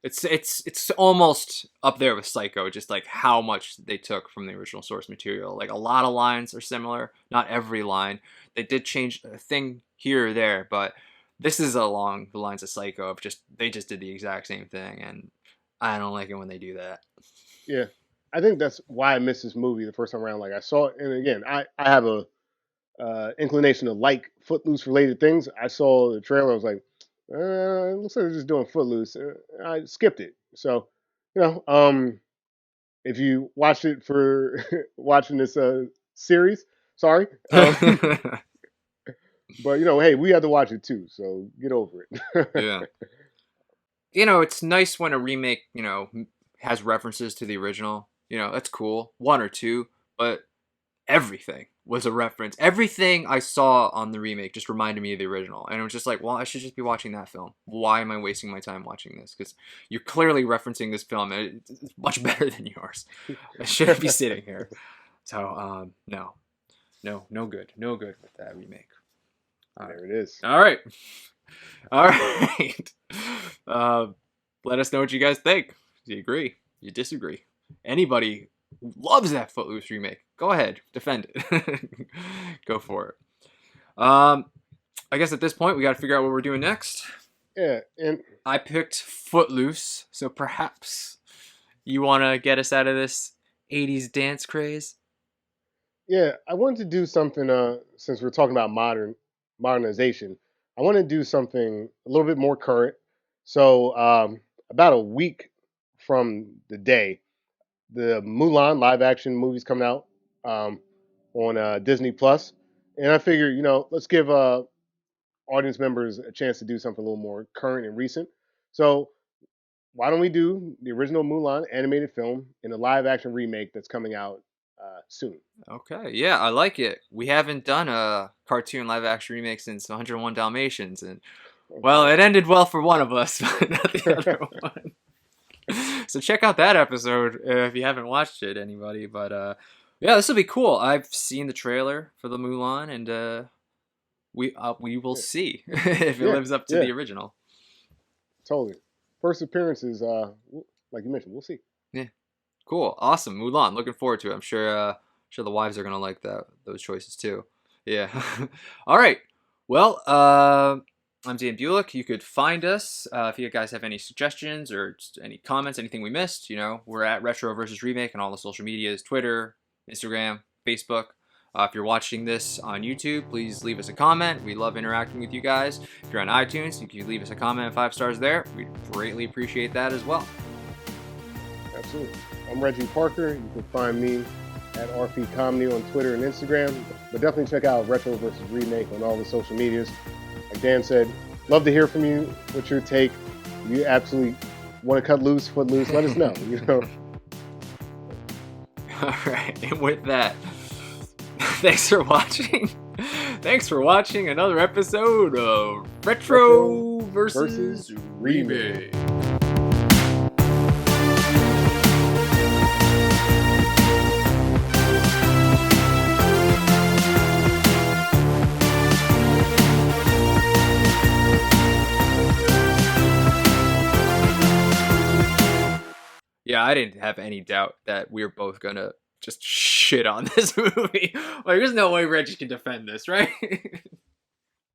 It's almost up there with Psycho, just like how much they took from the original source material. Like, a lot of lines are similar, not every line. They did change a thing here or there, but this is along the lines of Psycho of just they just did the exact same thing, and I don't like it when they do that. Yeah, I think that's why I missed this movie the first time around. Like I saw it, and again, I have a inclination to like Footloose related things. I saw the trailer. I was like, it looks like they're just doing Footloose. I skipped it. So, you know, if you watched it for watching this series, sorry. But you know, hey, we had to watch it too, so get over it. Yeah. You know, it's nice when a remake, you know, has references to the original. You know, that's cool. One or two, but everything was a reference. Everything I saw on the remake just reminded me of the original. And it was just like, well, I should just be watching that film. Why am I wasting my time watching this? Because you're clearly referencing this film, and it's much better than yours. I shouldn't be sitting here. So, no good. No good with that remake. There it is. All right. All right. Let us know what you guys think. Do you agree? You disagree? Anybody who loves that Footloose remake, go ahead, defend it. Go for it. I guess at this point we got to figure out what we're doing next. Yeah, and I picked Footloose, so perhaps you want to get us out of this 80s dance craze? yeah, I wanted to do something. Since we're talking about modernization, I want to do something a little bit more current. So, about a week from the day, the Mulan live action movie's coming out on Disney Plus, and I figure, you know, let's give audience members a chance to do something a little more current and recent. So, why don't we do the original Mulan animated film in a live action remake that's coming out soon? Okay, yeah, I like it. We haven't done a cartoon live action remake since 101 Dalmatians, and well, it ended well for one of us, but not the other one. So check out that episode if you haven't watched it, anybody. But yeah, this will be cool. I've seen the trailer for the Mulan, and we will see if it lives up to the original. Totally. First appearances, like you mentioned, we'll see. Yeah, cool, awesome. Mulan, looking forward to it. I'm sure the wives are gonna like those choices too. Yeah. All right. Well, I'm Dan Bulick. You could find us if you guys have any suggestions or just any comments, anything we missed. You know, we're at Retro versus Remake on all the social medias: Twitter, Instagram, Facebook. If you're watching this on YouTube, please leave us a comment. We love interacting with you guys. If you're on iTunes, you can leave us a comment and 5 stars there. We'd greatly appreciate that as well. Absolutely. I'm Reggie Parker. You can find me at RP Comedy on Twitter and Instagram. But definitely check out Retro versus Remake on all the social medias. Like Dan said, love to hear from you. What's your take? You absolutely want to cut loose, Footloose? Let us know. You know. All right, and with that, thanks for watching. Thanks for watching another episode of Retro versus Remake. Yeah, I didn't have any doubt that we were both gonna just shit on this movie. Like, there's no way Reggie can defend this, right?